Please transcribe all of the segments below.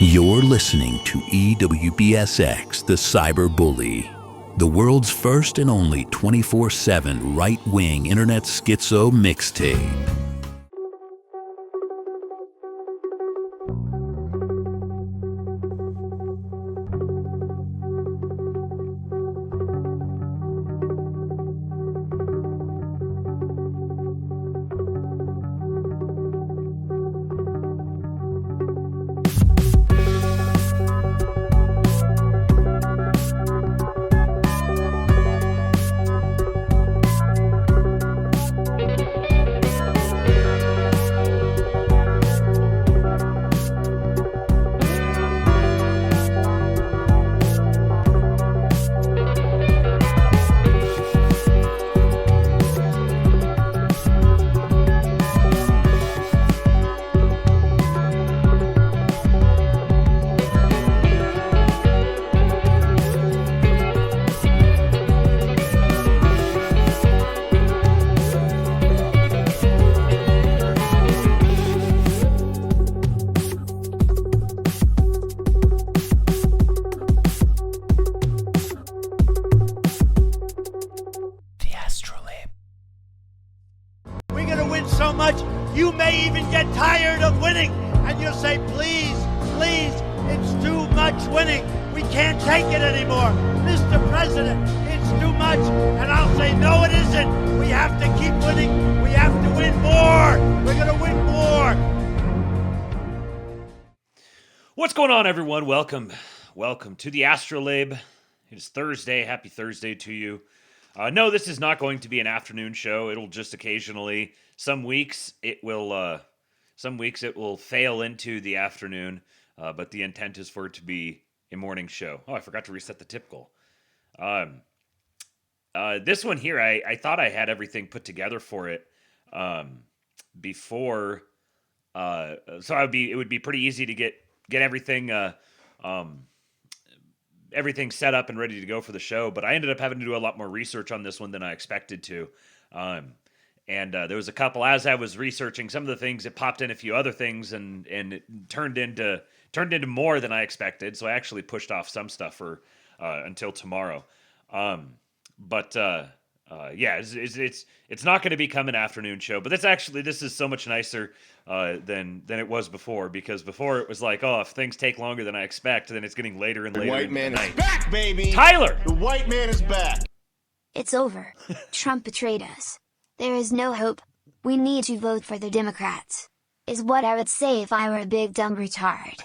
You're listening to EWBSX, the Cyber Bully, the world's first and only 24/7 right-wing internet schizo mixtape. Everyone, welcome to the Astrolabe. It is Thursday. Happy Thursday to you. No, this is not going to be an afternoon show. It'll just occasionally. Some weeks it will fail into the afternoon. But the intent is for it to be a morning show. Oh, I forgot to reset the tip goal. This one here, I thought I had everything put together for it before. So it would be pretty easy to get everything everything set up and ready to go for the show, but I ended up having to do a lot more research on this one than I expected to. And there was a couple, as I was researching some of the things, it popped in a few other things and it turned into more than I expected. So I actually pushed off some stuff for until tomorrow. Yeah, it's not going to become an afternoon show, but this is so much nicer than it was before, because before it was like, oh, if things take longer than I expect, then it's getting later and later. The white man is back, baby. Tyler, the white man is back. It's over. Trump betrayed us. There is no hope. We need to vote for the Democrats, is what I would say if I were a big dumb retard.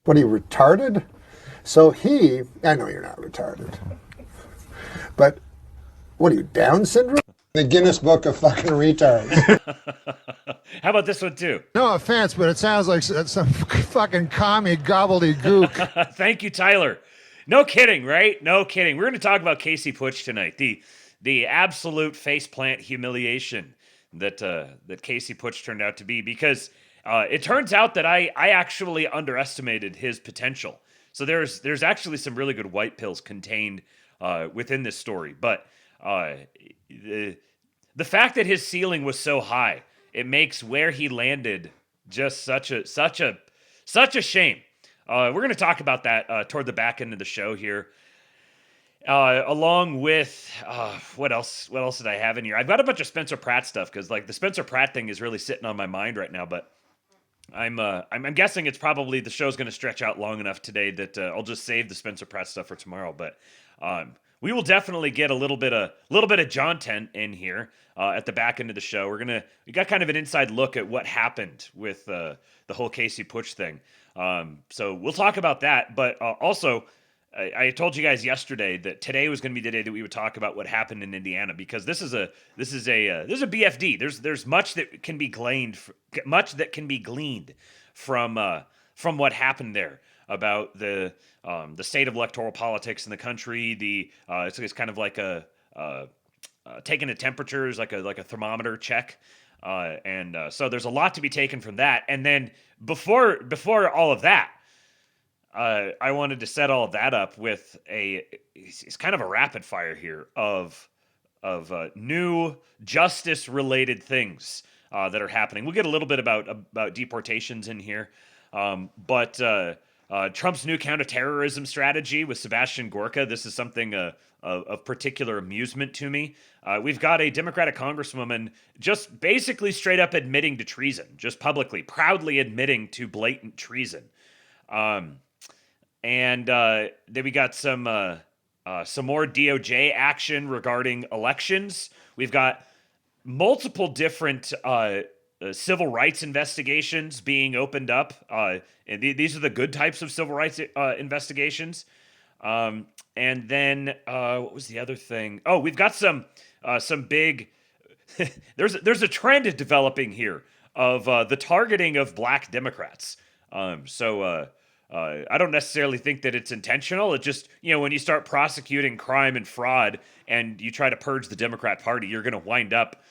What, are you retarded? So I know you're not retarded, but what are you, Down syndrome? The Guinness Book of fucking retards. How about this one too? No offense, but it sounds like some fucking commie gobbledygook. Thank you, Tyler. No kidding, right? No kidding. We're going to talk about Casey Putsch tonight. The absolute faceplant humiliation that Casey Putsch turned out to be, because it turns out that I actually underestimated his potential. So there's actually some really good white pills contained within this story, but the fact that his ceiling was so high, it makes where he landed just such a shame. We're going to talk about that toward the back end of the show here. Along with what else did I have in here? I've got a bunch of Spencer Pratt stuff, because like the Spencer Pratt thing is really sitting on my mind right now. But I'm guessing it's probably the show's going to stretch out long enough today that I'll just save the Spencer Pratt stuff for tomorrow. But we will definitely get a little bit of John Tent in here at the back end of the show. We got kind of an inside look at what happened with the whole Casey Putsch thing. So we'll talk about that. But also, I told you guys yesterday that today was going to be the day that we would talk about what happened in Indiana, because this is a BFD. There's much that can be gleaned from what happened there, about the state of electoral politics in the country. It's kind of like taking a temperature is like a thermometer check, and so there's a lot to be taken from that. And then before all of that, I wanted to set all of that up with it's kind of a rapid fire here of new justice related things that are happening. We'll get a little bit about deportations in here. But Trump's new counterterrorism strategy with Sebastian Gorka, this is something of particular amusement to me. We've got a Democratic congresswoman just basically straight up admitting to treason, just publicly, proudly admitting to blatant treason. And then we got some more DOJ action regarding elections. We've got multiple different civil rights investigations being opened up. And these are the good types of civil rights investigations. And then what was the other thing? Oh, we've got some big. there's a trend developing here of the targeting of black Democrats. I don't necessarily think that it's intentional. It just, when you start prosecuting crime and fraud and you try to purge the Democrat Party, you're going to wind up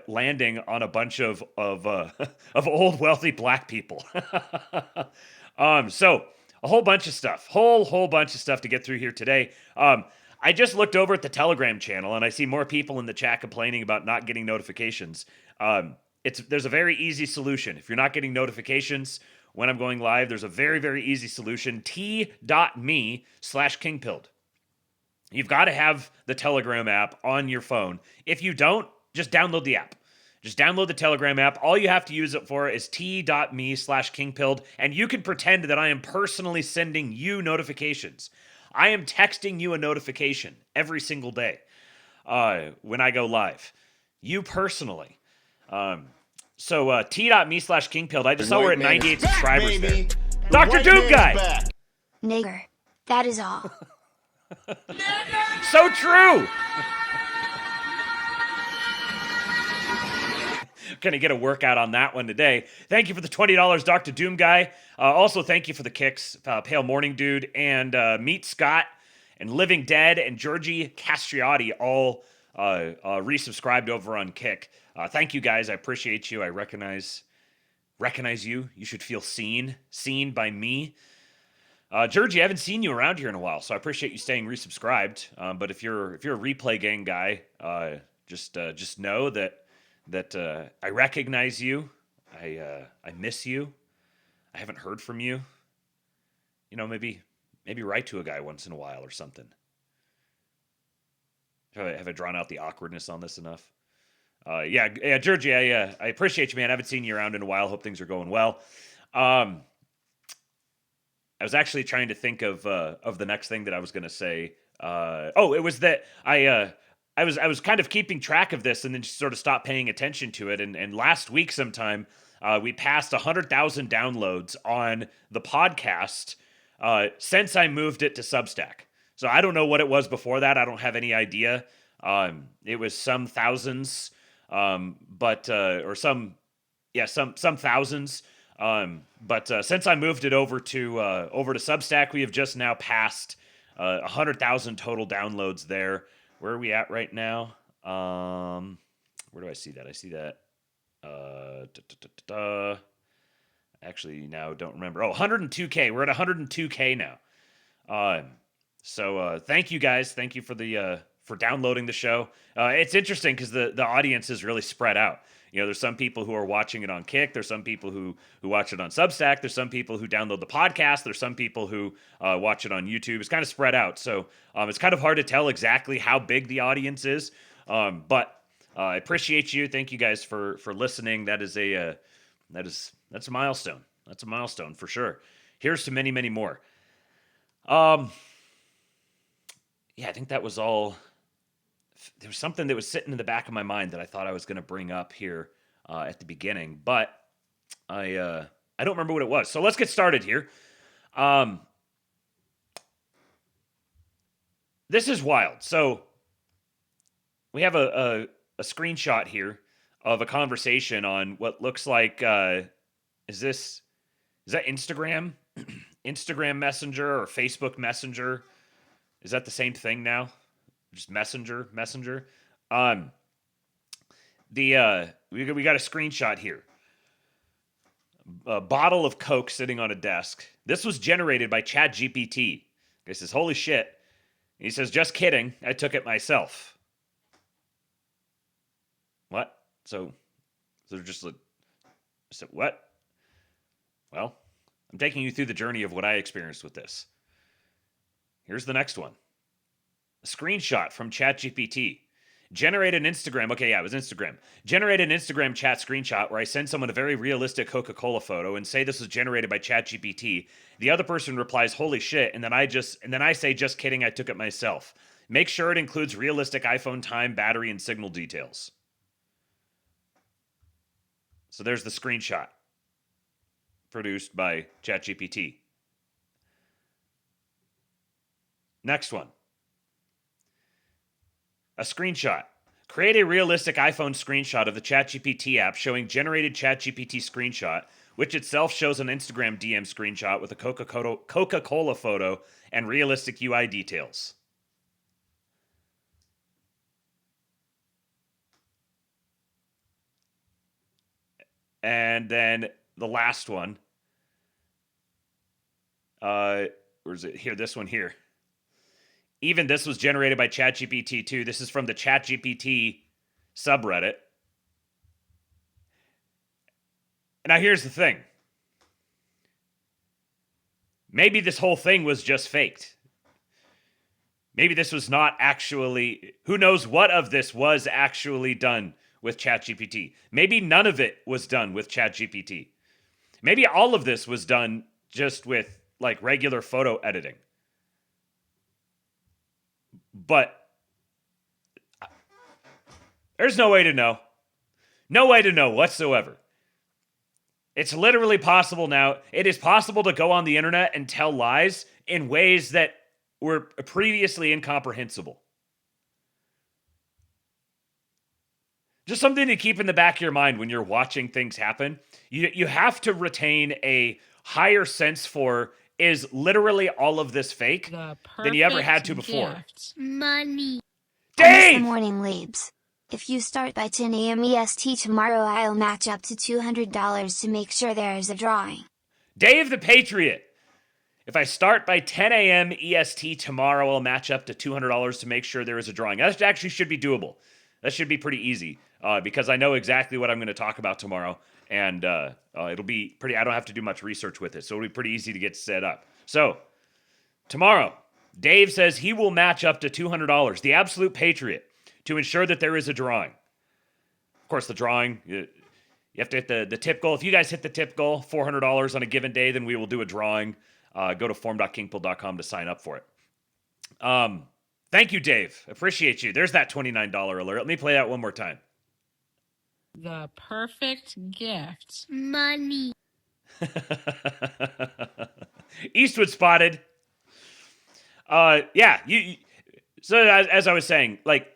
landing on a bunch of old wealthy black people. So a whole bunch of stuff, whole bunch of stuff to get through here today. I just looked over at the Telegram channel and I see more people in the chat complaining about not getting notifications. There's a very easy solution. If you're not getting notifications when I'm going live, there's a very, very easy solution. t.me/kingpilled. You've got to have the Telegram app on your phone. If you don't, just download the app. Just download the Telegram app. All you have to use it for is t.me/kingpilled, and you can pretend that I am personally sending you notifications. I am texting you a notification every single day when I go live. You personally. So t.me/kingpilled. I just saw we're at 98 subscribers there. Dr. Doom Guy! Nigger. That is all. So true! Gonna get a workout on that one today. Thank you for the $20, Dr. Doom Guy. Also, thank you for the kicks, Pale Morning Dude, and Meet Scott, and Living Dead, and Georgie Castriotti, all resubscribed over on Kick. Thank you, guys. I appreciate you. I recognize you. You should feel seen by me. Georgie, I haven't seen you around here in a while, so I appreciate you staying resubscribed. But if you're a replay gang guy, just know that I recognize you. I miss you. I haven't heard from you. Maybe write to a guy once in a while or something. Have I drawn out the awkwardness on this enough? Yeah, Georgie, I appreciate you, man. I haven't seen you around in a while. Hope things are going well. I was actually trying to think of the next thing that I was going to say. It was that I was kind of keeping track of this and then just sort of stopped paying attention to it. And last week sometime, we passed 100,000 downloads on the podcast since I moved it to Substack. So I don't know what it was before that. I don't have any idea. It was some thousands, some thousands. But since I moved it over to Substack, we have just now passed 100,000 total downloads there. Where are we at right now? Where do I see that? I see that. Actually, now don't remember. 102K. We're at 102K now. So thank you guys. Thank you for downloading the show. It's interesting because the audience is really spread out. There's some people who are watching it on Kick. There's some people who watch it on Substack. There's some people who download the podcast. There's some people who watch it on YouTube. It's kind of spread out. So it's kind of hard to tell exactly how big the audience is. But I appreciate you. Thank you guys for listening. That's a milestone. That's a milestone for sure. Here's to many, many more. Yeah, I think that was all. There was something that was sitting in the back of my mind that I thought I was going to bring up here at the beginning, but I don't remember what it was. So let's get started here. This is wild. So we have a screenshot here of a conversation on what looks like is that Instagram? Instagram Messenger or Facebook Messenger? Is that the same thing now? Just Messenger. We got a screenshot here. A bottle of Coke sitting on a desk. This was generated by ChatGPT. He says, "Holy shit." He says, "Just kidding. I took it myself." What? So they're just like, I said, what? Well, I'm taking you through the journey of what I experienced with this. Here's the next one. A screenshot from ChatGPT. Generate an Instagram. Okay, yeah, it was Instagram. Generate an Instagram chat screenshot where I send someone a very realistic Coca-Cola photo and say this was generated by ChatGPT. The other person replies, "Holy shit," and then I say, "Just kidding, I took it myself." Make sure it includes realistic iPhone time, battery, and signal details. So there's the screenshot produced by ChatGPT. Next one. A screenshot. Create a realistic iPhone screenshot of the ChatGPT app showing generated ChatGPT screenshot, which itself shows an Instagram DM screenshot with a Coca-Cola photo and realistic UI details. And then the last one. Where is it? Here, this one here. Even this was generated by ChatGPT too. This is from the ChatGPT subreddit. Now here's the thing. Maybe this whole thing was just faked. Maybe this was not actually... Who knows what of this was actually done with ChatGPT. Maybe none of it was done with ChatGPT. Maybe all of this was done just with like regular photo editing. But there's no way to know. No way to know whatsoever. It's literally possible now. It is possible to go on the internet and tell lies in ways that were previously incomprehensible. Just something to keep in the back of your mind when you're watching things happen. You have to retain a higher sense for, is literally all of this fake than you ever had to before. Money. Dave! Good morning, Labes. If you start by 10 a.m. EST tomorrow, I'll match up to $200 to make sure there is a drawing. Dave the Patriot. If I start by 10 a.m. EST tomorrow, I'll match up to $200 to make sure there is a drawing. That actually should be doable. That should be pretty easy because I know exactly what I'm going to talk about tomorrow. And it'll be pretty, I don't have to do much research with it. So it'll be pretty easy to get set up. So tomorrow, Dave says he will match up to $200, the absolute patriot, to ensure that there is a drawing. Of course, the drawing, you have to hit the tip goal. If you guys hit the tip goal, $400 on a given day, then we will do a drawing. Go to form.kingpill.com to sign up for it. Thank you, Dave. Appreciate you. There's that $29 alert. Let me play that one more time. The perfect gift. Money. Eastwood spotted. Yeah. So as I was saying, like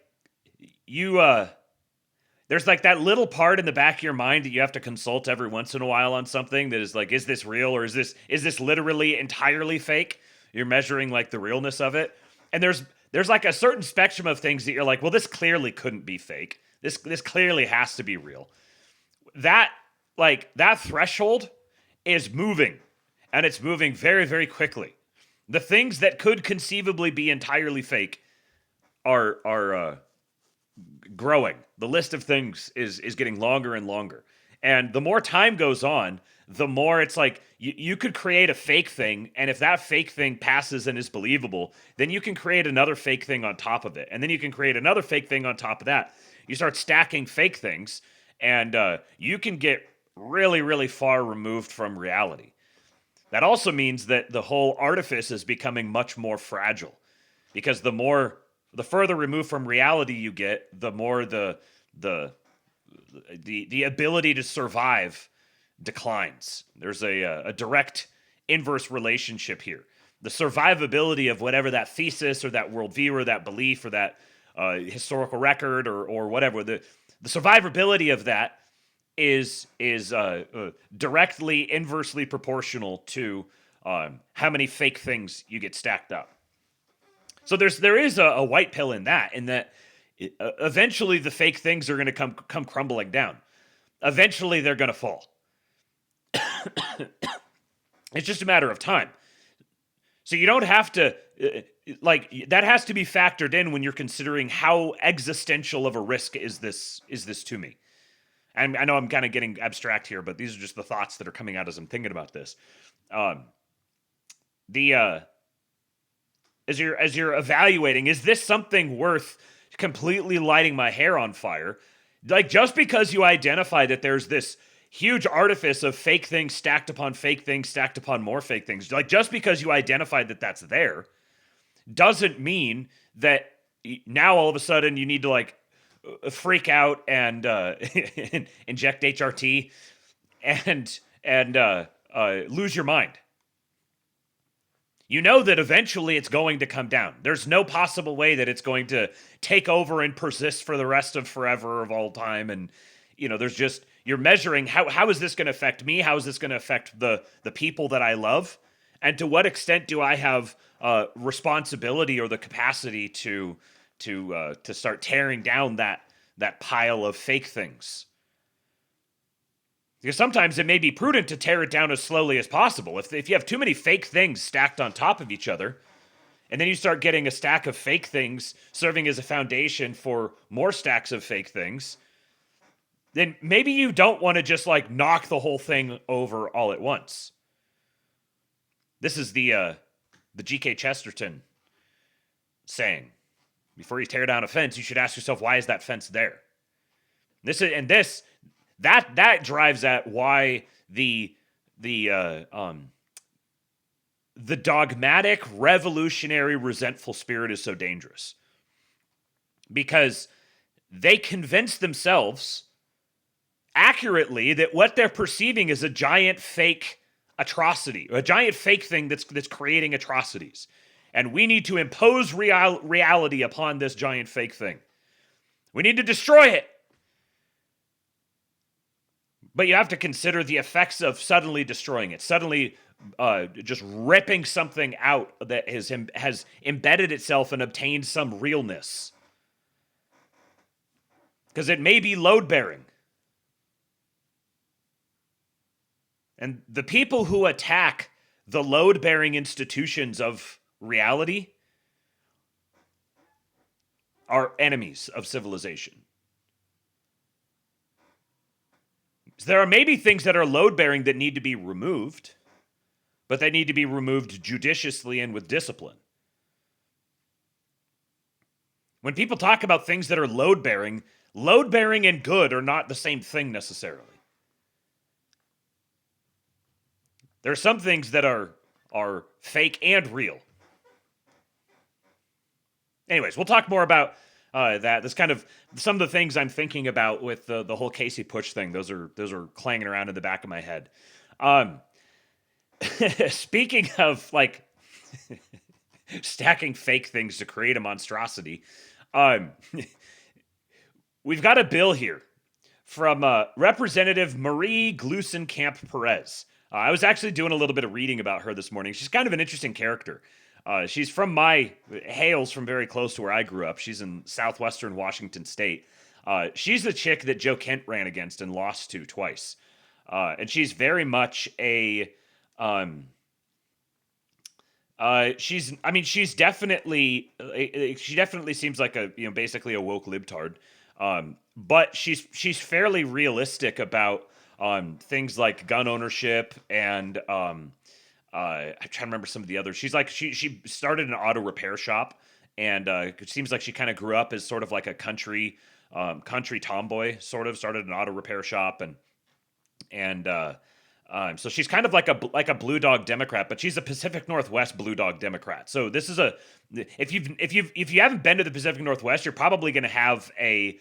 there's like that little part in the back of your mind that you have to consult every once in a while on something that is like, is this real or is this literally entirely fake? You're measuring like the realness of it, and there's like a certain spectrum of things that you're like, well, this clearly couldn't be fake. This clearly has to be real. That threshold is moving, and it's moving very, very quickly. The things that could conceivably be entirely fake are growing. The list of things is getting longer and longer. And the more time goes on, the more it's like you could create a fake thing, and if that fake thing passes and is believable, then you can create another fake thing on top of it. And then you can create another fake thing on top of that. You start stacking fake things, and you can get really, really far removed from reality. That also means that the whole artifice is becoming much more fragile, because the further removed from reality you get, the more the ability to survive declines. There's a direct inverse relationship here. The survivability of whatever that thesis or that worldview or that belief or that historical record or whatever, the survivability of that is directly inversely proportional to how many fake things you get stacked up. So there is a white pill in that eventually the fake things are going to come crumbling down. Eventually they're going to fall. It's just a matter of time. So you don't have to that has to be factored in when you're considering how existential of a risk is this to me. And I know I'm kind of getting abstract here, but these are just the thoughts that are coming out as I'm thinking about this. The as you're evaluating, is this something worth completely lighting my hair on fire? Like, just because you identify that there's this huge artifice of fake things stacked upon fake things stacked upon more fake things, like just because you identified that that's there, doesn't mean that now all of a sudden you need to like freak out and inject HRT and lose your mind. You know that eventually it's going to come down. There's no possible way that it's going to take over and persist for the rest of forever of all time. And, you know, there's just, you're measuring how is this going to affect me? How is this going to affect the people that I love? And to what extent do I have responsibility or the capacity to start tearing down that pile of fake things? Because sometimes it may be prudent to tear it down as slowly as possible. If you have too many fake things stacked on top of each other, and then you start getting a stack of fake things serving as a foundation for more stacks of fake things, then maybe you don't want to just like knock the whole thing over all at once. This is the G.K. Chesterton saying, before you tear down a fence, you should ask yourself, why is that fence there? That drives at why the dogmatic, revolutionary, resentful spirit is so dangerous. Because they convince themselves accurately that what they're perceiving is a giant fake atrocity, a giant fake thing that's creating atrocities. And we need to impose reality upon this giant fake thing. We need to destroy it. But you have to consider the effects of suddenly destroying it, suddenly just ripping something out that has embedded itself and obtained some realness. Because it may be load-bearing. And the people who attack the load-bearing institutions of reality are enemies of civilization. So there are maybe things that are load-bearing that need to be removed, but they need to be removed judiciously and with discipline. When people talk about things that are load-bearing and good are not the same thing necessarily. There are some things that are fake and real. Anyways, we'll talk more about that. That's kind of some of the things I'm thinking about with the whole Casey Putsch thing. Those are clanging around in the back of my head. Speaking of like stacking fake things to create a monstrosity, we've got a bill here from Representative Marie Gluesenkamp-Perez. I was actually doing a little bit of reading about her this morning. She's kind of an interesting character. She's hails from very close to where I grew up. She's in southwestern Washington state. She's the chick that Joe Kent ran against and lost to twice. And she's very much she definitely seems like basically a woke libtard. But she's fairly realistic about things like gun ownership and I'm trying to remember some of the others. She's like she started an auto repair shop, and it seems like she kind of grew up as sort of like a country tomboy. Sort of started an auto repair shop, and so she's kind of like a blue dog Democrat, but she's a Pacific Northwest blue dog Democrat. So this is if you haven't been to the Pacific Northwest, you're probably going to have a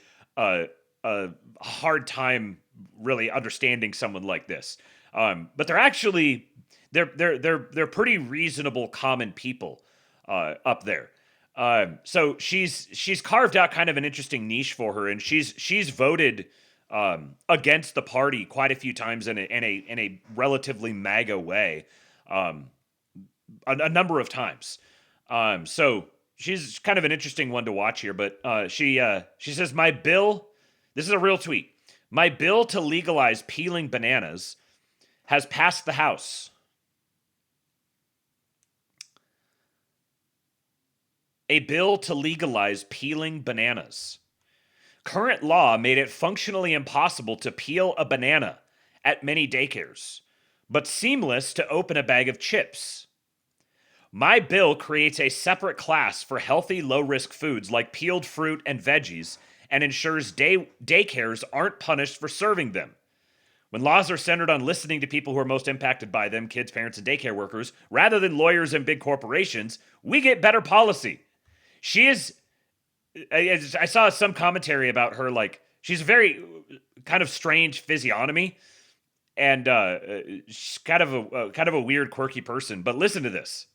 hard time really understanding someone like this. But they're actually they're pretty reasonable, common people up there. So she's carved out kind of an interesting niche for her, and she's voted against the party quite a few times in a relatively MAGA way, a number of times. So she's kind of an interesting one to watch here. But she says, "My bill," this is a real tweet, "my bill to legalize peeling bananas has passed the House. A bill to legalize peeling bananas. Current law made it functionally impossible to peel a banana at many daycares. but seamless to open a bag of chips. My bill creates a separate class for healthy, low-risk foods like peeled fruit and veggies and ensures daycares aren't punished for serving them. When laws are centered on listening to people who are most impacted by them, kids, parents, and daycare workers, rather than lawyers and big corporations, we get better policy. She is... I saw some commentary about her, like, she's a very kind of strange physiognomy, and she's kind of a weird, quirky person. But listen to this.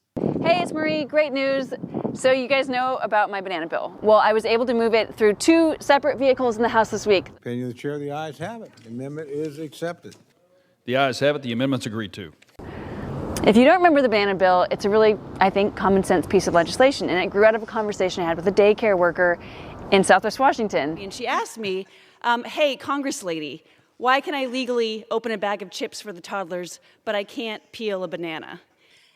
Hey, it's Marie. Great news. So you guys know about my banana bill. Well, I was able to move it through 2 separate vehicles in the House this week. Opinion of the chair, the ayes have it. The amendment is accepted. The ayes have it. The amendment's agreed to. If you don't remember the banana bill, it's a really, I think, common sense piece of legislation, and it grew out of a conversation I had with a daycare worker in Southwest Washington. And she asked me, hey, Congress lady, why can I legally open a bag of chips for the toddlers, but I can't peel a banana?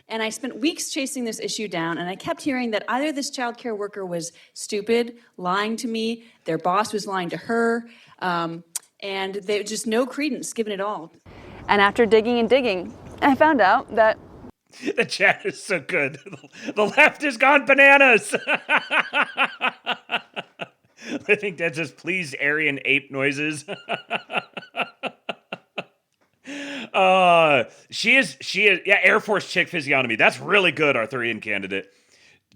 And I spent weeks chasing this issue down, and I kept hearing that either this child care worker was stupid, lying to me, their boss was lying to her, and there was just no credence given at all. And after digging and digging, I found out that the chat is so good. The left has gone bananas. Living Dead says, please, Aryan ape noises. She is, yeah, Air Force chick physiognomy. That's really good, Arthurian candidate.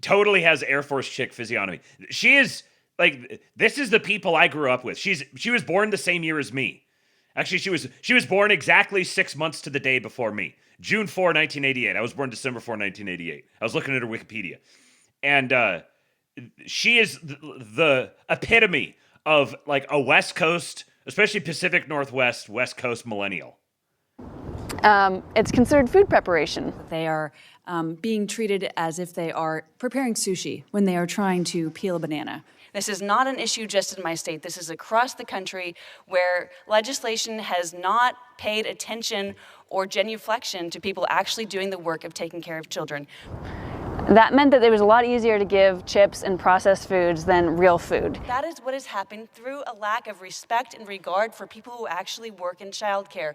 Totally has Air Force chick physiognomy. She is, like, this is the people I grew up with. She was born the same year as me. Actually, she was born exactly 6 months to the day before me. June 4, 1988. I was born December 4, 1988. I was looking at her Wikipedia. And she is the epitome of, like, a West Coast, especially Pacific Northwest, West Coast millennial. It's considered food preparation. They are being treated as if they are preparing sushi when they are trying to peel a banana. This is not an issue just in my state. This is across the country where legislation has not paid attention or genuflection to people actually doing the work of taking care of children. That meant that it was a lot easier to give chips and processed foods than real food. That is what has happened through a lack of respect and regard for people who actually work in childcare.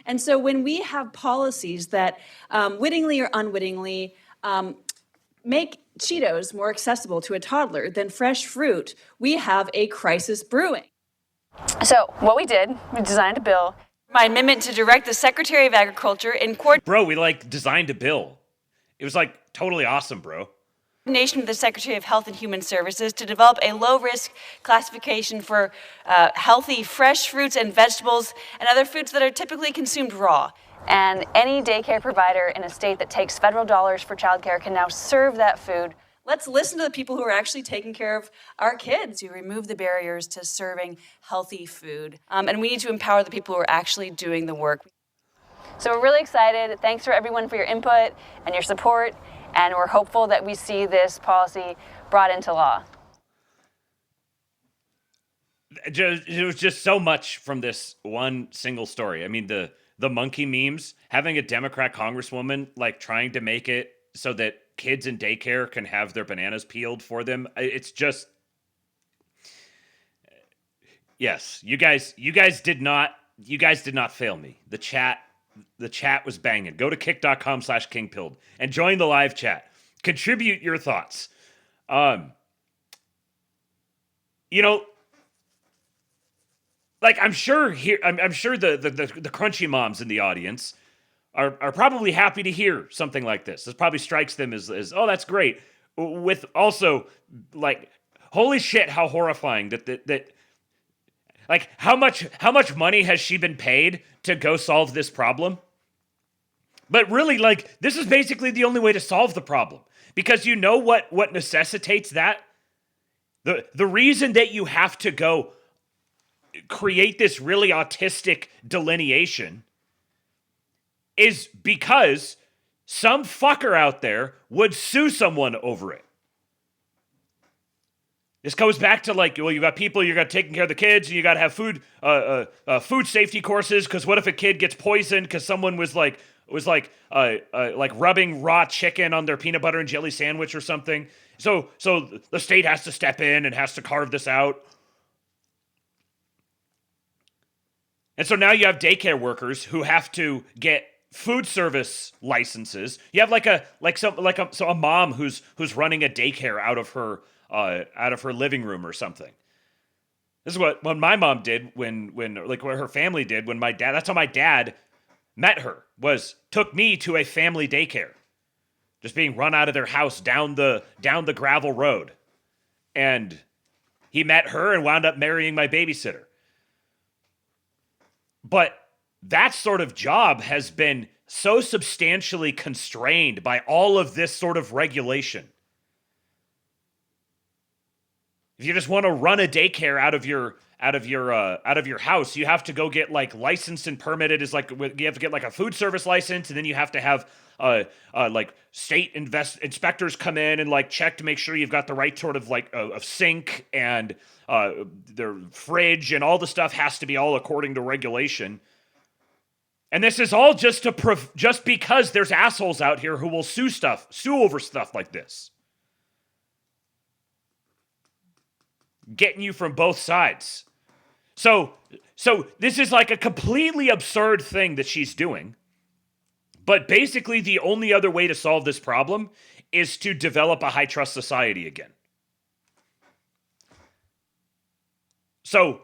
And so when we have policies that wittingly or unwittingly make Cheetos more accessible to a toddler than fresh fruit, we have a crisis brewing. So what we did, we designed a bill. My amendment to direct the Secretary of Agriculture in coordination. Bro, we, like, designed a bill. It was, like, totally awesome, bro. Coordination with the Secretary of Health and Human Services to develop a low-risk classification for healthy, fresh fruits and vegetables and other foods that are typically consumed raw. And any daycare provider in a state that takes federal dollars for childcare can now serve that food. Let's listen to the people who are actually taking care of our kids, to remove the barriers to serving healthy food. And we need to empower the people who are actually doing the work. So we're really excited. Thanks for everyone for your input and your support. And we're hopeful that we see this policy brought into law. It was just so much from this one single story. I mean, the monkey memes, having a Democrat congresswoman, like, trying to make it so that kids in daycare can have their bananas peeled for them. It's just, yes, you guys did not fail me. The chat was banging. Go to kick.com/kingpilled and join the live chat. Contribute your thoughts. You know, like, I'm sure the crunchy moms in the audience are probably happy to hear something like this. This probably strikes them as oh, that's great. With also, like, holy shit, how horrifying that like, how much money has she been paid to go solve this problem? But really, like, this is basically the only way to solve the problem, because you know what necessitates that? The reason that you have to go create this really autistic delineation is because some fucker out there would sue someone over it. This goes back to, like, well, you got people, you got taking care of the kids, and you got to have food safety courses, because what if a kid gets poisoned because someone was rubbing raw chicken on their peanut butter and jelly sandwich or something? So the state has to step in and has to carve this out. And so now you have daycare workers who have to get food service licenses. You have a mom who's running a daycare out of her living room or something. This is what my mom did when what her family did when my dad. That's how my dad met her. Took me to a family daycare, just being run out of their house down the gravel road, and he met her and wound up marrying my babysitter. But that sort of job has been so substantially constrained by all of this sort of regulation. If you just want to run a daycare out of your house, you have to go get like licensed and permitted. You have to get like a food service license, and then you have to have like state inspectors come in and like check to make sure you've got the right sort of like a sink and their fridge, and all the stuff has to be all according to regulation. And this is all just because there's assholes out here who will sue over stuff like this. Getting you from both sides. So this is like a completely absurd thing that she's doing. But basically the only other way to solve this problem is to develop a high trust society again. So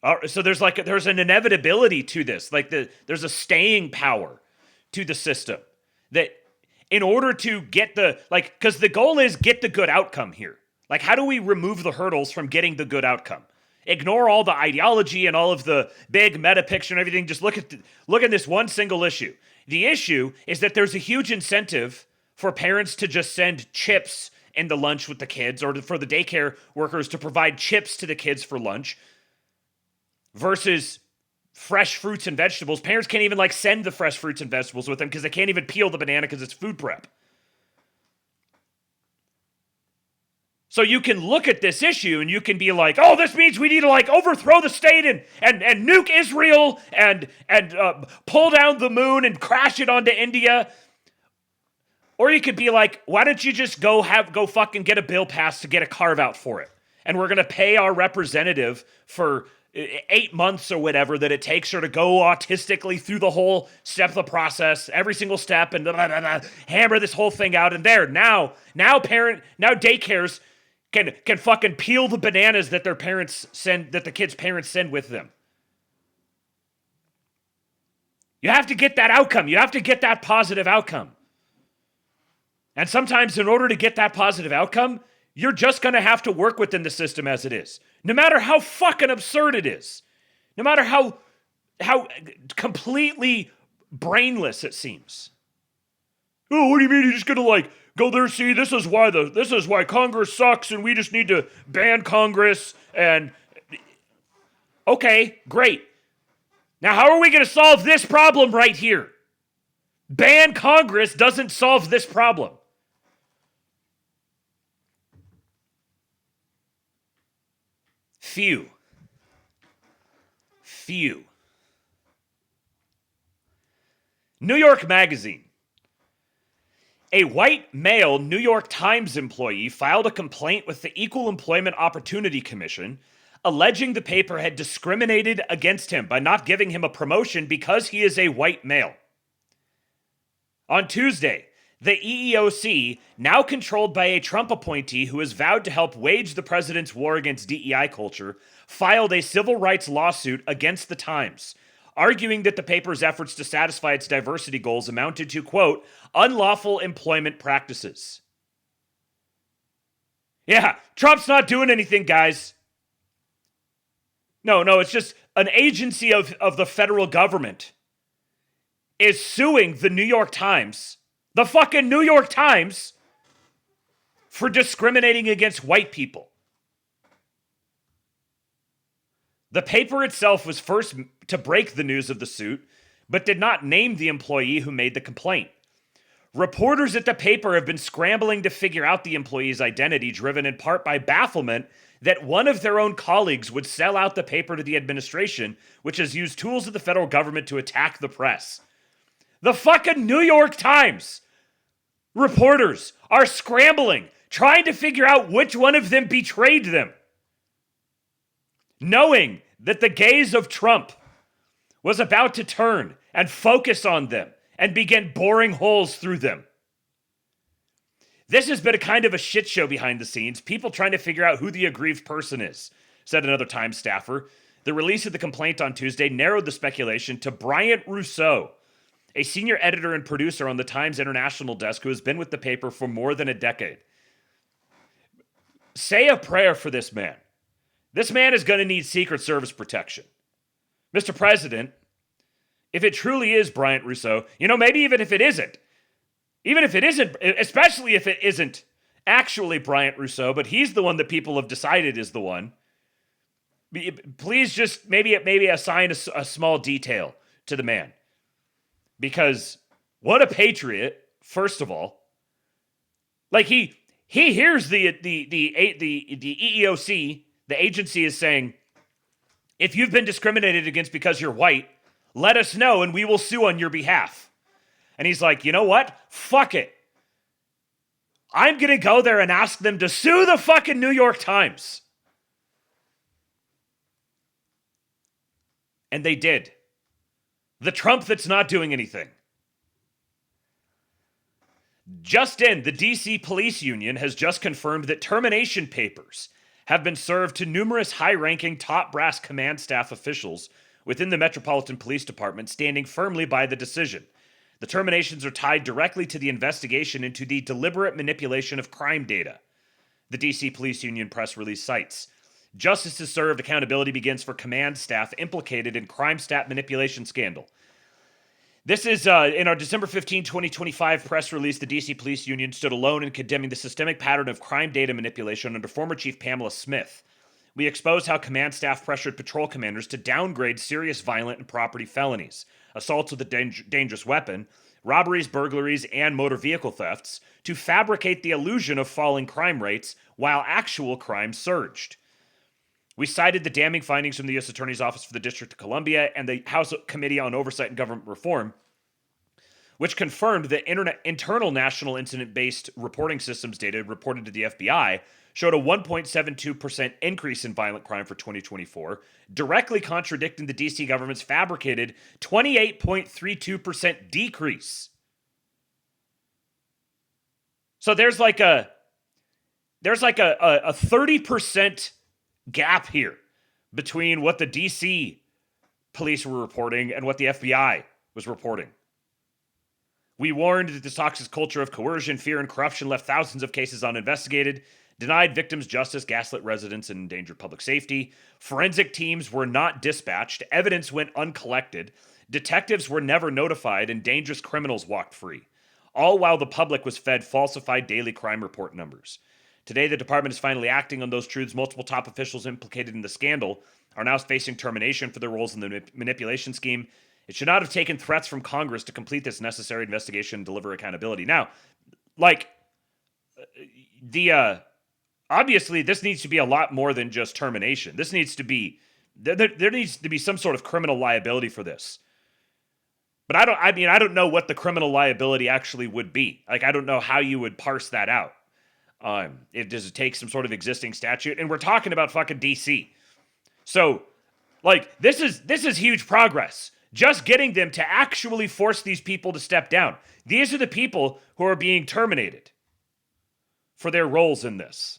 there's an inevitability to this. There's a staying power to the system that in order to get because the goal is get the good outcome here. Like, how do we remove the hurdles from getting the good outcome? Ignore all the ideology and all of the big meta picture and everything. Just look at this one single issue. The issue is that there's a huge incentive for parents to just send chips in the lunch with the kids, or for the daycare workers to provide chips to the kids for lunch, versus fresh fruits and vegetables. Parents can't even send the fresh fruits and vegetables with them because they can't even peel the banana because it's food prep. So you can look at this issue and you can be like, oh, this means we need to overthrow the state and nuke Israel and pull down the moon and crash it onto India. Or you could be like, why don't you just go fucking get a bill passed to get a carve out for it? And we're going to pay our representative for 8 months or whatever that it takes her to go autistically through the whole step of the process, every single step, and hammer this whole thing out. And now daycares can fucking peel the bananas that the kids' parents send with them. You have to get that outcome. You have to get that positive outcome. And sometimes in order to get that positive outcome, you're just going to have to work within the system as it is. No matter how fucking absurd it is. No matter how completely brainless it seems. Oh, what do you mean you're just going to go there, see, this is why Congress sucks and we just need to ban Congress and... Okay, great. Now how are we going to solve this problem right here? Ban Congress doesn't solve this problem. Few. New York Magazine. A white male New York Times employee filed a complaint with the Equal Employment Opportunity Commission, alleging the paper had discriminated against him by not giving him a promotion because he is a white male. On Tuesday, the EEOC, now controlled by a Trump appointee who has vowed to help wage the president's war against DEI culture, filed a civil rights lawsuit against the Times, arguing that the paper's efforts to satisfy its diversity goals amounted to, quote, unlawful employment practices. Yeah, Trump's not doing anything, guys. No, it's just an agency of the federal government is suing the New York Times, the fucking New York Times, for discriminating against white people. The paper itself was first to break the news of the suit, but did not name the employee who made the complaint. Reporters at the paper have been scrambling to figure out the employee's identity, driven in part by bafflement that one of their own colleagues would sell out the paper to the administration, which has used tools of the federal government to attack the press. The fucking New York Times reporters are scrambling, trying to figure out which one of them betrayed them, knowing that the gaze of Trump was about to turn and focus on them and begin boring holes through them. This has been a kind of a shit show behind the scenes, people trying to figure out who the aggrieved person is, said another Times staffer. The release of the complaint on Tuesday narrowed the speculation to Bryant Rousseau, a senior editor and producer on the Times International desk who has been with the paper for more than a decade. Say a prayer for this man. This man is going to need Secret Service protection. Mr. President, if it truly is Bryant Rousseau, maybe even if it isn't, especially if it isn't actually Bryant Rousseau, but he's the one that people have decided is the one, please just maybe assign a small detail to the man. Because what a patriot, first of all. Like he hears the EEOC, the agency is saying, if you've been discriminated against because you're white, let us know and we will sue on your behalf. And he's like, you know what? Fuck it. I'm going to go there and ask them to sue the fucking New York Times. And they did. The Trump that's not doing anything. Just in, the DC Police Union has just confirmed that termination papers have been served to numerous high-ranking top brass command staff officials within the Metropolitan Police Department, standing firmly by the decision. The terminations are tied directly to the investigation into the deliberate manipulation of crime data, the DC Police Union press release cites. Justice is served, accountability begins for command staff implicated in crime stat manipulation scandal. This is in our December 15, 2025 press release. The DC Police Union stood alone in condemning the systemic pattern of crime data manipulation under former Chief Pamela Smith. We exposed how command staff pressured patrol commanders to downgrade serious violent and property felonies, assaults with a dangerous weapon, robberies, burglaries, and motor vehicle thefts to fabricate the illusion of falling crime rates while actual crime surged. We cited the damning findings from the U.S. Attorney's Office for the District of Columbia and the House Committee on Oversight and Government Reform, which confirmed that internal national incident-based reporting systems data reported to the FBI showed a 1.72% increase in violent crime for 2024, directly contradicting the D.C. government's fabricated 28.32% decrease. So there's like a 30% gap here between what the D.C. police were reporting and what the FBI was reporting. We warned that this toxic culture of coercion, fear, and corruption left thousands of cases uninvestigated, denied victims justice, gaslit residents, and endangered public safety. Forensic teams were not dispatched, evidence went uncollected, detectives were never notified, and dangerous criminals walked free, all while the public was fed falsified daily crime report numbers. Today, the department is finally acting on those truths. Multiple top officials implicated in the scandal are now facing termination for their roles in the manipulation scheme. It should not have taken threats from Congress to complete this necessary investigation and deliver accountability. Now, obviously, this needs to be a lot more than just termination. This needs to be, there needs to be some sort of criminal liability for this. But I don't know what the criminal liability actually would be. I don't know how you would parse that out. Does it take some sort of existing statute? And we're talking about fucking DC. So, this is huge progress. Just getting them to actually force these people to step down. These are the people who are being terminated for their roles in this.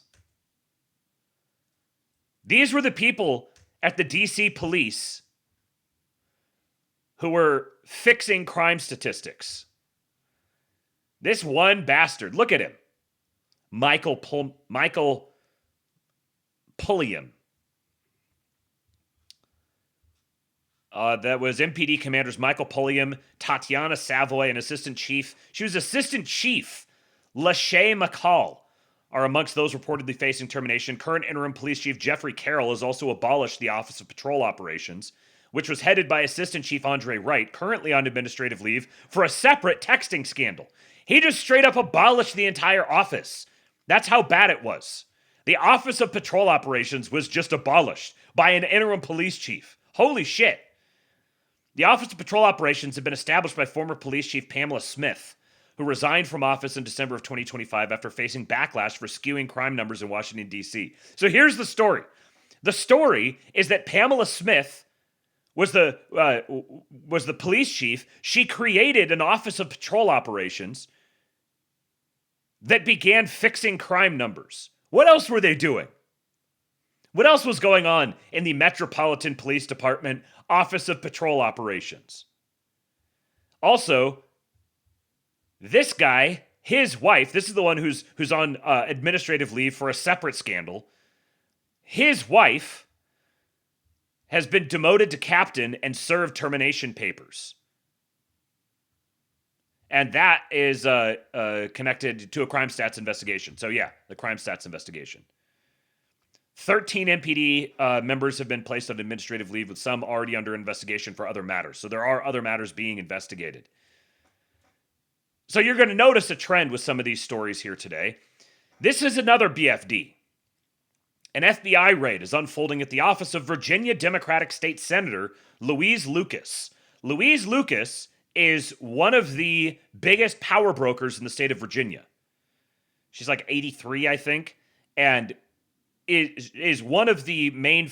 These were the people at the DC police who were fixing crime statistics. This one bastard, look at him. Michael Pulliam. That was MPD commanders Michael Pulliam, Tatiana Savoy, and Assistant Chief. She was Assistant Chief Lachey McCall are amongst those reportedly facing termination. Current interim police chief Jeffrey Carroll has also abolished the Office of Patrol Operations, which was headed by Assistant Chief Andre Wright, currently on administrative leave for a separate texting scandal. He just straight up abolished the entire office. That's how bad it was. The Office of Patrol Operations was just abolished by an interim police chief. Holy shit. The Office of Patrol Operations had been established by former police chief Pamela Smith, who resigned from office in December of 2025 after facing backlash for skewing crime numbers in Washington, D.C. So here's the story. The story is that Pamela Smith was the police chief. She created an Office of Patrol Operations that began fixing crime numbers. What else were they doing? What else was going on in the Metropolitan Police Department Office of Patrol Operations? Also, this guy, his wife, this is the one who's on administrative leave for a separate scandal. His wife has been demoted to captain and served termination papers. And that is connected to a crime stats investigation. So yeah, the crime stats investigation. 13 MPD members have been placed on administrative leave, with some already under investigation for other matters. So there are other matters being investigated. So you're going to notice a trend with some of these stories here today. This is another BFD. An FBI raid is unfolding at the office of Virginia Democratic State Senator Louise Lucas. Louise Lucas is one of the biggest power brokers in the state of Virginia. She's like 83, I think, and is one of the main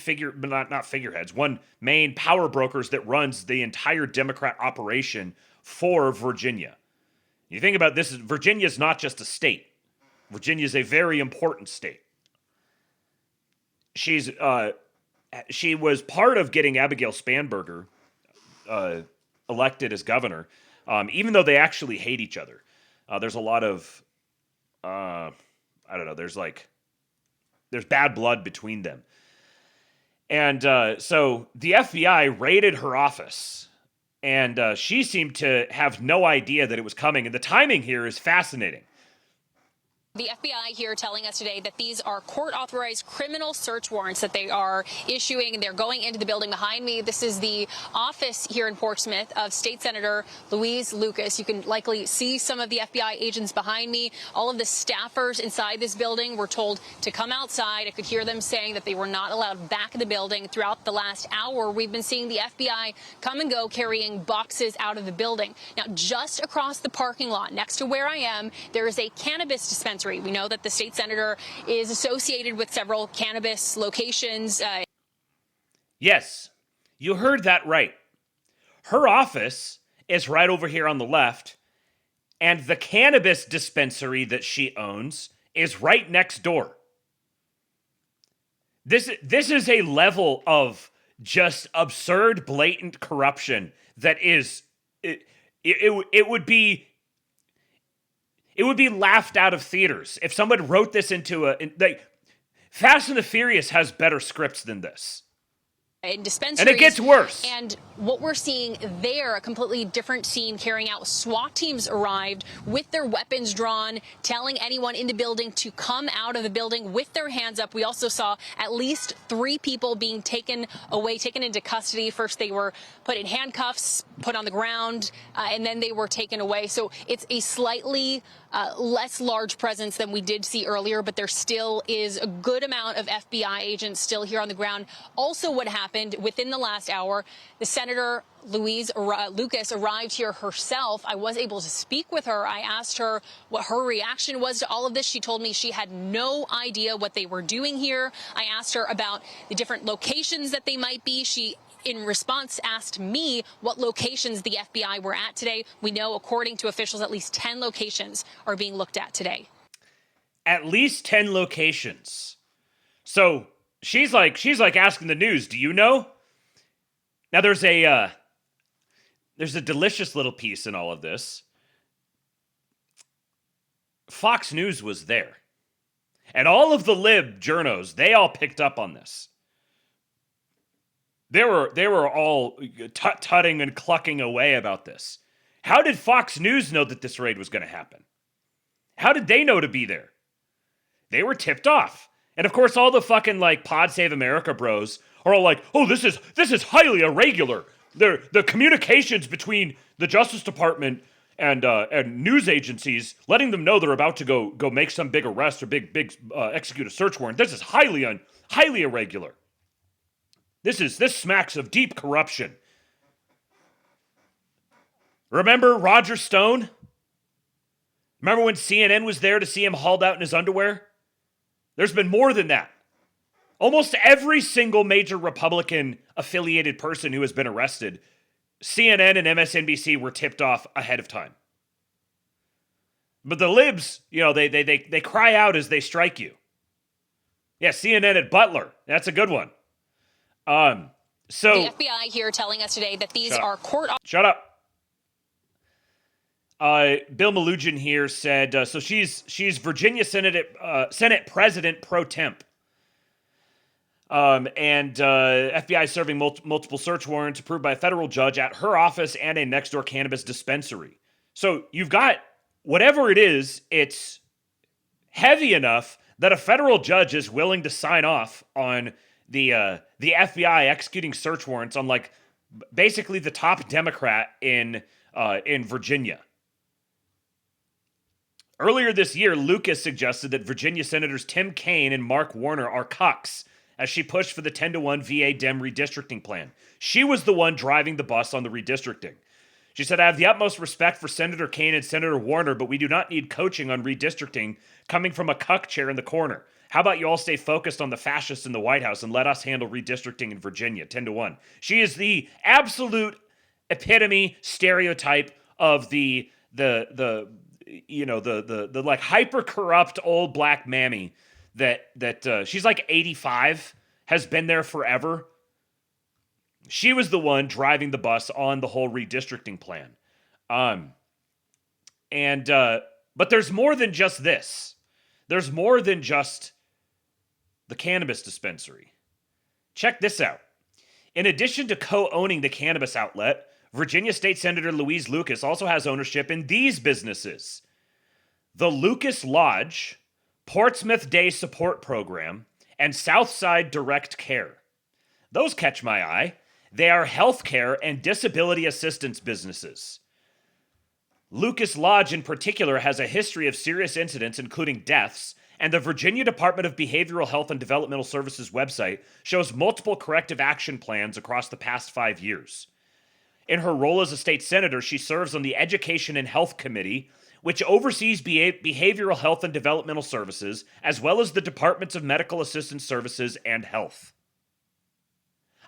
one main power brokers that runs the entire Democrat operation for Virginia. You think about this, Virginia is not just a state. Virginia is a very important state. She was part of getting Abigail Spanberger elected as governor, even though they actually hate each other. There's a lot of, I don't know, there's bad blood between them. And so the FBI raided her office, and she seemed to have no idea that it was coming. And the timing here is fascinating. The FBI here telling us today that these are court-authorized criminal search warrants that they are issuing, and they're going into the building behind me. This is the office here in Portsmouth of State Senator Louise Lucas. You can likely see some of the FBI agents behind me. All of the staffers inside this building were told to come outside. I could hear them saying that they were not allowed back in the building. Throughout the last hour, we've been seeing the FBI come and go carrying boxes out of the building. Now, just across the parking lot next to where I am, there is a cannabis dispensary. We know that the state senator is associated with several cannabis locations. Yes, you heard that right. Her office is right over here on the left, and the cannabis dispensary that she owns is right next door. This is a level of just absurd, blatant corruption that is it would be laughed out of theaters if someone wrote this into Fast and the Furious has better scripts than this. In dispensaries. And it gets worse. And what we're seeing there, a completely different scene carrying out. SWAT teams arrived with their weapons drawn, telling anyone in the building to come out of the building with their hands up. We also saw at least 3 people being taken away, taken into custody. First, they were put in handcuffs, put on the ground, and then they were taken away. So it's a slightly less large presence than we did see earlier, but there still is a good amount of FBI agents still here on the ground. Also, what happened within the last hour, the Senator Louise Lucas arrived here herself. I was able to speak with her. I asked her what her reaction was to all of this. She told me she had no idea what they were doing here. I asked her about the different locations that they might be. She, in response, asked me what locations the FBI were at today. We know, according to officials, at least 10 locations are being looked at today. At least 10 locations. So she's like asking the news, do you know? Now there's a delicious little piece in all of this. Fox News was there. And all of the lib journos, they all picked up on this. They were all tut-tutting and clucking away about this. How did Fox News know that this raid was going to happen? How did they know to be there? They were tipped off. And of course, all the fucking Pod Save America bros are all like, "Oh, this is highly irregular. The communications between the Justice Department and news agencies, letting them know they're about to go make some big arrest or big execute a search warrant. This is highly irregular. This smacks of deep corruption." Remember Roger Stone? Remember when CNN was there to see him hauled out in his underwear? There's been more than that. Almost every single major Republican-affiliated person who has been arrested, CNN and MSNBC were tipped off ahead of time. But the libs, they cry out as they strike you. Yeah, CNN at Butler. That's a good one. So the FBI here telling us today that these are court. Shut up. Bill Malugin here said, so she's Virginia Senate President pro temp. And FBI serving multiple search warrants approved by a federal judge at her office and a next-door cannabis dispensary. So you've got whatever it is, it's heavy enough that a federal judge is willing to sign off on the FBI executing search warrants on like basically the top Democrat in Virginia. Earlier this year, Lucas suggested that Virginia Senators Tim Kaine and Mark Warner are cucks as she pushed for the 10-1 VA Dem redistricting plan. She was the one driving the bus on the redistricting. She said, I have the utmost respect for Senator Kaine and Senator Warner, but we do not need coaching on redistricting coming from a cuck chair in the corner. How about you all stay focused on the fascists in the White House and let us handle redistricting in Virginia, 10-1. She is the absolute epitome stereotype of the like hyper corrupt old black mammy that she's like 85, has been there forever. She was the one driving the bus on the whole redistricting plan. But there's more than just this. There's more than just the cannabis dispensary. Check this out. In addition to co-owning the cannabis outlet, Virginia State Senator Louise Lucas also has ownership in these businesses: the Lucas Lodge, Portsmouth Day Support Program, and Southside Direct Care. Those catch my eye. They are healthcare and disability assistance businesses. Lucas Lodge in particular has a history of serious incidents, including deaths, and the Virginia Department of Behavioral Health and Developmental Services website shows multiple corrective action plans across the past 5 years. In her role as a state senator, she serves on the Education and Health Committee, which oversees behavioral health and developmental services, as well as the Departments of Medical Assistance Services and Health.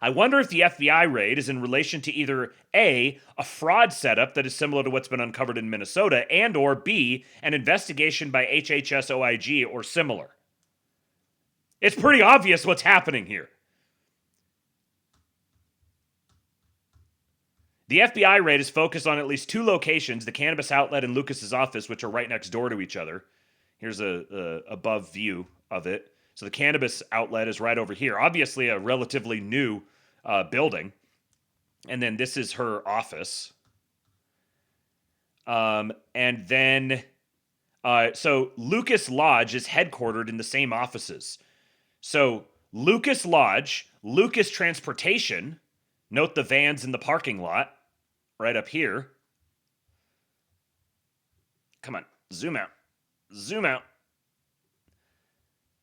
I wonder if the FBI raid is in relation to either A, a fraud setup that is similar to what's been uncovered in Minnesota, and or B, an investigation by HHS OIG or similar. It's pretty obvious what's happening here. The FBI raid is focused on at least 2 locations, the cannabis outlet and Lucas's office, which are right next door to each other. Here's a above view of it. So the cannabis outlet is right over here. Obviously a relatively new building. And then this is her office. So Lucas Lodge is headquartered in the same offices. So Lucas Lodge, Lucas Transportation, note the vans in the parking lot, right up here. Come on, zoom out. Zoom out.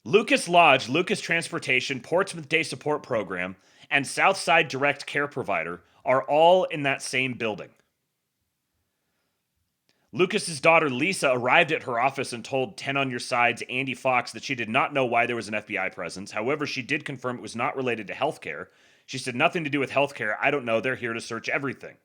Lucas Lodge, Lucas Transportation, Portsmouth Day Support Program, and Southside Direct Care Provider are all in that same building. Lucas's daughter Lisa arrived at her office and told 10 on Your Side's Andy Fox that she did not know why there was an FBI presence. However, she did confirm it was not related to healthcare. She said, nothing to do with healthcare. I don't know. They're here to search everything.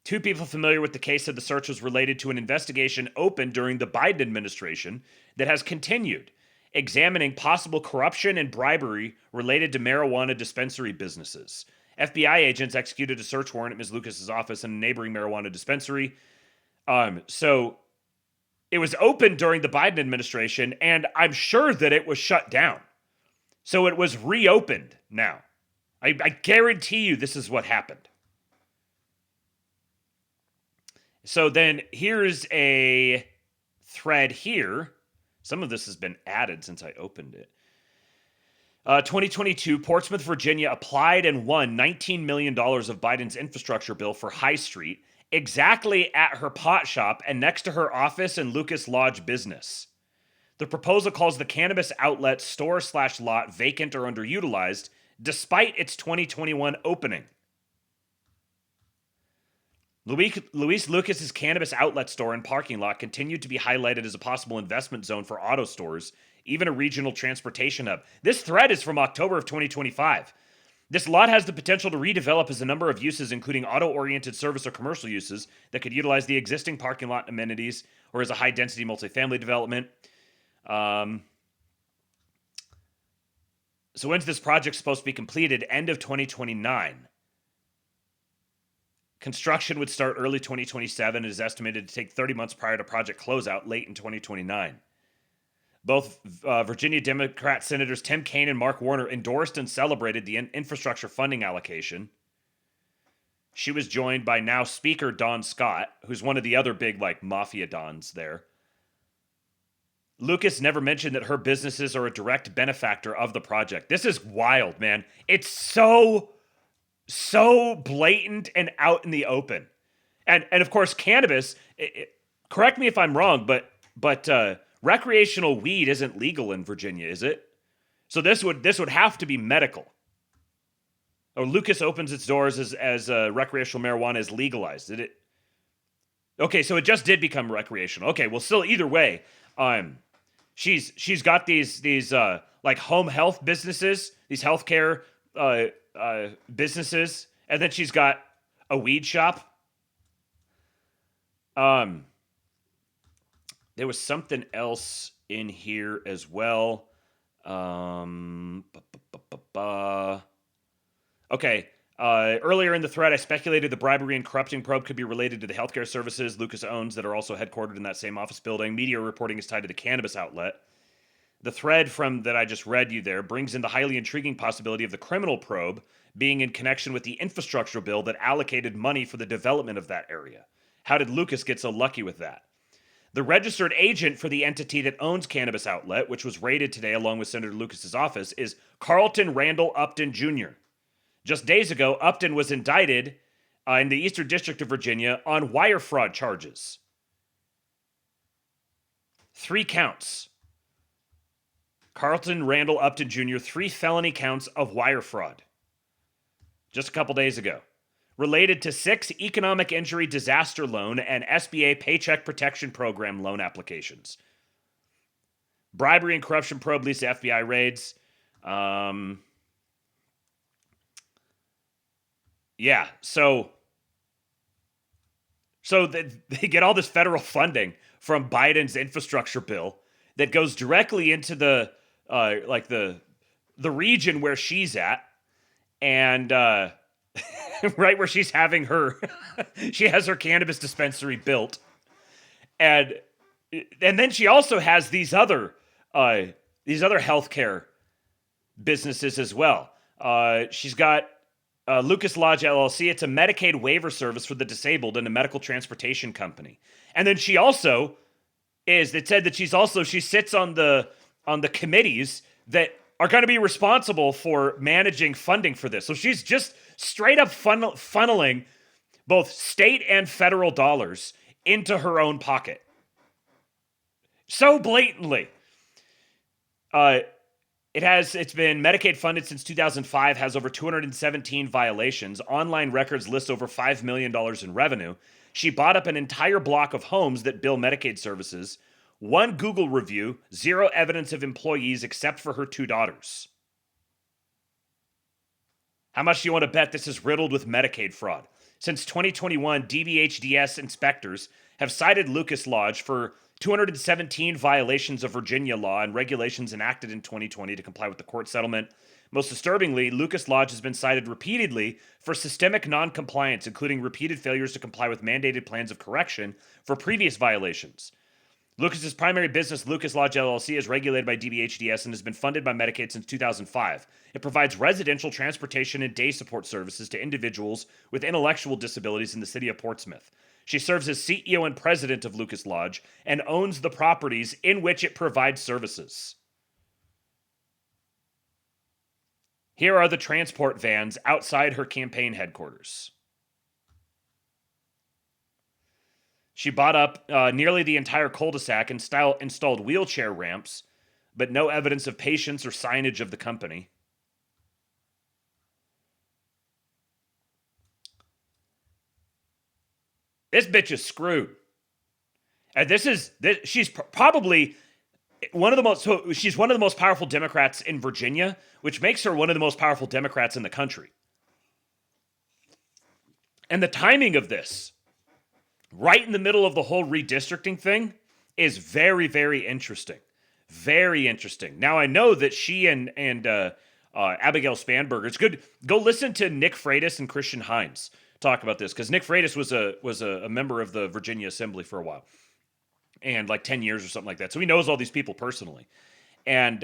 2 people familiar with the case said the search was related to an investigation opened during the Biden administration that has continued, examining possible corruption and bribery related to marijuana dispensary businesses. FBI agents executed a search warrant at Ms. Lucas's office in a neighboring marijuana dispensary. So it was opened during the Biden administration, and I'm sure that it was shut down. So it was reopened now. I guarantee you this is what happened. So then here's a thread here. Some of this has been added since I opened it. 2022, Portsmouth, Virginia applied and won $19 million of Biden's infrastructure bill for High Street, exactly at her pot shop and next to her office and Lucas Lodge business. The proposal calls the cannabis outlet store/lot vacant or underutilized, despite its 2021 opening. Luis Lucas's cannabis outlet store and parking lot continued to be highlighted as a possible investment zone for auto stores even a regional transportation hub. This thread is from October of 2025. This lot has the potential to redevelop as a number of uses, including auto-oriented service or commercial uses that could utilize the existing parking lot amenities or as a high-density multifamily development. So when's this project supposed to be completed? End of 2029. Construction would start early 2027 and is estimated to take 30 months prior to project closeout late in 2029. Both Virginia Democrat Senators Tim Kaine and Mark Warner endorsed and celebrated the infrastructure funding allocation. She was joined by now Speaker Don Scott, who's one of the other big mafia dons there. Lucas never mentioned that her businesses are a direct benefactor of the project. This is wild, man. It's so blatant and out in the open. And of course, cannabis, correct me if I'm wrong, but recreational weed isn't legal in Virginia, is it? So this would have to be medical. Or Lucas opens its doors as recreational marijuana is legalized. Did it? Okay, so it just did become recreational. Okay, well, still either way, she's got these home health businesses, these healthcare businesses, and then she's got a weed shop. There was something else in here as well. Okay. Earlier in the thread, I speculated the bribery and corrupting probe could be related to the healthcare services Lucas owns that are also headquartered in that same office building. Media reporting is tied to the cannabis outlet. The thread from that I just read you there brings in the highly intriguing possibility of the criminal probe being in connection with the infrastructure bill that allocated money for the development of that area. How did Lucas get so lucky with that? The registered agent for the entity that owns Cannabis Outlet, which was raided today along with Senator Lucas's office, is Carlton Randall Upton Jr. Just days ago, Upton was indicted in the Eastern District of Virginia on wire fraud charges. 3 counts. Carlton Randall Upton Jr., 3 felony counts of wire fraud. Just a couple days ago. Related to 6 economic injury disaster loan and SBA Paycheck Protection Program loan applications. Bribery and corruption probe leads to FBI raids. Yeah, so they get all this federal funding from Biden's infrastructure bill that goes directly into the region where she's at, and right where she's having her, she has her cannabis dispensary built, and then she also has these other healthcare businesses as well. She's got Lucas Lodge LLC. It's a Medicaid waiver service for the disabled and a medical transportation company. And then she also it said that she sits on the committees that are going to be responsible for managing funding for this. So she's just straight up funneling both state and federal dollars into her own pocket. So blatantly. It's been Medicaid funded since 2005, has over 217 violations. Online records list over $5 million in revenue. She bought up an entire block of homes that bill Medicaid services. 1 Google review, 0 evidence of employees except for her 2 daughters. How much do you want to bet this is riddled with Medicaid fraud? Since 2021, DBHDS inspectors have cited Lucas Lodge for 217 violations of Virginia law and regulations enacted in 2020 to comply with the court settlement. Most disturbingly, Lucas Lodge has been cited repeatedly for systemic non-compliance, including repeated failures to comply with mandated plans of correction for previous violations. Lucas's primary business, Lucas Lodge LLC, is regulated by DBHDS and has been funded by Medicaid since 2005. It provides residential transportation and day support services to individuals with intellectual disabilities in the city of Portsmouth. She serves as CEO and president of Lucas Lodge and owns the properties in which it provides services. Here are the transport vans outside her campaign headquarters. She bought up nearly the entire cul-de-sac and installed wheelchair ramps, but no evidence of patience or signage of the company. This bitch is screwed. And she's probably, she's one of the most powerful Democrats in Virginia, which makes her one of the most powerful Democrats in the country. And the timing of this, right in the middle of the whole redistricting thing, is very, very interesting. Very interesting. Now, I know that she and Abigail Spanberger, it's good. Go listen to Nick Freitas and Christian Hines talk about this, because Nick Freitas was a member of the Virginia Assembly for a while, and like 10 years or something like that. So he knows all these people personally. And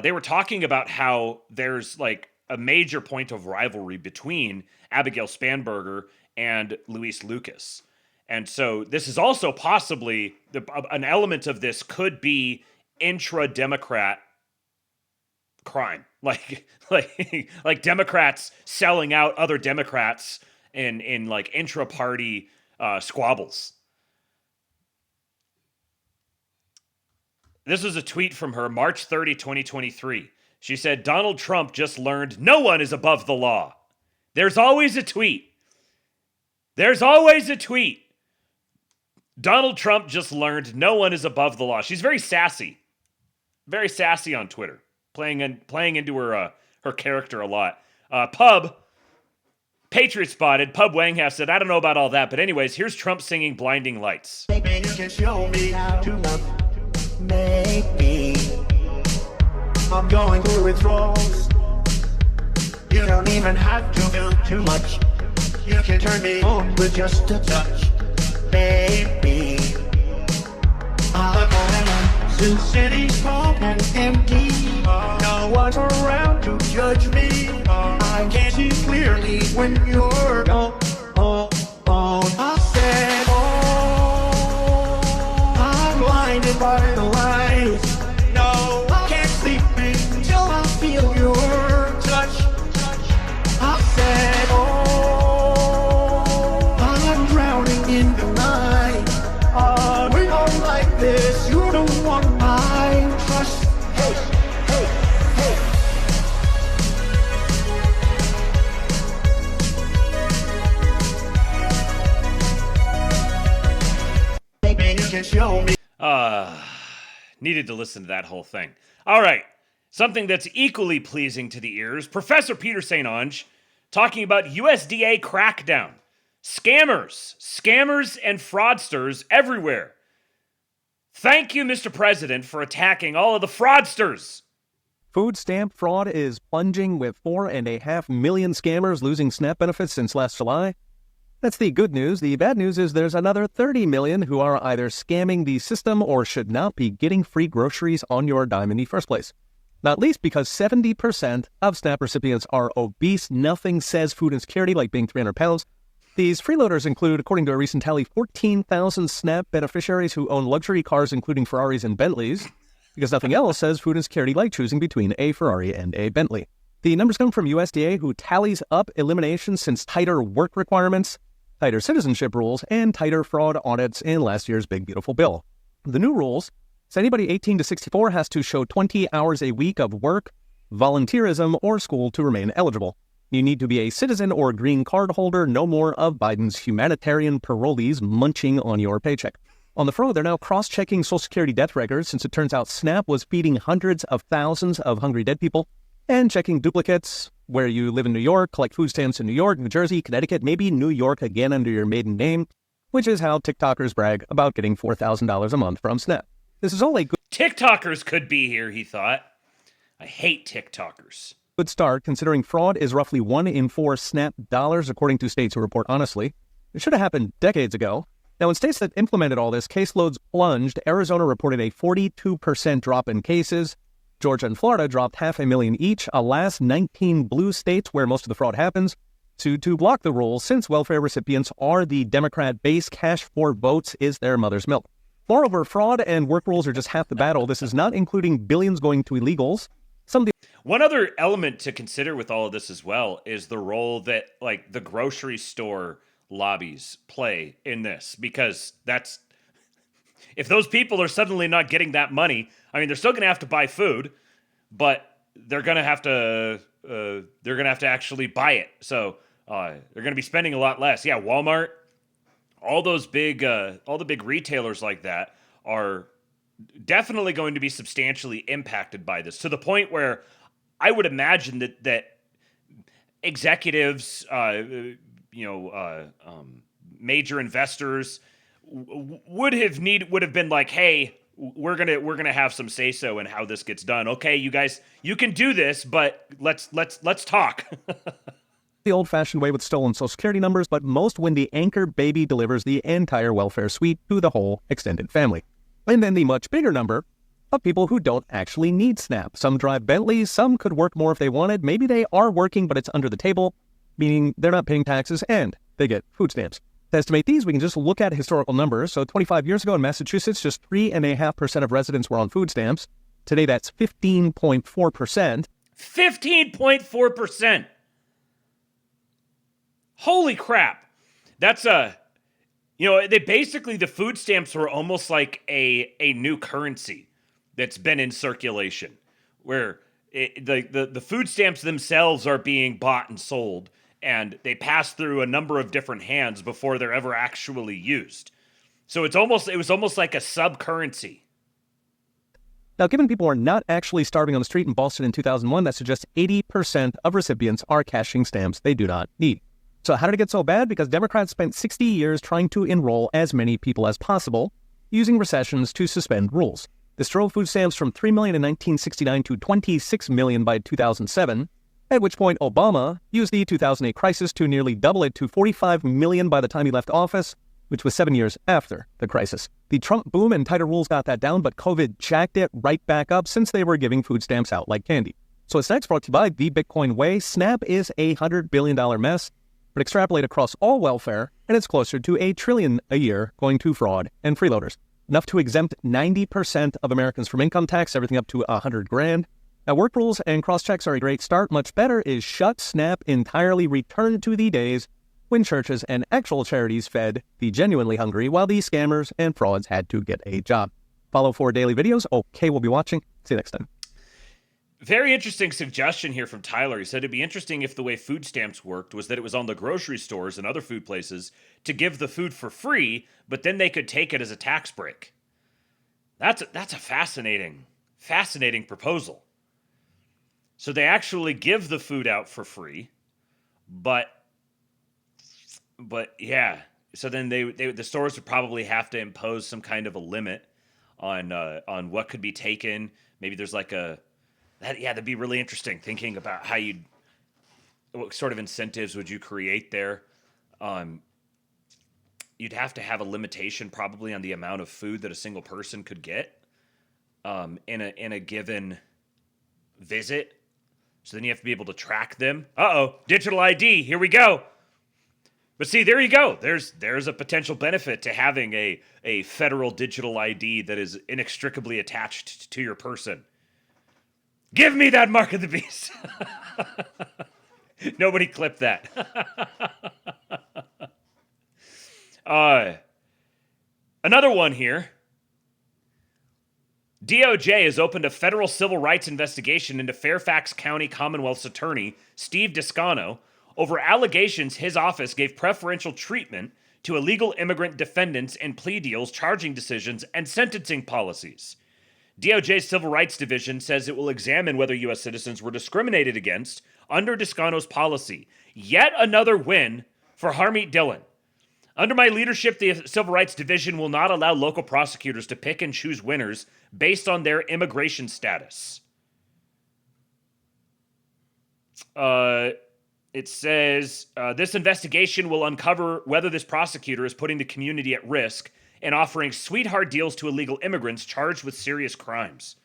they were talking about how there's like a major point of rivalry between Abigail Spanberger and Luis Lucas. And so this is also possibly an element of this could be intra-Democrat crime, like Democrats selling out other Democrats in like intra-party squabbles. This was a tweet from her, March 30, 2023. She said, Donald Trump just learned no one is above the law. There's always a tweet. There's always a tweet. Donald Trump just learned no one is above the law. She's very sassy. Very sassy on Twitter. Playing into her character a lot. Patriot Spotted, Pub Wanghalf said, I don't know about all that, but anyways, here's Trump singing Blinding Lights. Maybe you can show me how to love. Maybe I'm going through withdrawals. You don't even have to do too much. You can turn me on with just a touch. Baby, I'm going since city's home and empty. No one's around to judge me. I can't see clearly when you're gone. I said, I'm blinded by the lights. No, I can't sleep until I feel your touch. I said, I'm drowning in the night. We're not like this. You're the one I trust. Hey, hey, hey. Maybe you can show me. Needed to listen to that whole thing. All right. Something that's equally pleasing to the ears. Professor Peter St. Onge talking about USDA crackdown. Scammers and fraudsters everywhere. Thank you, Mr. President, for attacking all of the fraudsters. Food stamp fraud is plunging, with 4.5 million scammers losing SNAP benefits since last July. That's the good news. The bad news is there's another 30 million who are either scamming the system or should not be getting free groceries on your dime in the first place. Not least because 70% of SNAP recipients are obese. Nothing says food insecurity like being 300 pounds. These freeloaders include, according to a recent tally, 14,000 SNAP beneficiaries who own luxury cars, including Ferraris and Bentleys, because nothing else says food insecurity like choosing between a Ferrari and a Bentley. The numbers come from USDA, who tallies up eliminations since tighter work requirements, tighter citizenship rules, and tighter fraud audits in last year's Big Beautiful Bill. The new rules say anybody 18 to 64 has to show 20 hours a week of work, volunteerism, or school to remain eligible. You need to be a citizen or green card holder, no more of Biden's humanitarian parolees munching on your paycheck. On the front, they're now cross-checking Social Security death records, since it turns out SNAP was feeding hundreds of thousands of hungry dead people, and checking duplicates where you live in New York, collect food stamps in New York, New Jersey, Connecticut, maybe New York again under your maiden name, which is how TikTokers brag about getting $4,000 a month from SNAP. This is all a good... TikTokers could be here, he thought. I hate TikTokers. Good start, considering fraud is roughly 1 in 4 SNAP dollars, according to states who report honestly. It should have happened decades ago. Now, in states that implemented all this, caseloads plunged. Arizona reported a 42% drop in cases. Georgia and Florida dropped 500,000 each. Alas, 19 blue states, where most of the fraud happens, sued to block the rules, since welfare recipients are the Democrat base. Cash for votes is their mother's milk. Moreover, fraud and work rules are just half the battle. This is not including billions going to illegals. One other element to consider with all of this as well is the role that, like, the grocery store lobbies play in this, because that's, if those people are suddenly not getting that money, I mean, they're still going to have to buy food, but they're going to have to actually buy it. So they're going to be spending a lot less. Yeah, Walmart, all the big retailers like that are definitely going to be substantially impacted by this, to the point where I would imagine that executives, major investors would have been like, hey, we're gonna have some say so in how this gets done. Okay, you guys, you can do this, but let's talk. The old-fashioned way with stolen Social Security numbers, but most when the anchor baby delivers the entire welfare suite to the whole extended family. And then the much bigger number of people who don't actually need SNAP. Some drive Bentleys, some could work more if they wanted. Maybe they are working, but it's under the table, meaning they're not paying taxes and they get food stamps. To estimate these, we can just look at historical numbers. So 25 years ago in Massachusetts, just 3.5% of residents were on food stamps. Today, that's 15.4%. 15.4%. Holy crap. That's the food stamps were almost like a new currency that's been in circulation, where the food stamps themselves are being bought and sold, and they pass through a number of different hands before they're ever actually used. So it was almost like a sub-currency. Now, given people are not actually starving on the street in Boston in 2001, that suggests 80% of recipients are cashing stamps they do not need. So how did it get so bad? Because Democrats spent 60 years trying to enroll as many people as possible, using recessions to suspend rules. This drove food stamps from 3 million in 1969 to 26 million by 2007, at which point Obama used the 2008 crisis to nearly double it to 45 million by the time he left office, which was 7 years after the crisis. The Trump boom and tighter rules got that down, but COVID jacked it right back up since they were giving food stamps out like candy. So it's next brought to you by The Bitcoin Way. SNAP is a $100 billion mess, but extrapolate across all welfare, and it's closer to $1 trillion a year going to fraud and freeloaders. Enough to exempt 90% of Americans from income tax, everything up to $100,000. Now, work rules and cross-checks are a great start. Much better is shut SNAP entirely, return to the days when churches and actual charities fed the genuinely hungry, while the scammers and frauds had to get a job. Follow for daily videos. Okay, we'll be watching. See you next time. Very interesting suggestion here from Tyler. He said it'd be interesting if the way food stamps worked was that it was on the grocery stores and other food places to give the food for free, but then they could take it as a tax break. That's a fascinating proposal. So they actually give the food out for free, but yeah. So then the stores would probably have to impose some kind of a limit on what could be taken. Maybe there's like that'd be really interesting, thinking about what sort of incentives would you create there. You'd have to have a limitation probably on the amount of food that a single person could get in a given visit. So then you have to be able to track them. Digital ID, here we go. But see, there you go. There's a potential benefit to having a federal digital ID that is inextricably attached to your person. Give me that mark of the beast. Nobody clipped that. Another one here. DOJ has opened a federal civil rights investigation into Fairfax County Commonwealth's attorney, Steve Descano, over allegations his office gave preferential treatment to illegal immigrant defendants in plea deals, charging decisions, and sentencing policies. DOJ's Civil Rights Division says it will examine whether U.S. citizens were discriminated against under Descano's policy. Yet another win for Harmeet Dillon. Under my leadership, the Civil Rights Division will not allow local prosecutors to pick and choose winners based on their immigration status. It says, this investigation will uncover whether this prosecutor is putting the community at risk and offering sweetheart deals to illegal immigrants charged with serious crimes.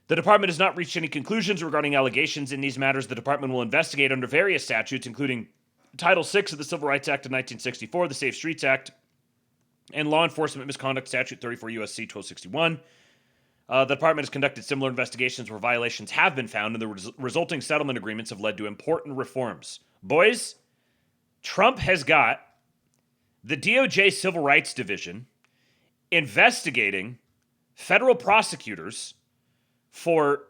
The department has not reached any conclusions regarding allegations in these matters. The department will investigate under various statutes, including Title VI of the Civil Rights Act of 1964, the Safe Streets Act, and Law Enforcement Misconduct Statute 34 U.S.C. 1261. The department has conducted similar investigations where violations have been found, and the resulting settlement agreements have led to important reforms. Boys, Trump has got the DOJ Civil Rights Division investigating federal prosecutors for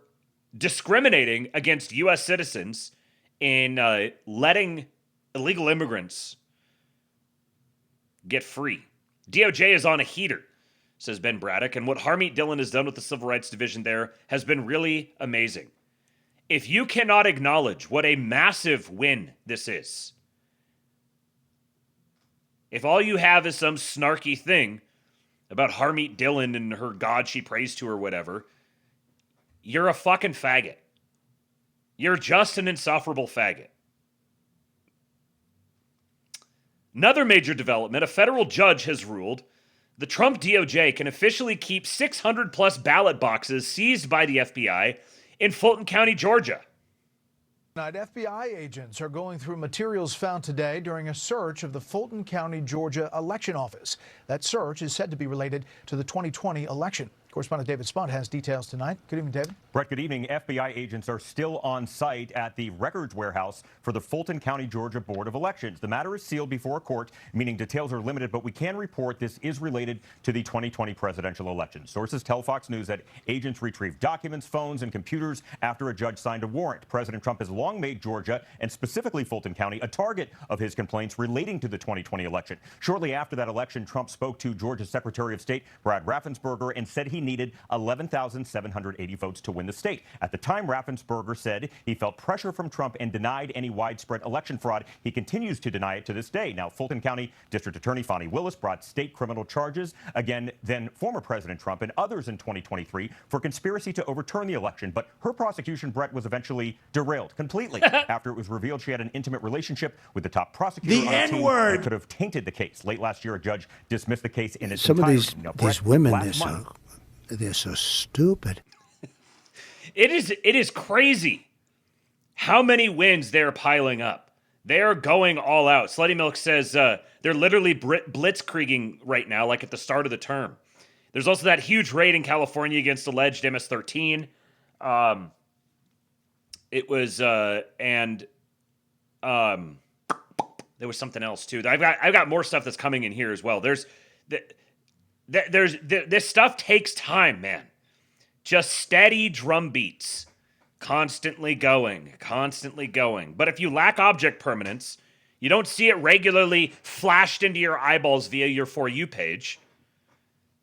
discriminating against U.S. citizens in letting illegal immigrants get free. DOJ is on a heater. says Ben Braddock. And what Harmeet Dillon has done with the Civil Rights Division there has been really amazing. If you cannot acknowledge what a massive win this is, if all you have is some snarky thing about Harmeet Dillon and her God she prays to or whatever, you're a fucking faggot. You're just an insufferable faggot. Another major development, a federal judge has ruled the Trump DOJ can officially keep 600 plus ballot boxes seized by the FBI in Fulton County, Georgia. Tonight, FBI agents are going through materials found today during a search of the Fulton County, Georgia election office. That search is said to be related to the 2020 election. Correspondent David Spunt has details tonight. Good evening, David. Brett, good evening. FBI agents are still on site at the records warehouse for the Fulton County, Georgia Board of Elections. The matter is sealed before court, meaning details are limited, but we can report this is related to the 2020 presidential election. Sources tell Fox News that agents retrieved documents, phones, and computers after a judge signed a warrant. President Trump has long made Georgia, and specifically Fulton County, a target of his complaints relating to the 2020 election. Shortly after that election, Trump spoke to Georgia's Secretary of State, Brad Raffensperger, and said he needed 11,780 votes to win the state. At the time, Raffensperger said he felt pressure from Trump and denied any widespread election fraud. He continues to deny it to this day. Now, Fulton County District Attorney Fani Willis brought state criminal charges against then former President Trump and others in 2023 for conspiracy to overturn the election. But her prosecution, Brett, was eventually derailed completely after it was revealed she had an intimate relationship with the top prosecutor on the team that could have tainted the case. Late last year, a judge dismissed the case in its entirety. Some of these women, they're so stupid. It is crazy how many wins they're piling up. They're going all out. Slutty Milk says they're literally blitzkrieging right now, like at the start of the term. There's also that huge raid in California against alleged MS-13. It was there was something else too. I've got more stuff that's coming in here as well. This stuff takes time, man. Just steady drum beats, constantly going. But if you lack object permanence, you don't see it regularly flashed into your eyeballs via your For You page,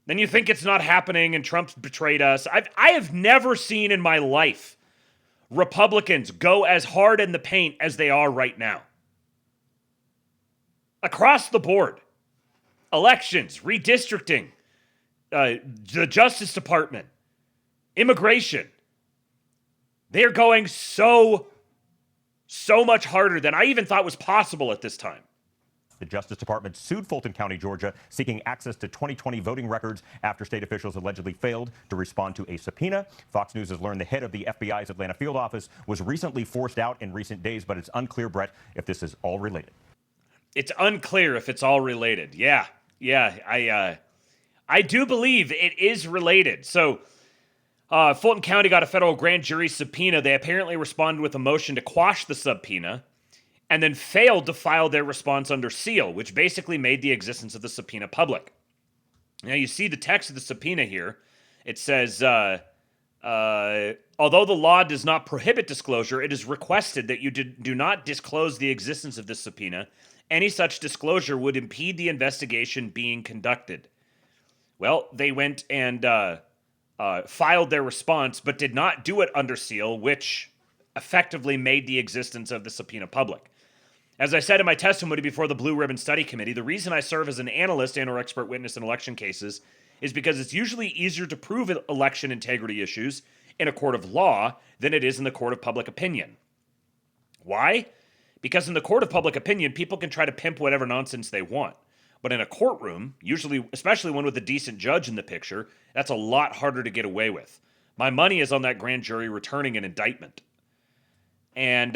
then you think it's not happening and Trump's betrayed us. I have never seen in my life Republicans go as hard in the paint as they are right now. Across the board. Elections, redistricting, the Justice Department, immigration. They're going so much harder than I even thought was possible at this time. The Justice Department sued Fulton County, Georgia, seeking access to 2020 voting records after state officials allegedly failed to respond to a subpoena. Fox News has learned the head of the FBI's Atlanta field office was recently forced out in recent days, but it's unclear, Brett, if this is all related. It's unclear if it's all related. Yeah, I do believe it is related. So, Fulton County got a federal grand jury subpoena. They apparently responded with a motion to quash the subpoena and then failed to file their response under seal, which basically made the existence of the subpoena public. Now, you see the text of the subpoena here. It says, although the law does not prohibit disclosure, it is requested that you do not disclose the existence of this subpoena. Any such disclosure would impede the investigation being conducted. Well, they went and filed their response, but did not do it under seal, which effectively made the existence of the subpoena public. As I said in my testimony before the Blue Ribbon Study Committee, the reason I serve as an analyst and or expert witness in election cases is because it's usually easier to prove election integrity issues in a court of law than it is in the court of public opinion. Why? Because in the court of public opinion, people can try to pimp whatever nonsense they want. But in a courtroom, usually, especially one with a decent judge in the picture, that's a lot harder to get away with. My money is on that grand jury returning an indictment. And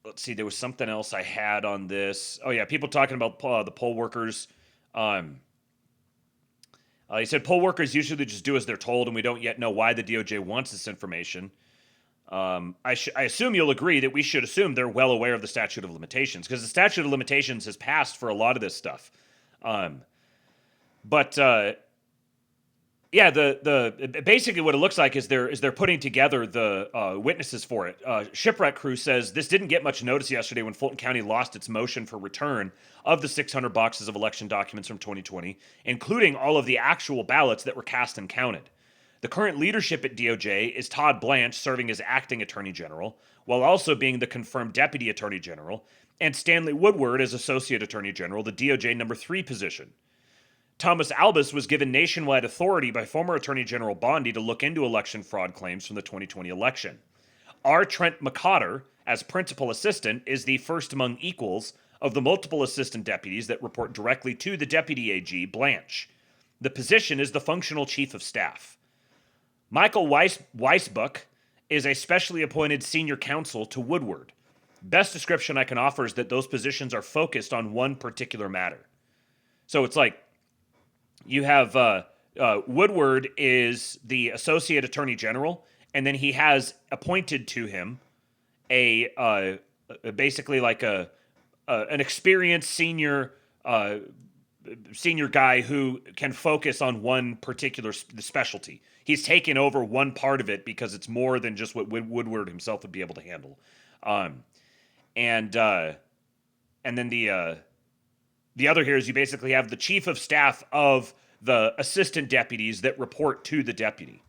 let's see, there was something else I had on this. Oh yeah, people talking about the poll workers. He said poll workers usually just do as they're told, and we don't yet know why the DOJ wants this information. I assume you'll agree that we should assume they're well aware of the statute of limitations, because the statute of limitations has passed for a lot of this stuff. But Yeah, the basically what it looks like is they're putting together the witnesses for it. Shipwreck Crew says this didn't get much notice yesterday when Fulton County lost its motion for return of the 600 boxes of election documents from 2020, including all of the actual ballots that were cast and counted. The current leadership at DOJ is Todd Blanche, serving as acting attorney general, while also being the confirmed deputy attorney general, and Stanley Woodward as associate attorney general, the DOJ number 3 position. Thomas Albus was given nationwide authority by former Attorney General Bondi to look into election fraud claims from the 2020 election. R. Trent McCotter, as principal assistant, is the first among equals of the multiple assistant deputies that report directly to the Deputy AG, Blanche. The position is the functional chief of staff. Michael Weisbuck is a specially appointed senior counsel to Woodward. Best description I can offer is that those positions are focused on one particular matter. So it's like, you have Woodward is the associate attorney general, and then he has appointed to him a basically like an experienced senior guy who can focus on one particular specialty. He's taken over one part of it because it's more than just what Woodward himself would be able to handle. And then the other here is you basically have the chief of staff of the assistant deputies that report to the deputy.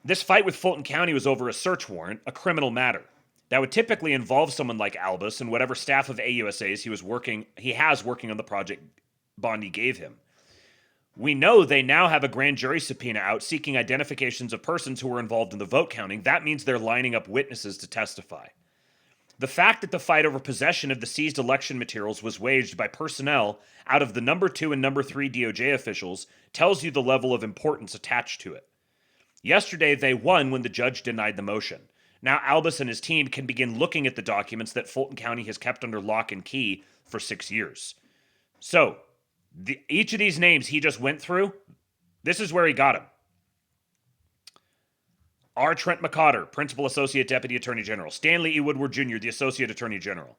This fight with Fulton County was over a search warrant, a criminal matter. That would typically involve someone like Albus and whatever staff of AUSAs he has working on the project Bondi gave him. We know they now have a grand jury subpoena out seeking identifications of persons who were involved in the vote counting. That means they're lining up witnesses to testify. The fact that the fight over possession of the seized election materials was waged by personnel out of the number 2 and number 3 DOJ officials tells you the level of importance attached to it. Yesterday, they won when the judge denied the motion. Now Albus and his team can begin looking at the documents that Fulton County has kept under lock and key for 6 years. So, each of these names he just went through, this is where he got them. R. Trent McCotter, Principal Associate Deputy Attorney General. Stanley E. Woodward Jr., the Associate Attorney General.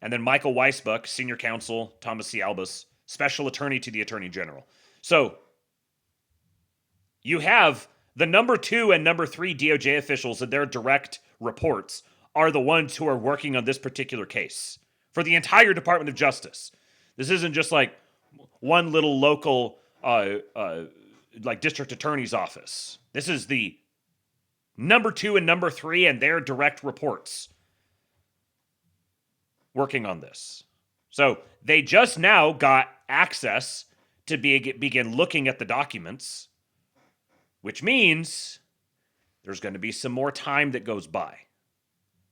And then Michael Weisbuck, Senior Counsel, Thomas C. Albus, Special Attorney to the Attorney General. So, you have the number 2 and number 3 DOJ officials and their direct reports are the ones who are working on this particular case for the entire Department of Justice. This isn't just like one little local like district attorney's office. This is the number 2 and number 3 and their direct reports working on this. So they just now got access to begin looking at the documents, which means there's going to be some more time that goes by,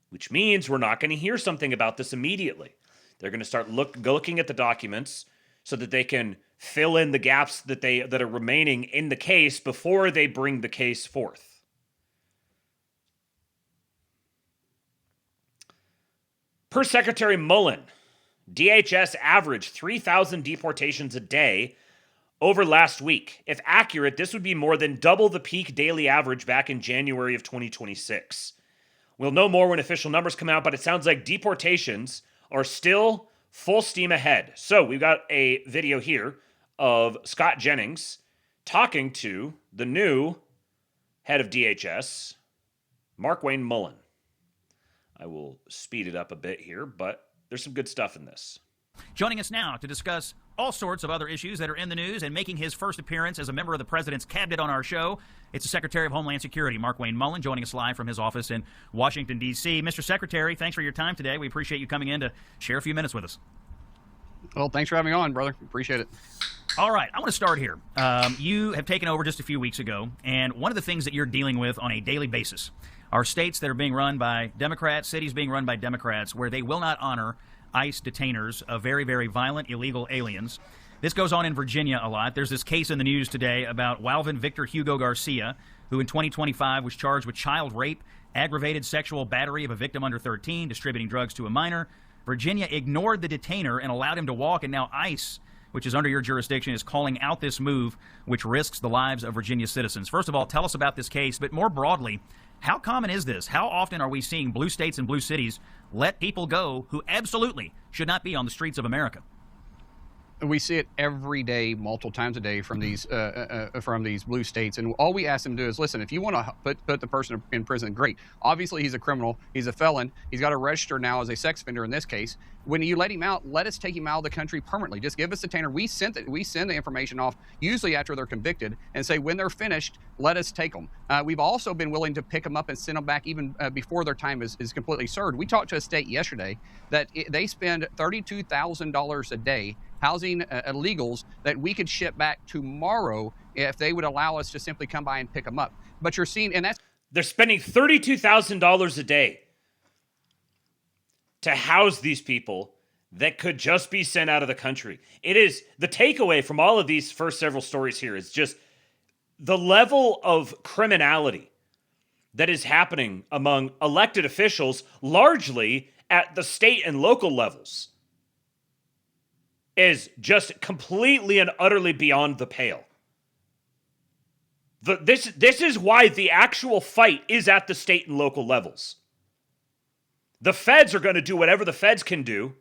which means we're not going to hear something about this immediately. They're going to start looking at the documents so that they can fill in the gaps that are remaining in the case before they bring the case forth. Per Secretary Mullen, DHS averaged 3,000 deportations a day over last week. If accurate, this would be more than double the peak daily average back in January of 2026. We'll know more when official numbers come out, but it sounds like deportations are still full steam ahead. So we've got a video here of Scott Jennings talking to the new head of DHS, Mark Wayne Mullen. I will speed it up a bit here, but there's some good stuff in this. Joining us now to discuss all sorts of other issues that are in the news and making his first appearance as a member of the president's cabinet on our show, it's the Secretary of Homeland Security, Mark Wayne Mullen, joining us live from his office in Washington, D.C. Mr. Secretary, thanks for your time today. We appreciate you coming in to share a few minutes with us. Well, thanks for having me on, brother. Appreciate it. All right, I want to start here. You have taken over just a few weeks ago, and one of the things that you're dealing with on a daily basis are states that are being run by Democrats, cities being run by Democrats, where they will not honor ICE detainers of very, very violent, illegal aliens. This goes on in Virginia a lot. There's this case in the news today about Walvin Victor Hugo Garcia, who in 2025 was charged with child rape, aggravated sexual battery of a victim under 13, distributing drugs to a minor. Virginia ignored the detainer and allowed him to walk, and now ICE, which is under your jurisdiction, is calling out this move, which risks the lives of Virginia citizens. First of all, tell us about this case, but more broadly, how common is this? How often are we seeing blue states and blue cities let people go who absolutely should not be on the streets of America? We see it every day, multiple times a day from these blue states, and all we ask them to do is listen. If you want to put the person in prison, great. Obviously, he's a criminal. He's a felon. He's got to register now as a sex offender in this case. When you let him out, let us take him out of the country permanently. Just give us the detainer. We send the information off usually after they're convicted, and say when they're finished, let us take them. We've also been willing to pick them up and send them back even before their time is completely served. We talked to a state yesterday that they spend $32,000 a day housing illegals that we could ship back tomorrow if they would allow us to simply come by and pick them up. But you're seeing, and that's... They're spending $32,000 a day to house these people that could just be sent out of the country. It is, the takeaway from all of these first several stories here is just the level of criminality that is happening among elected officials, largely at the state and local levels, is just completely and utterly beyond the pale. This is why the actual fight is at the state and local levels. The feds are going to do whatever the feds can do.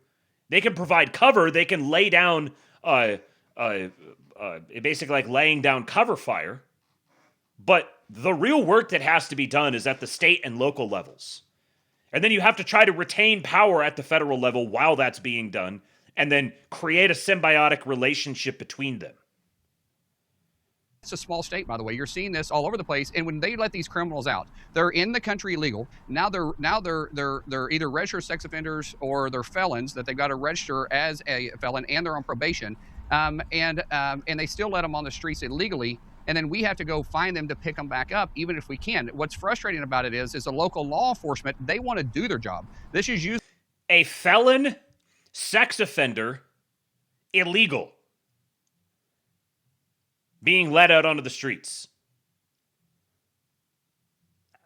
They can provide cover. They can lay down, basically like laying down cover fire. But the real work that has to be done is at the state and local levels. And then you have to try to retain power at the federal level while that's being done, and then create a symbiotic relationship between them. It's a small state, by the way. You're seeing this all over the place. And when they let these criminals out, they're in the country illegal. Now they're either registered sex offenders or they're felons that they've got to register as a felon, and they're on probation. And they still let them on the streets illegally. And then we have to go find them to pick them back up, even if we can. What's frustrating about it is the local law enforcement, they want to do their job. This is used. A felon, sex offender, illegal, being let out onto the streets.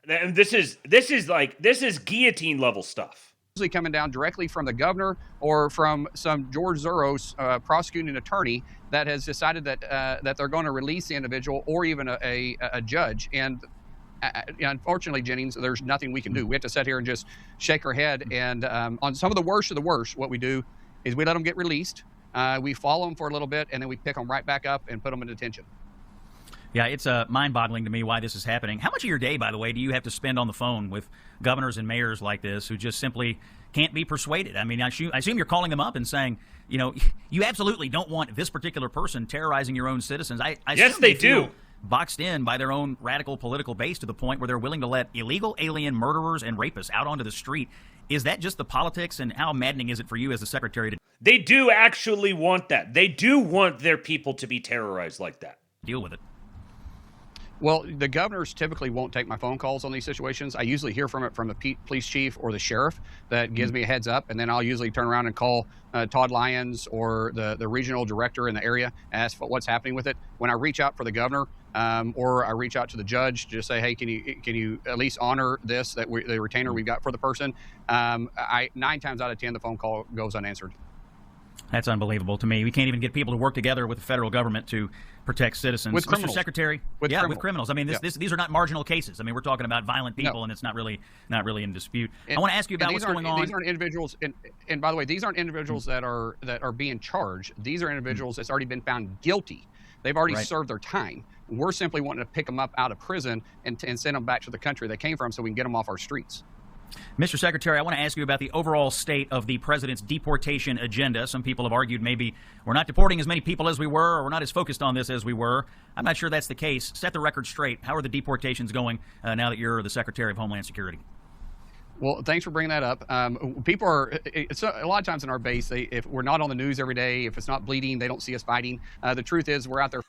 And this is guillotine level stuff. Usually coming down directly from the governor or from some George Soros prosecuting attorney that has decided that they're going to release the individual, or even a judge. And unfortunately, Jennings, there's nothing we can do. We have to sit here and just shake our head. And on some of the worst of the worst, what we do is we let them get released. We follow them for a little bit, and then we pick them right back up and put them in detention. Yeah, it's mind-boggling to me why this is happening. How much of your day, by the way, do you have to spend on the phone with governors and mayors like this who just simply can't be persuaded? I mean, I assume you're calling them up and saying, you know, you absolutely don't want this particular person terrorizing your own citizens. I yes, they do. Boxed in by their own radical political base to the point where they're willing to let illegal alien murderers and rapists out onto the street. Is that just the politics, and how maddening is it for you as the secretary to... They do actually want that. They do want their people to be terrorized like that. Deal with it. Well, the governors typically won't take my phone calls on these situations. I usually hear from the police chief or the sheriff that gives me a heads up, and then I'll usually turn around and call Todd Lyons or the regional director in the area, ask what's happening with it. When I reach out for the governor, or I reach out to the judge to just say, hey, can you at least honor this, the retainer we've got for the person? 9 times out of 10, the phone call goes unanswered. That's unbelievable to me. We can't even get people to work together with the federal government to protect citizens. With criminals. Mr. Secretary, with criminals. I mean, these are not marginal cases. I mean, we're talking about violent people, and it's not really in dispute. I want to ask you about what's going on. These aren't individuals, and by the way, these aren't individuals that are being charged. These are individuals that's already been found guilty. They've already served their time. We're simply wanting to pick them up out of prison and send them back to the country they came from so we can get them off our streets. Mr. Secretary, I want to ask you about the overall state of the president's deportation agenda. Some people have argued maybe we're not deporting as many people as we were, or we're not as focused on this as we were. I'm not sure that's the case. Set the record straight. How are the deportations going now that you're the Secretary of Homeland Security? Well, thanks for bringing that up. People are, a lot of times in our base, if we're not on the news every day, if it's not bleeding, they don't see us fighting. The truth is we're out there.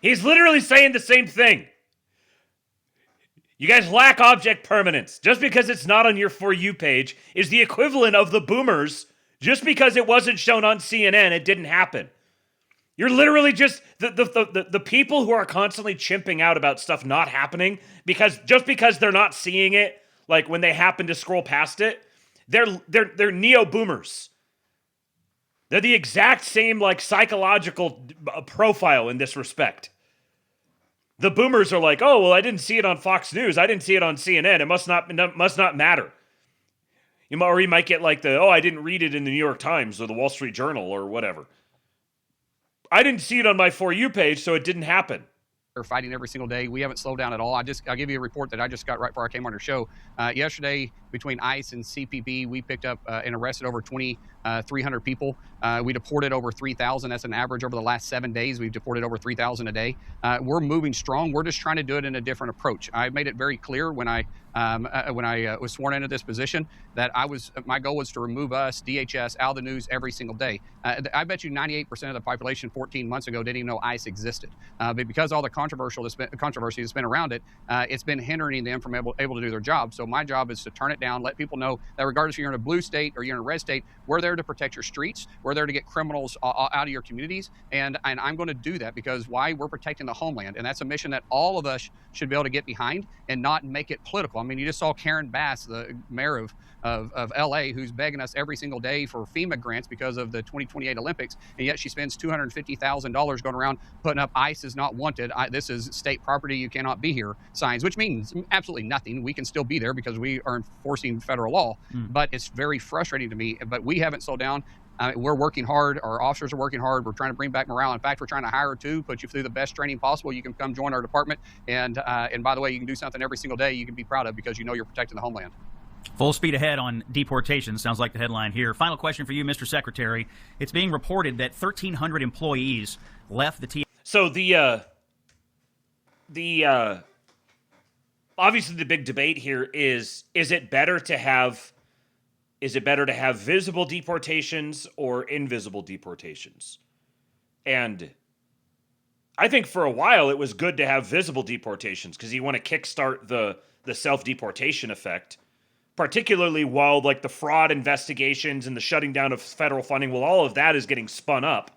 He's literally saying the same thing. You guys lack object permanence. Just because it's not on your For You page is the equivalent of the boomers. Just because it wasn't shown on CNN, it didn't happen. You're literally just the people who are constantly chimping out about stuff not happening because they're not seeing it, like when they happen to scroll past it, they're neo-boomers. They're the exact same like psychological profile in this respect. The boomers are like, oh, well, I didn't see it on Fox News. I didn't see it on CNN. It must not matter. Or you might get like I didn't read it in the New York Times or the Wall Street Journal or whatever. I didn't see it on my For You page, so it didn't happen. They're fighting every single day. We haven't slowed down at all. I'll give you a report that I just got right before I came on your show. Yesterday, between ICE and CPB, we picked up and arrested over 2,300 people. We deported over 3,000. That's an average over the last 7 days. We've deported over 3,000 a day. We're moving strong. We're just trying to do it in a different approach. I made it very clear when I was sworn into this position that my goal was to remove us, DHS, out of the news every single day. I bet you 98% of the population 14 months ago didn't even know ICE existed. But because all the controversy that's been around it, it's been hindering them from able to do their job. So my job is to turn it down, let people know that regardless if you're in a blue state or you're in a red state, we're there to protect your streets. We're there to get criminals out of your communities. And I'm going to do that because why? We're protecting the homeland. And that's a mission that all of us should be able to get behind and not make it political. I mean, you just saw Karen Bass, the mayor of LA, who's begging us every single day for FEMA grants because of the 2028 Olympics. And yet she spends $250,000 going around putting up ICE is not wanted. This is state property. You cannot be here signs, which means absolutely nothing. We can still be there because we are enforcing federal law, but it's very frustrating to me. But we haven't slowed down. We're working hard. Our officers are working hard. We're trying to bring back morale. In fact, we're trying to hire too, put you through the best training possible. You can come join our department. And by the way, you can do something every single day you can be proud of because you know you're protecting the homeland. Full speed ahead on deportation, sounds like the headline here. Final question for you, Mr. Secretary. It's being reported that 1,300 employees left the TSA. So obviously the big debate here is it better to have visible deportations or invisible deportations? And I think for a while it was good to have visible deportations because you want to kickstart the self-deportation effect, particularly while like the fraud investigations and the shutting down of federal funding, well, all of that is getting spun up.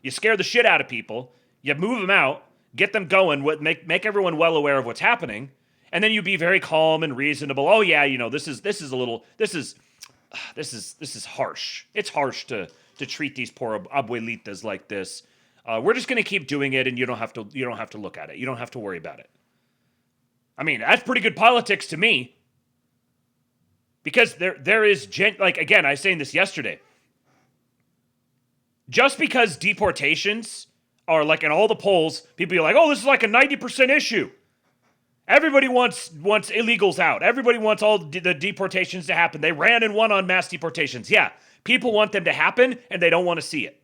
You scare the shit out of people, you move them out, get them going, make everyone well aware of what's happening, and then you be very calm and reasonable. Oh yeah, this is harsh. It's harsh to treat these poor abuelitas like this. We're just going to keep doing it, and you don't have to look at it. You don't have to worry about it. I mean, that's pretty good politics to me. Because there is again, I was saying this yesterday. Just because deportations are like in all the polls, people are like, oh, this is like a 90% issue. Everybody wants illegals out. Everybody wants all the deportations to happen. They ran and won on mass deportations. Yeah, people want them to happen, and they don't want to see it.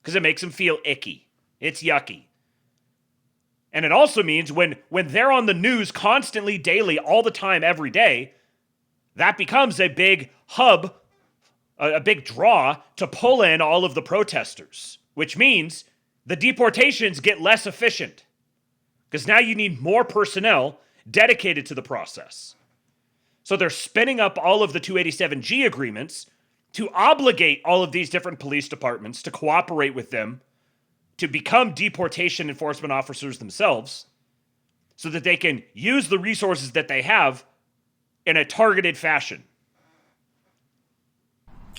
Because it makes them feel icky. It's yucky. And it also means when they're on the news constantly, daily, all the time, every day, that becomes a big hub, a big draw to pull in all of the protesters, which means the deportations get less efficient because now you need more personnel dedicated to the process. So they're spinning up all of the 287G agreements to obligate all of these different police departments to cooperate with them to become deportation enforcement officers themselves so that they can use the resources that they have in a targeted fashion.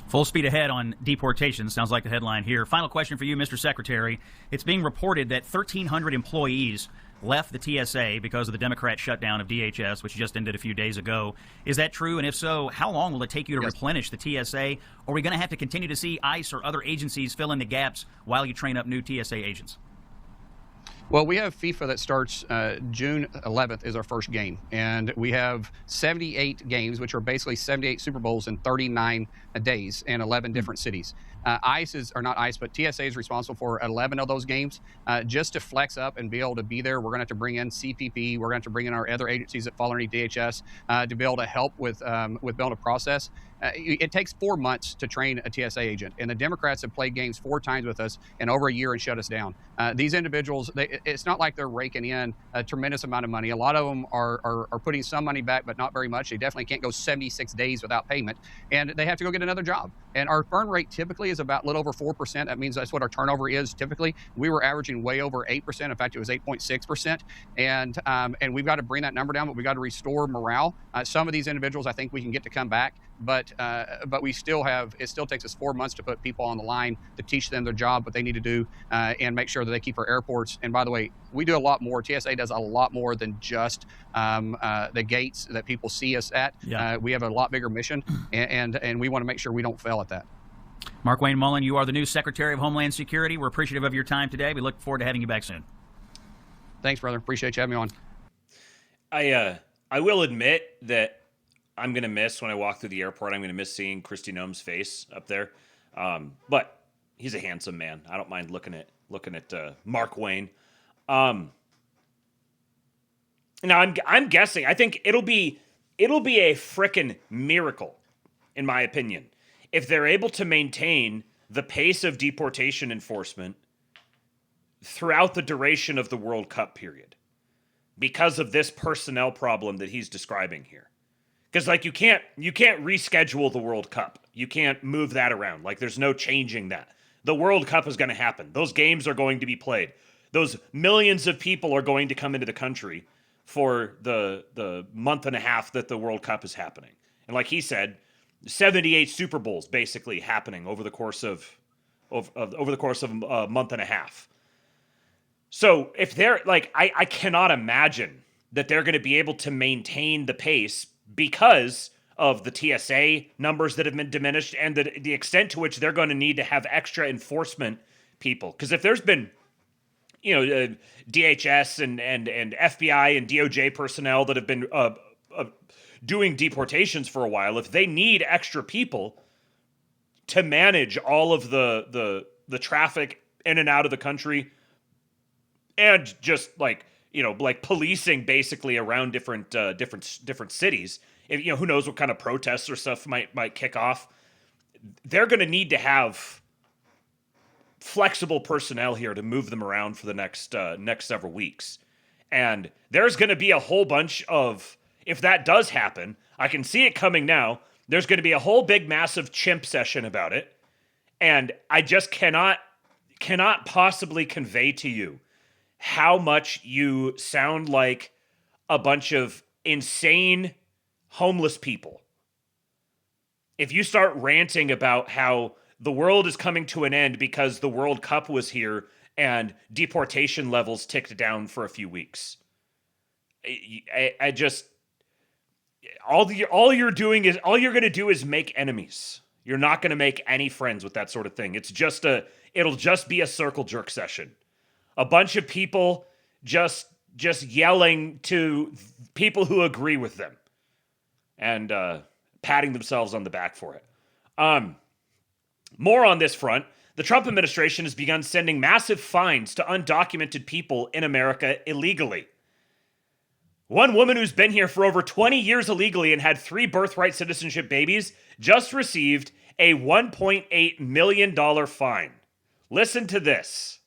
Full speed ahead on deportation, sounds like the headline here. Final question for you, Mr. Secretary. It's being reported that 1,300 employees left the TSA because of the Democrat shutdown of DHS, which just ended a few days ago. Is that true? And if so, how long will it take you to replenish the TSA? Or are we going to have to continue to see ICE or other agencies fill in the gaps while you train up new TSA agents? Well, we have FIFA that starts June 11th is our first game. And we have 78 games, which are basically 78 Super Bowls in 39 days in 11 different cities. TSA is responsible for 11 of those games. Just to flex up and be able to be there, we're going to have to bring in CPP. We're going to have to bring in our other agencies that fall underneath DHS to be able to help with being able to process. It takes 4 months to train a TSA agent, and the Democrats have played games 4 times with us in over a year and shut us down. These individuals, it's not like they're raking in a tremendous amount of money. A lot of them are putting some money back, but not very much. They definitely can't go 76 days without payment, and they have to go get another job. And our burn rate typically is about a little over 4%. That means that's what our turnover is typically. We were averaging way over 8%. In fact, it was 8.6%. And we've got to bring that number down, but we've got to restore morale. Some of these individuals I think we can get to come back, but we still have, it still takes us 4 months to put people on the line to teach them their job, what they need to do, and make sure that they keep our airports. And by the way, we do a lot more. TSA does a lot more than just the gates that people see us at. Yeah. We have a lot bigger mission, and we want to make sure we don't fail at that. Mark Wayne Mullen, you are the new Secretary of Homeland Security. We're appreciative of your time today. We look forward to having you back soon. Thanks, brother. Appreciate you having me on. I will admit that I'm going to miss, when I walk through the airport, I'm going to miss seeing Kristi Noem's face up there. But he's a handsome man. I don't mind looking at Mark Wayne. Now I'm guessing. I think it'll be a frickin' miracle, in my opinion, if they're able to maintain the pace of deportation enforcement throughout the duration of the World Cup period, because of this personnel problem that he's describing here. Because like you can't reschedule the World Cup. You can't move that around. Like there's no changing that. The World Cup is going to happen. Those games are going to be played. Those millions of people are going to come into the country for the month and a half that the World Cup is happening. And like he said, 78 Super Bowls basically happening over the course of a month and a half. So if they're like, I cannot imagine that they're going to be able to maintain the pace because of the TSA numbers that have been diminished and the extent to which they're going to need to have extra enforcement people. Because if there's been, DHS and FBI and DOJ personnel that have been doing deportations for a while, if they need extra people to manage all of the traffic in and out of the country, and just like policing basically around different cities, who knows what kind of protests or stuff might kick off, they're going to need to have flexible personnel here to move them around for the next several weeks. And there's going to be a whole bunch of, if that does happen, I can see it coming now. There's going to be a whole big massive chimp session about it. And I just cannot possibly convey to you how much you sound like a bunch of insane homeless people if you start ranting about how the world is coming to an end because the World Cup was here and deportation levels ticked down for a few weeks. I just, all you're going to do is make enemies. You're not going to make any friends with that sort of thing. It'll just be a circle jerk session. A bunch of people just yelling to people who agree with them and patting themselves on the back for it. More on this front, the Trump administration has begun sending massive fines to undocumented people in America illegally. One woman who's been here for over 20 years illegally and had 3 birthright citizenship babies just received a $1.8 million fine. Listen to this.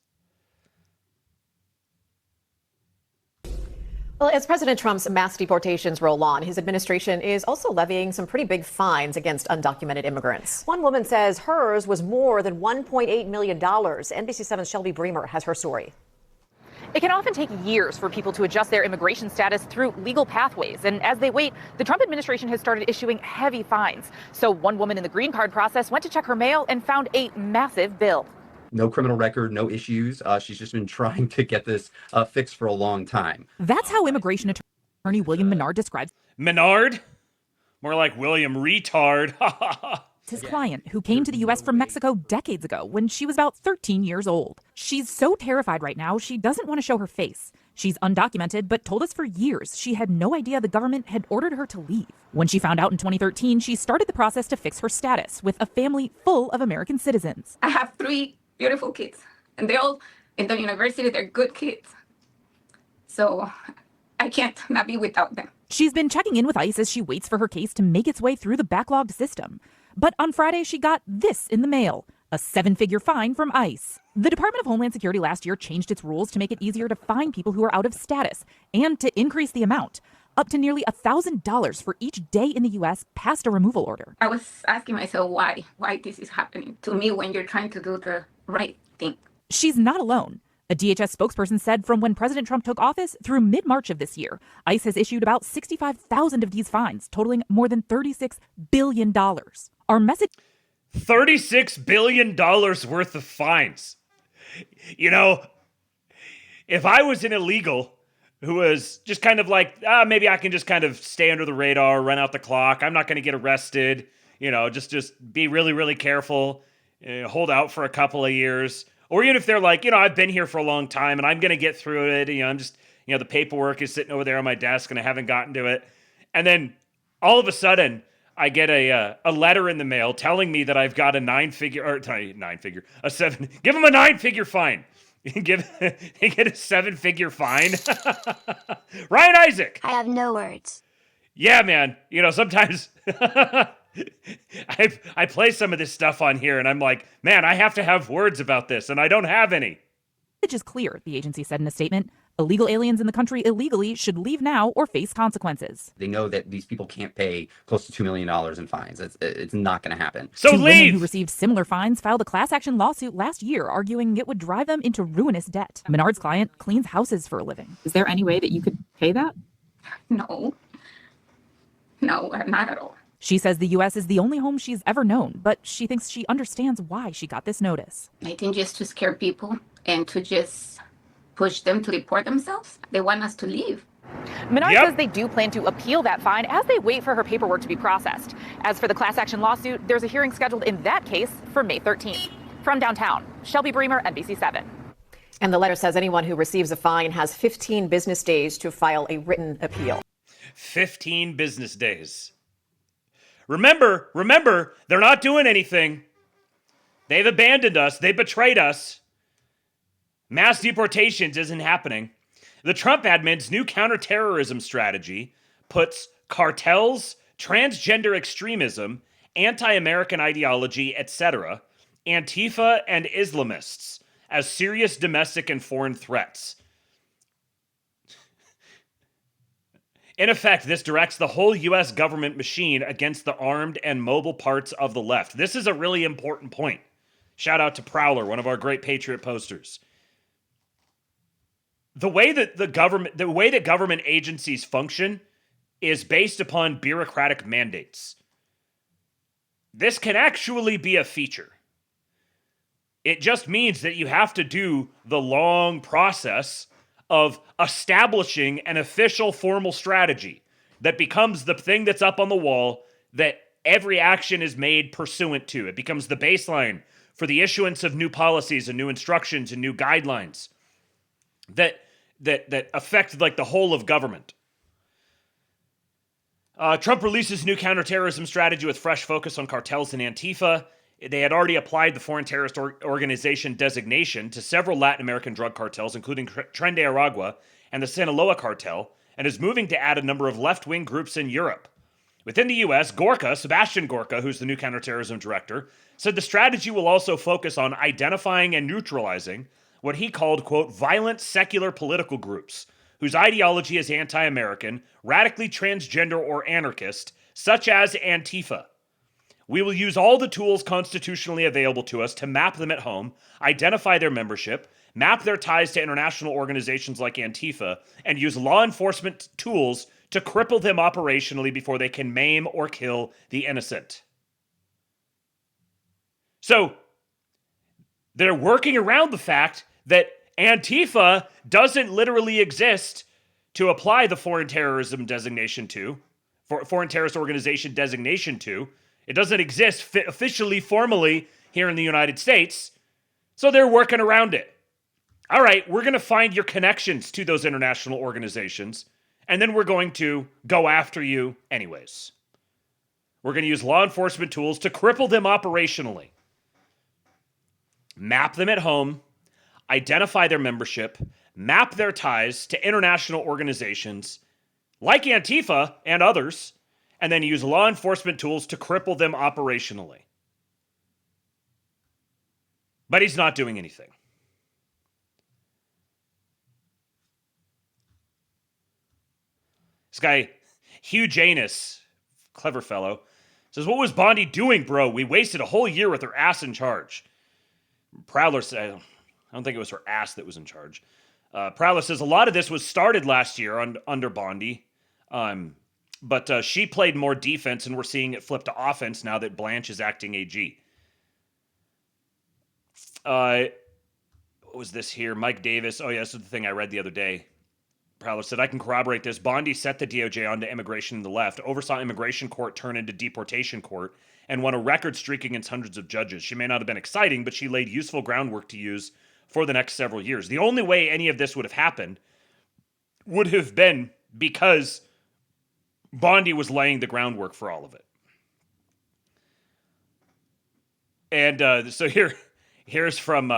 Well, as President Trump's mass deportations roll on, his administration is also levying some pretty big fines against undocumented immigrants. One woman says hers was more than $1.8 million. NBC7's Shelby Bremer has her story. It can often take years for people to adjust their immigration status through legal pathways. And as they wait, the Trump administration has started issuing heavy fines. So one woman in the green card process went to check her mail and found a massive bill. No criminal record, no issues. She's just been trying to get this fixed for a long time. That's how immigration attorney William Menard describes Menard? More like William Retard. his client, who came to the U.S. from Mexico decades ago when she was about 13 years old. She's so terrified right now, she doesn't want to show her face. She's undocumented, but told us for years she had no idea the government had ordered her to leave. When she found out in 2013, she started the process to fix her status with a family full of American citizens. I have 3 beautiful kids, and they're all in the university. They're good kids. So I can't not be without them. She's been checking in with ICE as she waits for her case to make its way through the backlogged system. But on Friday, she got this in the mail, a 7-figure fine from ICE. The Department of Homeland Security last year changed its rules to make it easier to find people who are out of status and to increase the amount, up to nearly $1,000 for each day in the U.S. past a removal order. I was asking myself why this is happening to me when you're trying to do the right thing. She's not alone. A DHS spokesperson said from when President Trump took office through mid-March of this year, ICE has issued about 65,000 of these fines, totaling more than $36 billion. Our message... $36 billion worth of fines. You know, if I was an illegal who was just kind of like, maybe I can just kind of stay under the radar, run out the clock, I'm not going to get arrested, just be really, really careful. hold out for a couple of years. Or even if they're like, I've been here for a long time and I'm going to get through it. I'm just, the paperwork is sitting over there on my desk and I haven't gotten to it. And then all of a sudden I get a letter in the mail telling me that I've got a seven, give them a 9-figure fine. They get a 7-figure fine. Ryan Isaac. I have no words. Yeah, man. Sometimes I play some of this stuff on here and I'm like, man, I have to have words about this and I don't have any. It is clear, the agency said in a statement. Illegal aliens in the country illegally should leave now or face consequences. They know that these people can't pay close to $2 million in fines. It's not going to happen. So Two women leave! who received similar fines filed a class action lawsuit last year, arguing it would drive them into ruinous debt. Menard's client cleans houses for a living. Is there any way that you could pay that? No, not at all. She says the U.S. is the only home she's ever known, but she thinks she understands why she got this notice. I think just to scare people and to just push them to report themselves. They want us to leave. Menard says they do plan to appeal that fine as they wait for her paperwork to be processed. As for the class action lawsuit, there's a hearing scheduled in that case for May 13th. From downtown, Shelby Bremer, NBC7. And the letter says anyone who receives a fine has 15 business days to file a written appeal. 15 business days. Remember, they're not doing anything. They've abandoned us. They betrayed us. Mass deportations isn't happening. The Trump admin's new counterterrorism strategy puts cartels, transgender extremism, anti-American ideology, etc., Antifa and Islamists as serious domestic and foreign threats. In effect, this directs the whole U.S. government machine against the armed and mobile parts of the left. This is a really important point. Shout out to Prowler, one of our great Patriot posters. The way that government agencies function is based upon bureaucratic mandates. This can actually be a feature. It just means that you have to do the long process of establishing an official formal strategy that becomes the thing that's up on the wall that every action is made pursuant to. It becomes the baseline for the issuance of new policies and new instructions and new guidelines that affect like the whole of government. Trump releases new counterterrorism strategy with fresh focus on cartels and Antifa. They had already applied the foreign terrorist organization designation to several Latin American drug cartels, including Tren de Aragua and the Sinaloa cartel, and is moving to add a number of left-wing groups in Europe. Within the U.S., Sebastian Gorka, who's the new counterterrorism director, said the strategy will also focus on identifying and neutralizing what he called, quote, violent secular political groups, whose ideology is anti-American, radically transgender or anarchist, such as Antifa. We will use all the tools constitutionally available to us to map them at home, identify their membership, map their ties to international organizations like Antifa, and use law enforcement tools to cripple them operationally before they can maim or kill the innocent. So, they're working around the fact that Antifa doesn't literally exist to apply the foreign terrorism designation to, foreign terrorist organization designation to. It doesn't exist officially, formally here in the United States, so they're working around it. All right, we're going to find your connections to those international organizations, and then we're going to go after you anyways. We're going to use law enforcement tools to cripple them operationally. Map them at home, identify their membership, map their ties to international organizations like Antifa and others, and then use law enforcement tools to cripple them operationally. But he's not doing anything. This guy, Hugh Janus, clever fellow, says, "What was Bondi doing, bro? We wasted a whole year with her ass in charge." Prowler said, I don't think it was her ass that was in charge. Prowler says, a lot of this was started last year under Bondi, but she played more defense, and we're seeing it flip to offense now that Blanche is acting AG. What was this here? Mike Davis. Oh, yeah, this is the thing I read the other day. Prowler said, I can corroborate this. Bondi set the DOJ onto immigration in the left, oversaw immigration court turn into deportation court, and won a record streak against hundreds of judges. She may not have been exciting, but she laid useful groundwork to use for the next several years. The only way any of this would have happened would have been because Bondi was laying the groundwork for all of it. And so here's from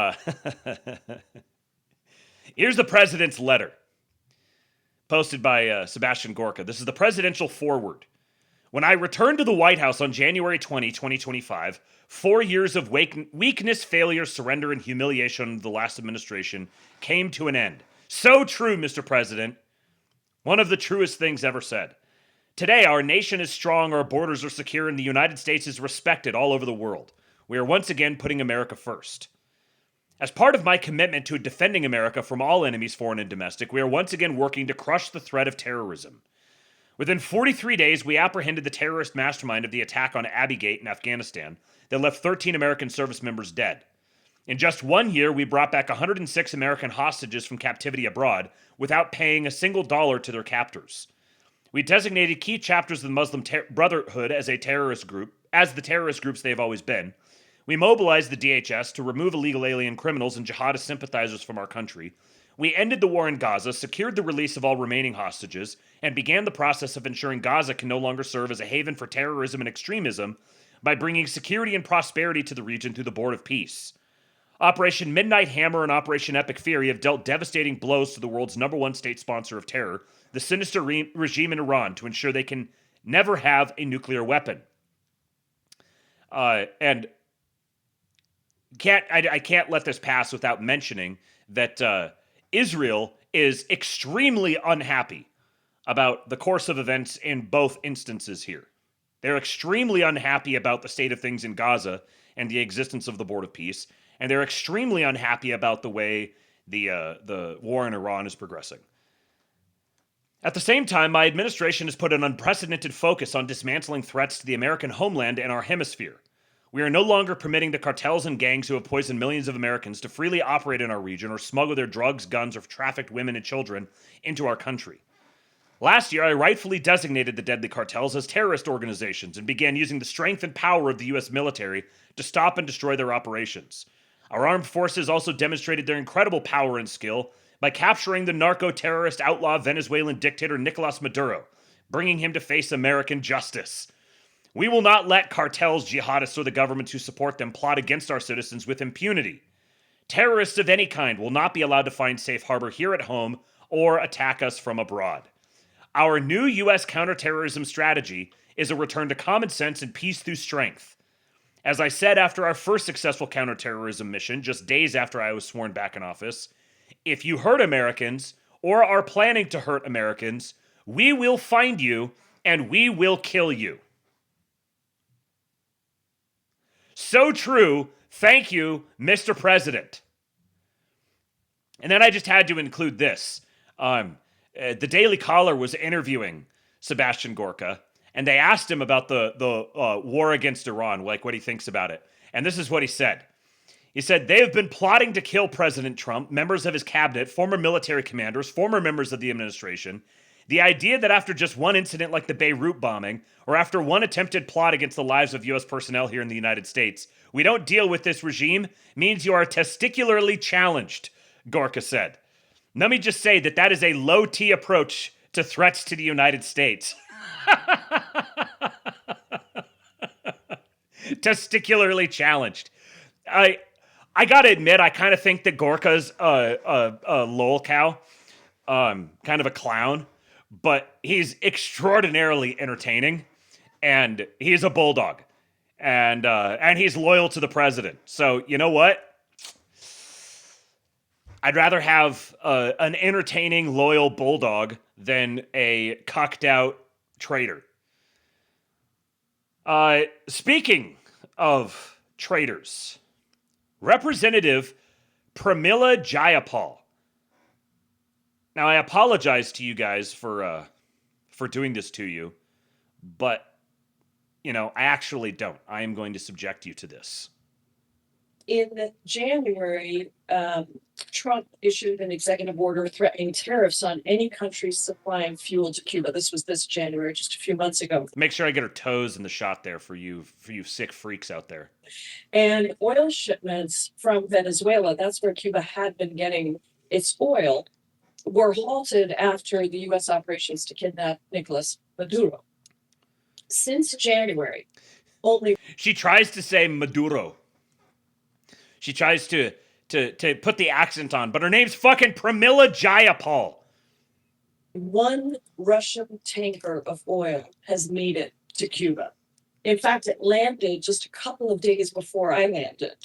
here's the president's letter posted by Sebastian Gorka. This is the presidential foreword. When I returned to the White House on January 20, 2025, 4 years of weakness, failure, surrender, and humiliation of the last administration came to an end. So true, Mr. President. One of the truest things ever said. Today, our nation is strong, our borders are secure, and the United States is respected all over the world. We are once again putting America first. As part of my commitment to defending America from all enemies, foreign and domestic, we are once again working to crush the threat of terrorism. Within 43 days, we apprehended the terrorist mastermind of the attack on Abbey Gate in Afghanistan that left 13 American service members dead. In just 1 year, we brought back 106 American hostages from captivity abroad without paying a single dollar to their captors. We designated key chapters of the Muslim Brotherhood as the terrorist groups they've always been. We mobilized the DHS to remove illegal alien criminals and jihadist sympathizers from our country. We ended the war in Gaza, secured the release of all remaining hostages, and began the process of ensuring Gaza can no longer serve as a haven for terrorism and extremism by bringing security and prosperity to the region through the Board of Peace. Operation Midnight Hammer and Operation Epic Fury have dealt devastating blows to the world's #1 state sponsor of terror, the sinister regime in Iran, to ensure they can never have a nuclear weapon. And I can't let this pass without mentioning that Israel is extremely unhappy about the course of events in both instances here. They're extremely unhappy about the state of things in Gaza and the existence of the Board of Peace, and they're extremely unhappy about the way the war in Iran is progressing. At the same time, my administration has put an unprecedented focus on dismantling threats to the American homeland and our hemisphere. We are no longer permitting the cartels and gangs who have poisoned millions of Americans to freely operate in our region or smuggle their drugs, guns, or trafficked women and children into our country. Last year, I rightfully designated the deadly cartels as terrorist organizations and began using the strength and power of the U.S. military to stop and destroy their operations. Our armed forces also demonstrated their incredible power and skill by capturing the narco-terrorist outlaw Venezuelan dictator Nicolas Maduro, bringing him to face American justice. We will not let cartels, jihadists, or the governments who support them plot against our citizens with impunity. Terrorists of any kind will not be allowed to find safe harbor here at home or attack us from abroad. Our new U.S. counterterrorism strategy is a return to common sense and peace through strength. As I said after our first successful counterterrorism mission, just days after I was sworn back in office, if you hurt Americans or are planning to hurt Americans, we will find you and we will kill you. So true. Thank you, Mr. President. And then I just had to include this. The Daily Caller was interviewing Sebastian Gorka, and they asked him about the war against Iran, like what he thinks about it. And this is what he said. He said, they have been plotting to kill President Trump, members of his cabinet, former military commanders, former members of the administration. The idea that after just one incident like the Beirut bombing, or after one attempted plot against the lives of U.S. personnel here in the United States, we don't deal with this regime means you are testicularly challenged, Gorka said. Let me just say that is a low-T approach to threats to the United States. Testicularly challenged. I gotta admit, I kind of think that Gorka's a lol cow, kind of a clown. But he's extraordinarily entertaining, and he's a bulldog, and he's loyal to the president. So you know what? I'd rather have an entertaining, loyal bulldog than a cucked out traitor. Speaking of traitors, Representative Pramila Jayapal. Now, I apologize to you guys for doing this to you, but, I actually don't. I am going to subject you to this. In January, Trump issued an executive order threatening tariffs on any country supplying fuel to Cuba. This was this January, just a few months ago. Make sure I get her toes in the shot there for you sick freaks out there. And oil shipments from Venezuela, that's where Cuba had been getting its oil, were halted after the U.S. operations to kidnap Nicolas Maduro. Since January, only... She tries to say Maduro. She tries to put the accent on, but her name's fucking Pramila Jayapal. One Russian tanker of oil has made it to Cuba. In fact, it landed just a couple of days before I landed.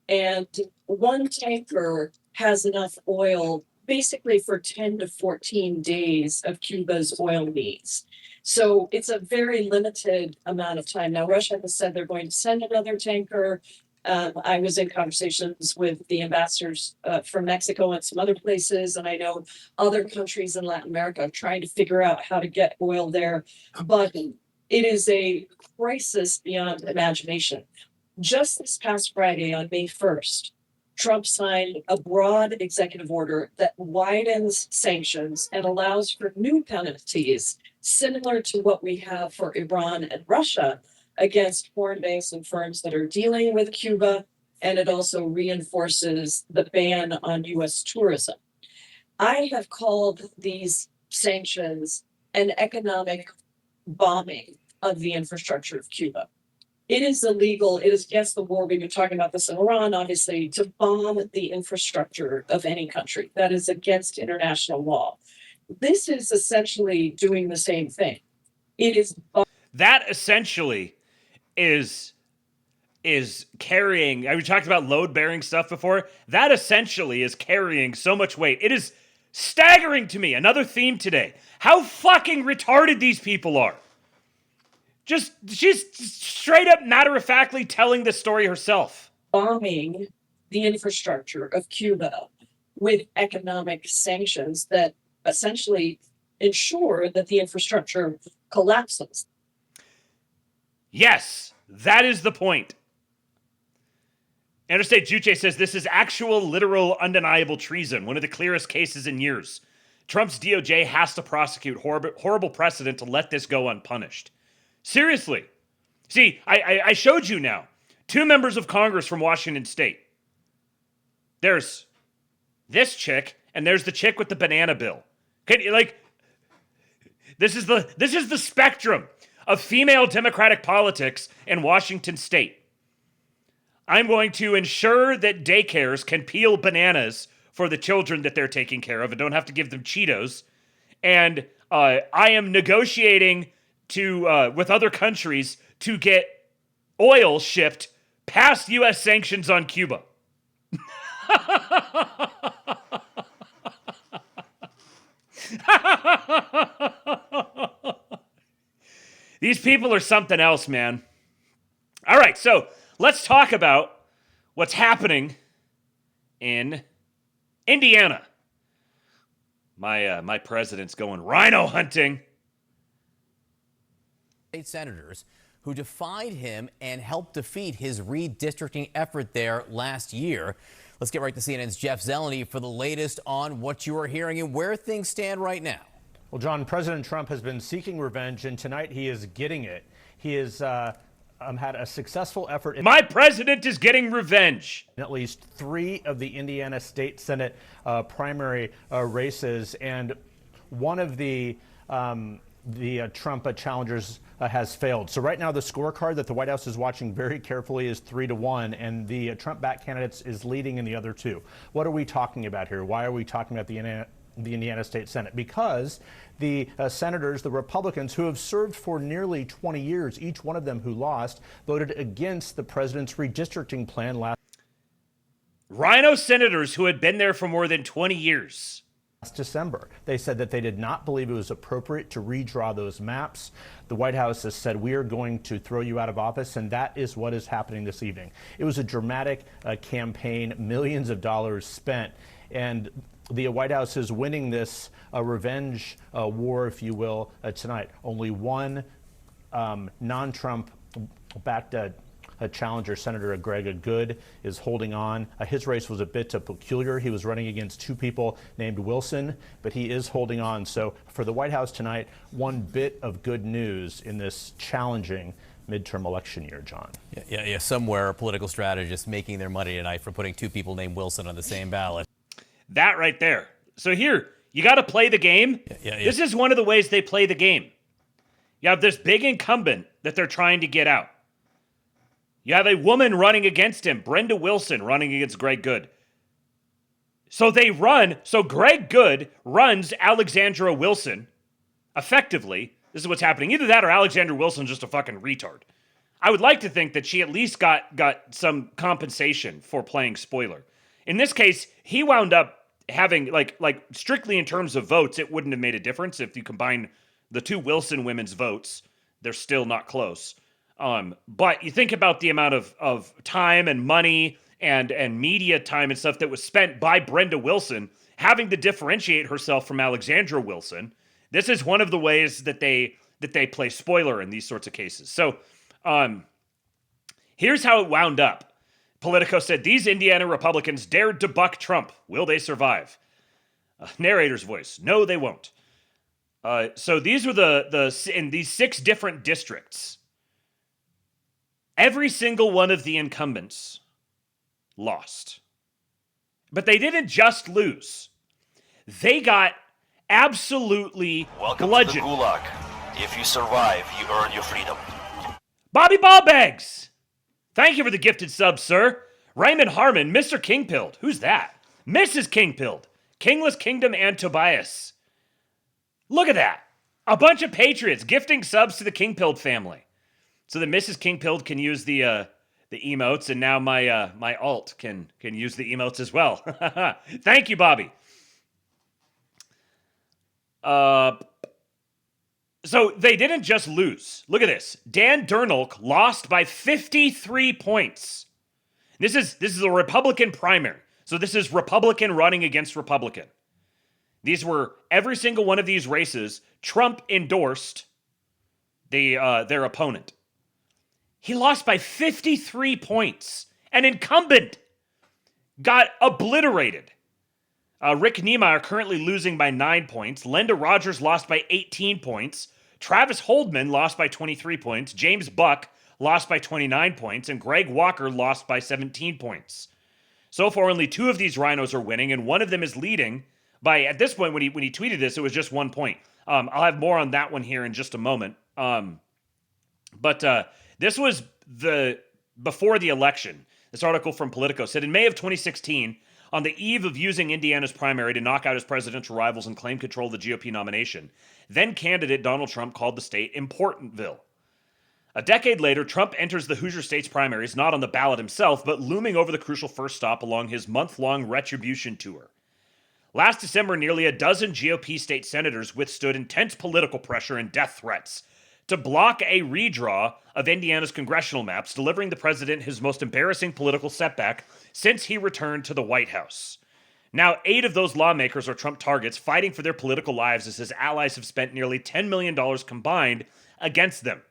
And one tanker has enough oil basically for 10 to 14 days of Cuba's oil needs. So it's a very limited amount of time. Now, Russia has said they're going to send another tanker. I was in conversations with the ambassadors from Mexico and some other places, and I know other countries in Latin America are trying to figure out how to get oil there. But it is a crisis beyond imagination. Just this past Friday, on May 1st, Trump signed a broad executive order that widens sanctions and allows for new penalties, similar to what we have for Iran and Russia, against foreign banks and firms that are dealing with Cuba, and it also reinforces the ban on U.S. tourism. I have called these sanctions an economic bombing of the infrastructure of Cuba. It is illegal, it is against the war. We've been talking about this in Iran, obviously, to bomb the infrastructure of any country. That is against international law. This is essentially doing the same thing. It is... That essentially is carrying, we talked about load-bearing stuff before, that essentially is carrying so much weight. It is staggering to me, another theme today, how fucking retarded these people are. She's straight up matter-of-factly telling the story herself. Bombing the infrastructure of Cuba with economic sanctions that essentially ensure that the infrastructure collapses. Yes, that is the point. Interstate Juche says this is actual, literal, undeniable treason, one of the clearest cases in years. Trump's DOJ has to prosecute horrible precedent to let this go unpunished. Seriously. See, I showed you now. 2 members of Congress from Washington State. There's this chick, and there's the chick with the banana bill. This is the spectrum of female Democratic politics in Washington State. I'm going to ensure that daycares can peel bananas for the children that they're taking care of and don't have to give them Cheetos. And I am negotiating with other countries to get oil shipped past U.S. sanctions on Cuba. These people are something else, man. All right, so let's talk about what's happening in Indiana. My president's going rhino hunting. State senators who defied him and helped defeat his redistricting effort there last year. Let's get right to CNN's Jeff Zeleny for the latest on what you are hearing and where things stand right now. Well, John, President Trump has been seeking revenge, and tonight he is getting it. He has had a successful effort. My president is getting revenge. In at least 3 of the Indiana State Senate primary races, and one of the Trump challengers has failed. So right now the scorecard that the White House is watching very carefully is 3-1, and the Trump-backed candidates is leading in the other 2. What are we talking about here? Why are we talking about the Indiana State Senate? Because the senators, the Republicans who have served for nearly 20 years, each one of them who lost, voted against the president's redistricting plan last Rhino senators who had been there for more than 20 years. December. They said that they did not believe it was appropriate to redraw those maps. The White House has said, we are going to throw you out of office, and that is what is happening this evening. It was a dramatic campaign, millions of dollars spent, and the White House is winning this revenge war, if you will, tonight. Only one non-Trump backed challenger, Senator Greg Good, is holding on. His race was a bit peculiar. He was running against two people named Wilson, but he is holding on. So for the White House tonight, one bit of good news in this challenging midterm election year, John. Yeah. Somewhere, a political strategist making their money tonight for putting two people named Wilson on the same ballot. That right there. So here, you got to play the game. Yeah. This is one of the ways they play the game. You have this big incumbent that they're trying to get out. You have a woman running against him, Brenda Wilson running against Greg Good. So Greg Good runs Alexandra Wilson effectively. This is what's happening. Either that or Alexandra Wilson's just a fucking retard. I would like to think that she at least got some compensation for playing spoiler. In this case, he wound up having, like strictly in terms of votes, it wouldn't have made a difference. If you combine the two Wilson women's votes, they're still not close. But you think about the amount of time and money and media time and stuff that was spent by Brenda Wilson having to differentiate herself from Alexandra Wilson. This is one of the ways that they play spoiler in these sorts of cases. So here's how it wound up. Politico said, these Indiana Republicans dared to buck Trump. Will they survive? Narrator's voice. No, they won't. So these were in these 6 different districts. Every single one of the incumbents lost. But they didn't just lose. They got absolutely bludgeoned. To the Gulag. If you survive, you earn your freedom. Bobby Ballbags! Thank you for the gifted sub, sir. Raymond Harmon, Mr. Kingpilled. Who's that? Mrs. Kingpilled. Kingless Kingdom and Tobias. Look at that. A bunch of patriots gifting subs to the Kingpilled family. So that Mrs. Kingpilled can use the emotes, and now my alt can use the emotes as well. Thank you, Bobby. So they didn't just lose. Look at this. Dan Dernolk lost by 53 points. This is a Republican primary. So this is Republican running against Republican. These were every single one of these races. Trump endorsed their opponent. He lost by 53 points. An incumbent got obliterated. Rick Niemeyer currently losing by 9 points. Linda Rogers lost by 18 points. Travis Holdman lost by 23 points. James Buck lost by 29 points. And Greg Walker lost by 17 points. So far, only 2 of these RINOs are winning, and one of them is leading by, at this point, when he tweeted this, it was just 1 point. I'll have more on that one here in just a moment. But this was before the election. This article from Politico said, in May of 2016, on the eve of using Indiana's primary to knock out his presidential rivals and claim control of the GOP nomination, then candidate Donald Trump called the state Importantville. A decade later, Trump enters the Hoosier State's primaries, not on the ballot himself, but looming over the crucial first stop along his month-long retribution tour. Last December, nearly a dozen GOP state senators withstood intense political pressure and death threats to block a redraw of Indiana's congressional maps, delivering the president his most embarrassing political setback since he returned to the White House. Now, 8 of those lawmakers are Trump targets, fighting for their political lives as his allies have spent nearly $10 million combined against them.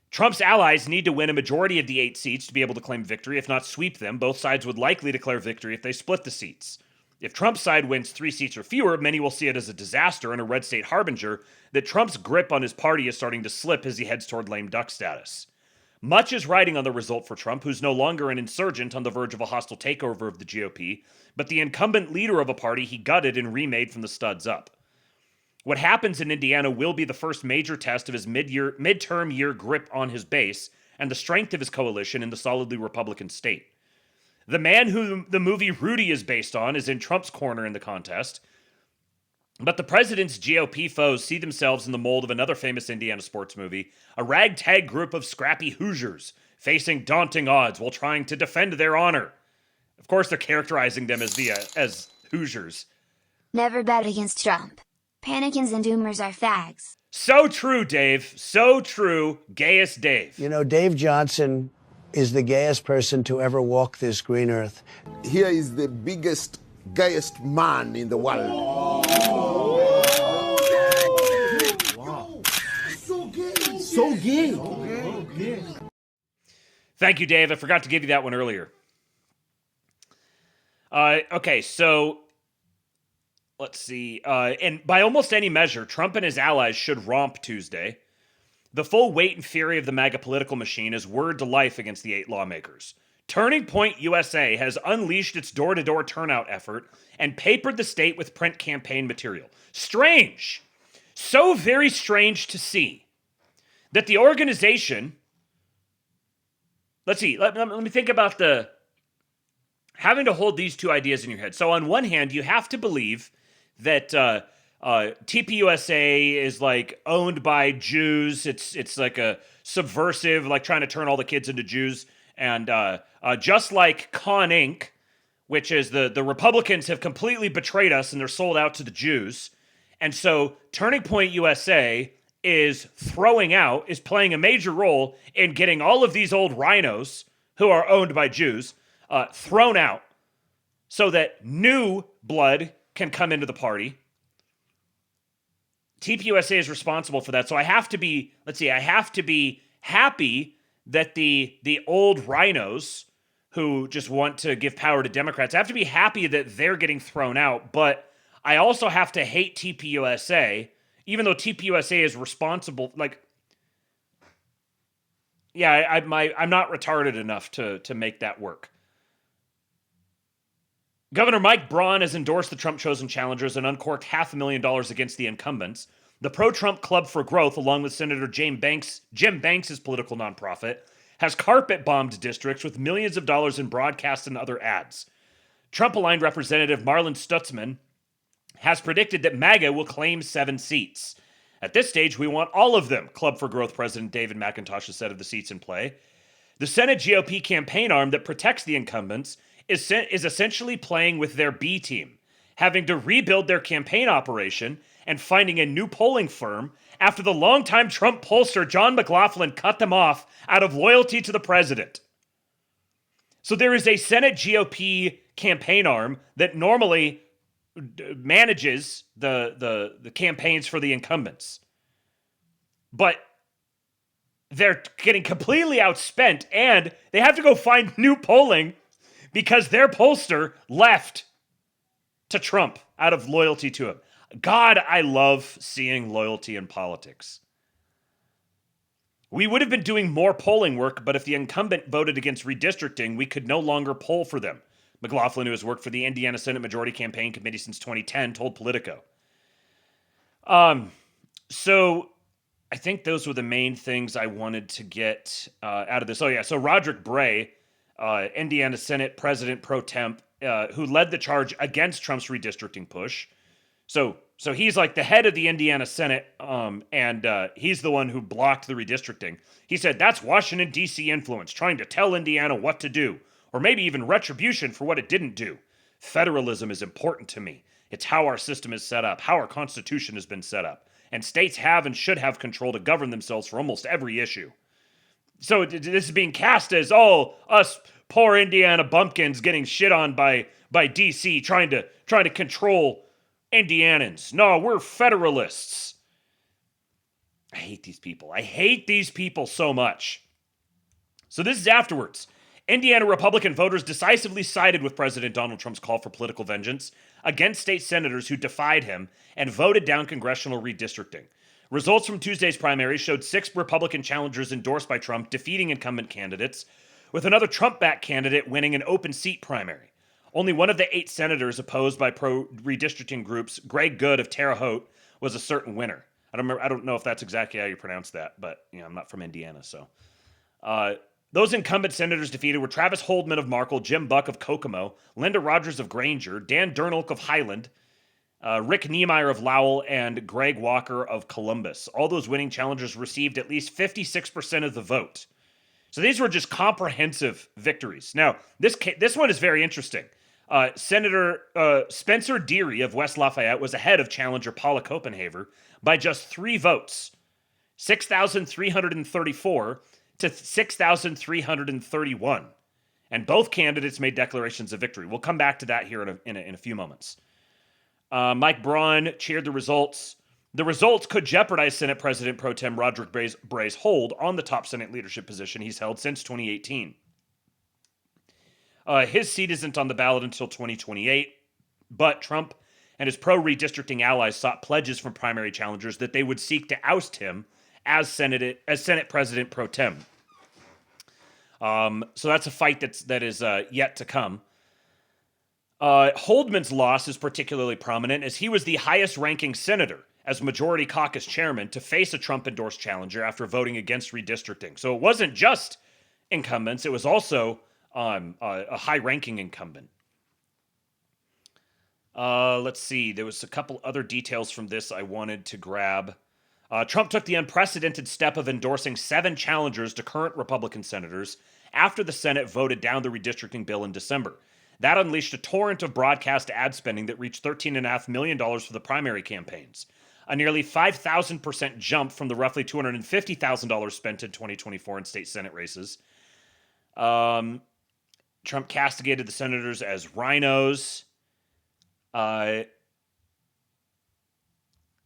Trump's allies need to win a majority of the 8 seats to be able to claim victory. If not sweep them, both sides would likely declare victory if they split the seats. If Trump's side wins 3 seats or fewer, many will see it as a disaster and a red state harbinger that Trump's grip on his party is starting to slip as he heads toward lame duck status. Much is riding on the result for Trump, who's no longer an insurgent on the verge of a hostile takeover of the GOP, but the incumbent leader of a party he gutted and remade from the studs up. What happens in Indiana will be the first major test of his midterm year grip on his base and the strength of his coalition in the solidly Republican state. The man who the movie Rudy is based on is in Trump's corner in the contest, but the president's GOP foes see themselves in the mold of another famous Indiana sports movie, a ragtag group of scrappy Hoosiers facing daunting odds while trying to defend their honor. Of course, they're characterizing them as Hoosiers. Never bet against Trump. Panicans and doomers are fags. So true, Dave. So true. Gayest Dave. You know, Dave Johnson is the gayest person to ever walk this green earth. Here is the biggest, gayest man in the world. Wow. So gay. So gay. Thank you, Dave. I forgot to give you that one earlier. Okay, so let's see. And by almost any measure, Trump and his allies should romp Tuesday. The full weight and fury of the MAGA political machine is word to life against the 8 lawmakers. Turning Point USA has unleashed its door-to-door turnout effort and papered the state with print campaign material. Strange. So very strange to see that the organization... Let's see. Let me think about having to hold these two ideas in your head. So on one hand, you have to believe that TPUSA is like owned by Jews. It's like a subversive, like trying to turn all the kids into Jews. And just like Con Inc., which is the Republicans have completely betrayed us and they're sold out to the Jews. And so Turning Point USA is playing a major role in getting all of these old RINOs who are owned by Jews thrown out so that new blood can come into the party. TPUSA is responsible for that. So I have to be happy that the old RINOs who just want to give power to Democrats, I have to be happy that they're getting thrown out. But I also have to hate TPUSA, even though TPUSA is responsible. Like, yeah, I'm not retarded enough to make that work. Governor Mike Braun has endorsed the Trump-chosen challengers and uncorked $500,000 against the incumbents. The pro-Trump Club for Growth, along with Senator Jim Banks' political nonprofit, has carpet-bombed districts with millions of dollars in broadcast and other ads. Trump-aligned Representative Marlon Stutzman has predicted that MAGA will claim 7 seats. At this stage, we want all of them, Club for Growth President David McIntosh has said of the seats in play. The Senate GOP campaign arm that protects the incumbents is essentially playing with their B team, having to rebuild their campaign operation and finding a new polling firm after the longtime Trump pollster John McLaughlin cut them off out of loyalty to the president. So there is a Senate GOP campaign arm that normally manages the campaigns for the incumbents. But they're getting completely outspent and they have to go find new polling because their pollster left to Trump out of loyalty to him. God, I love seeing loyalty in politics. We would have been doing more polling work, but if the incumbent voted against redistricting, we could no longer poll for them. McLaughlin, who has worked for the Indiana Senate Majority Campaign Committee since 2010, told Politico. So I think those were the main things I wanted to get out of this. Oh, yeah. So Roderick Bray, Indiana Senate President pro temp, who led the charge against Trump's redistricting push. So he's like the head of the Indiana Senate, and he's the one who blocked the redistricting. He said, that's Washington, D.C. influence, trying to tell Indiana what to do, or maybe even retribution for what it didn't do. Federalism is important to me. It's how our system is set up, how our Constitution has been set up. And states have and should have control to govern themselves for almost every issue. So this is being cast as, oh, us poor Indiana bumpkins getting shit on by D.C. trying to control Indianans. No, we're federalists. I hate these people. I hate these people so much. So this is afterwards. Indiana Republican voters decisively sided with President Donald Trump's call for political vengeance against state senators who defied him and voted down congressional redistricting. Results from Tuesday's primary showed 6 Republican challengers endorsed by Trump defeating incumbent candidates, with another Trump-backed candidate winning an open seat primary. Only one of the 8 senators opposed by pro-redistricting groups, Greg Good of Terre Haute, was a certain winner. I don't know if that's exactly how you pronounce that, but I'm not from Indiana, so. Those incumbent senators defeated were Travis Holdman of Markle, Jim Buck of Kokomo, Linda Rogers of Granger, Dan Dernelk of Highland, Rick Niemeyer of Lowell, and Greg Walker of Columbus. All those winning challengers received at least 56% of the vote. So these were just comprehensive victories. Now, this one is very interesting. Senator Spencer Deary of West Lafayette was ahead of challenger Paula Copenhaver by just 3 votes, 6,334 to 6,331. And both candidates made declarations of victory. We'll come back to that here in a few moments. Mike Braun cheered the results. The results could jeopardize Senate President Pro Tem Roderick Bray's hold on the top Senate leadership position he's held since 2018. His seat isn't on the ballot until 2028, but Trump and his pro-redistricting allies sought pledges from primary challengers that they would seek to oust him as Senate President Pro Tem. So that's a fight that is yet to come. Holdman's loss is particularly prominent as he was the highest-ranking senator as Majority Caucus chairman to face a Trump-endorsed challenger after voting against redistricting. So it wasn't just incumbents, it was also a high-ranking incumbent. Let's see, there was a couple other details from this I wanted to grab. Trump took the unprecedented step of endorsing 7 challengers to current Republican senators after the Senate voted down the redistricting bill in December. That unleashed a torrent of broadcast ad spending that reached $13.5 million for the primary campaigns, a nearly 5,000% jump from the roughly $250,000 spent in 2024 in state Senate races. Trump castigated the senators as RINOs. And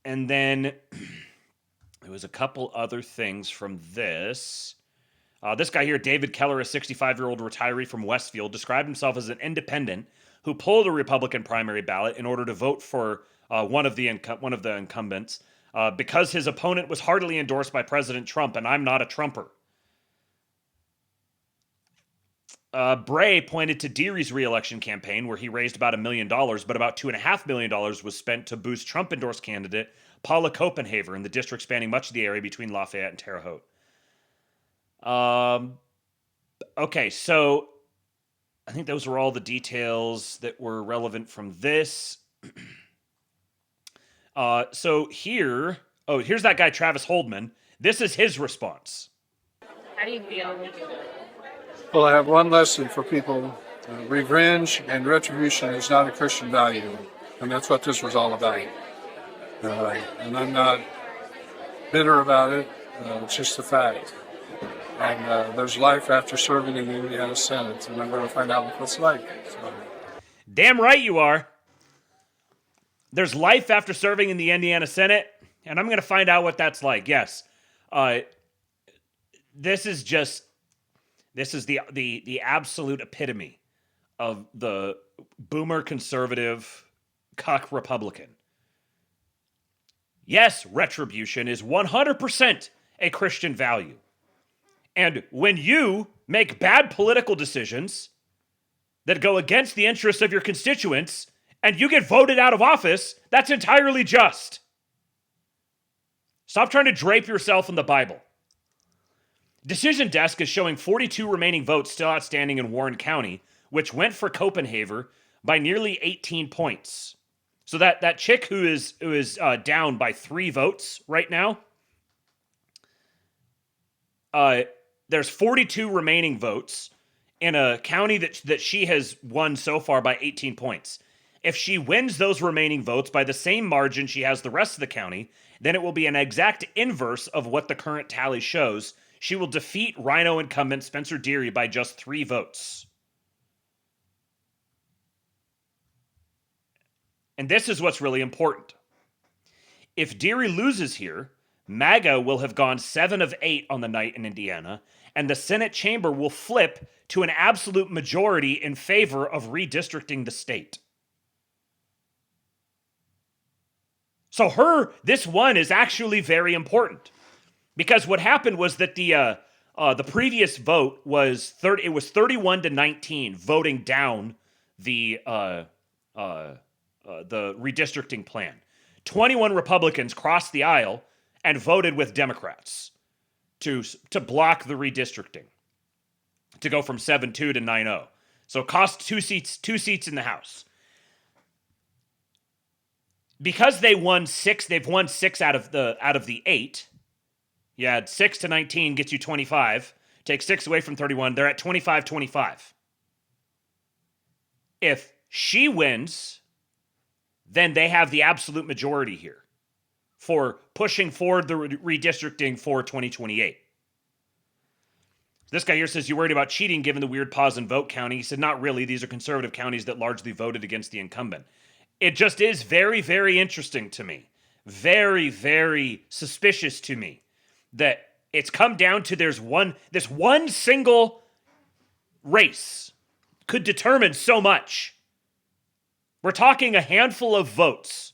then there was a couple other things from this. This guy here, David Keller, a 65-year-old retiree from Westfield, described himself as an independent who pulled a Republican primary ballot in order to vote for one of the incumbents because his opponent was heartily endorsed by President Trump, and I'm not a Trumper. Bray pointed to Deary's re-election campaign, where he raised about $1 million, but about $2.5 million was spent to boost Trump-endorsed candidate Paula Copenhaver in the district spanning much of the area between Lafayette and Terre Haute. Okay, so I think those were all the details that were relevant from this. Here's that guy, Travis Holdman. This is his response. How do you feel? Well, I have one lesson for people. Revenge and retribution is not a Christian value, and that's what this was all about. And I'm not bitter about it. It's just a fact. And there's life after serving in the Indiana Senate, and I'm going to find out what it's like. So. Damn right you are. There's life after serving in the Indiana Senate, and I'm going to find out what that's like. Yes. This is the absolute epitome of the boomer conservative cuck Republican. Yes, retribution is 100% a Christian value. And when you make bad political decisions that go against the interests of your constituents and you get voted out of office, that's entirely just. Stop trying to drape yourself in the Bible. Decision Desk is showing 42 remaining votes still outstanding in Warren County, which went for Copenhaver by nearly 18 points. So that chick who is down by 3 votes right now, there's 42 remaining votes in a county that she has won so far by 18 points. If she wins those remaining votes by the same margin she has the rest of the county, then it will be an exact inverse of what the current tally shows. She will defeat Rhino incumbent Spencer Deary by just 3 votes. And this is what's really important. If Deary loses here, MAGA will have gone 7 of 8 on the night in Indiana, and the Senate chamber will flip to an absolute majority in favor of redistricting the state. So this one is actually very important. Because what happened was that the previous vote was 31-19, voting down the redistricting plan. 21 Republicans crossed the aisle and voted with Democrats to block the redistricting, to go from 7-2 to 9-0. So it cost 2 seats in the House. Because they've won 6 out of the 8. Yeah, 6-19 gets you 25. Take 6 away from 31. They're at 25-25. If she wins, then they have the absolute majority here for pushing forward the redistricting for 2028. This guy here says, you worried about cheating given the weird pause in vote counting. He said, not really. These are conservative counties that largely voted against the incumbent. It just is very, very interesting to me very, very suspicious to me that it's come down to this one single race could determine so much. We're talking a handful of votes.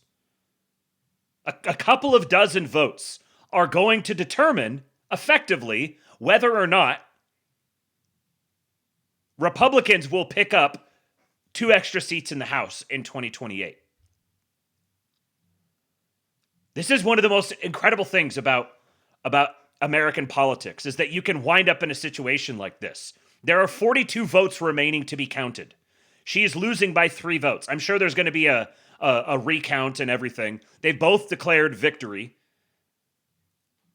A couple of dozen votes are going to determine effectively whether or not Republicans will pick up 2 extra seats in the House in 2028. This is one of the most incredible things about American politics, is that you can wind up in a situation like this. There are 42 votes remaining to be counted. She is losing by 3 votes. I'm sure there's going to be a recount and everything. They both declared victory.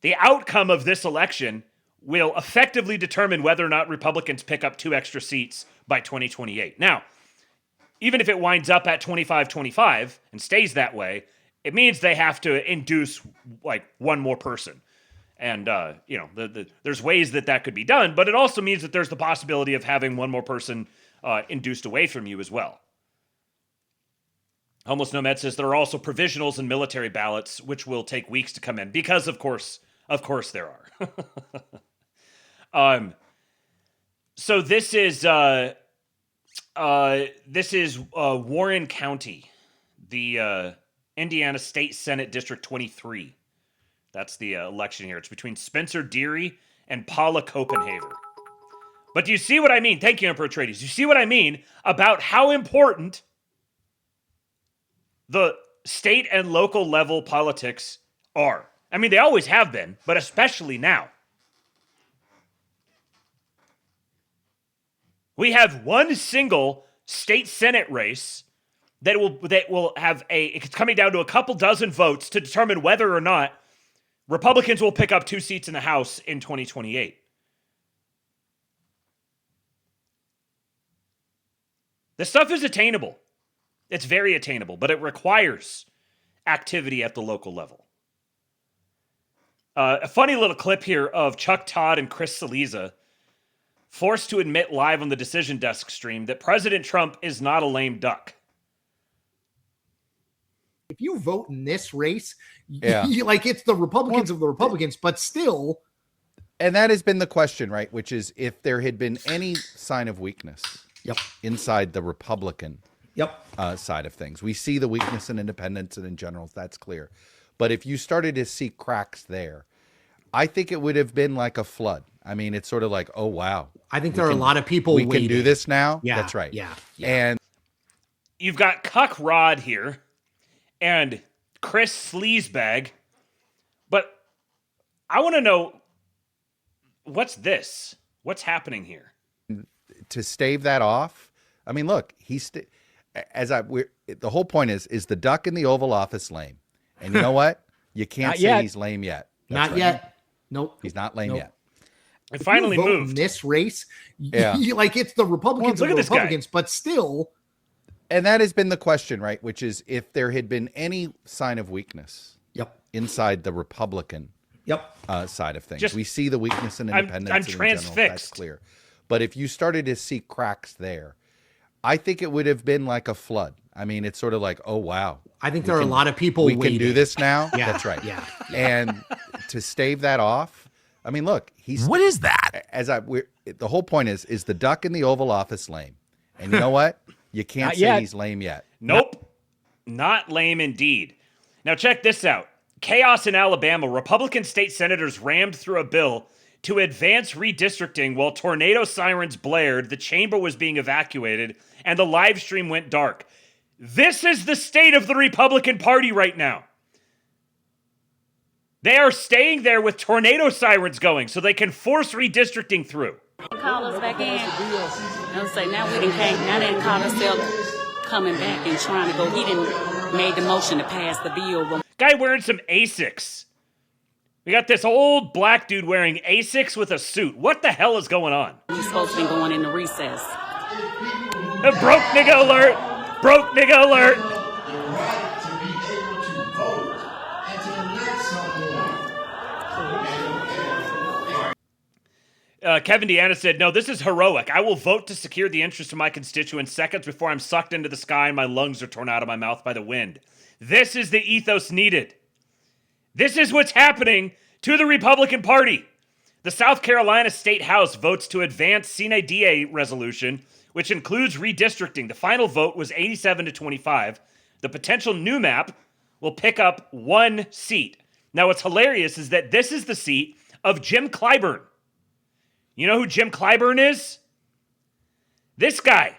The outcome of this election will effectively determine whether or not Republicans pick up 2 extra seats by 2028. Now, even if it winds up at 25-25 and stays that way, it means they have to induce like one more person. And, there's ways that could be done, but it also means that there's the possibility of having one more person induced away from you as well. Homeless Nomad says there are also provisionals and military ballots, which will take weeks to come in, because of course there are. So this is Warren County, the Indiana State Senate District 23. That's the election here. It's between Spencer Deary and Paula Copenhaver. But do you see what I mean? Thank you, Emperor Trades. You see what I mean about how important the state and local level politics are? I mean, they always have been, but especially now. We have one single state Senate race that will have it's coming down to a couple dozen votes to determine whether or not Republicans will pick up 2 seats in the House in 2028. This stuff is attainable. It's very attainable, but it requires activity at the local level. A funny little clip here of Chuck Todd and Chris Cillizza forced to admit live on the Decision Desk stream that President Trump is not a lame duck. If you vote in this race, like it's the Republicans of the Republicans, but still. And that has been the question, right? Which is if there had been any sign of weakness inside the Republican side of things. We see the weakness in independents and in generals. That's clear. But if you started to see cracks there, I think it would have been like a flood. I mean, it's sort of like, oh, wow. I think there are a lot of people We can do this now? Yeah, that's right. Yeah. And you've got Cuck Rod here and Chris Sleazebag. But I want to know, what's this? What's happening here? To stave that off, I mean, look, the whole point is the duck in the Oval Office lame? And you know what? You can't say he's lame yet. That's not yet. Nope. He's not lame yet. It finally moved. In this race, like it's the Republicans of the Republicans, but still. And that has been the question, right? Which is if there had been any sign of weakness inside the Republican side of things. We see the weakness in independents. I'm and in general. transfixed. That's clear. But if you started to see cracks there, I think it would have been like a flood. I mean, it's sort of like, oh, wow. I think there are a lot of people We can do this now? Yeah, that's right. Yeah. And to stave that off, I mean, look, what is that? The whole point is the duck in the Oval Office lame? And you know what? You can't say he's lame yet. Nope. Not lame indeed. Now check this out. Chaos in Alabama. Republican state senators rammed through a bill to advance redistricting while tornado sirens blared, the chamber was being evacuated, and the live stream went dark. This is the state of the Republican Party right now. They are staying there with tornado sirens going so they can force redistricting through. Call us back in and say, now we didn't came, now they didn't call us coming back and trying to go. He didn't made the motion to pass the bill. Guy wearing some Asics. We got this old black dude wearing Asics with a suit. What the hell is going on? We're supposed to be going into recess. Broke nigga alert! Broke nigga alert! Kevin Deanna said, no, this is heroic. I will vote to secure the interests of my constituents seconds before I'm sucked into the sky and my lungs are torn out of my mouth by the wind. This is the ethos needed. This is what's happening to the Republican Party. The South Carolina State House votes to advance Sine Die resolution, which includes redistricting. The final vote was 87 to 25. The potential new map will pick up 1 seat. Now, what's hilarious is that this is the seat of Jim Clyburn. You know who Jim Clyburn is? This guy.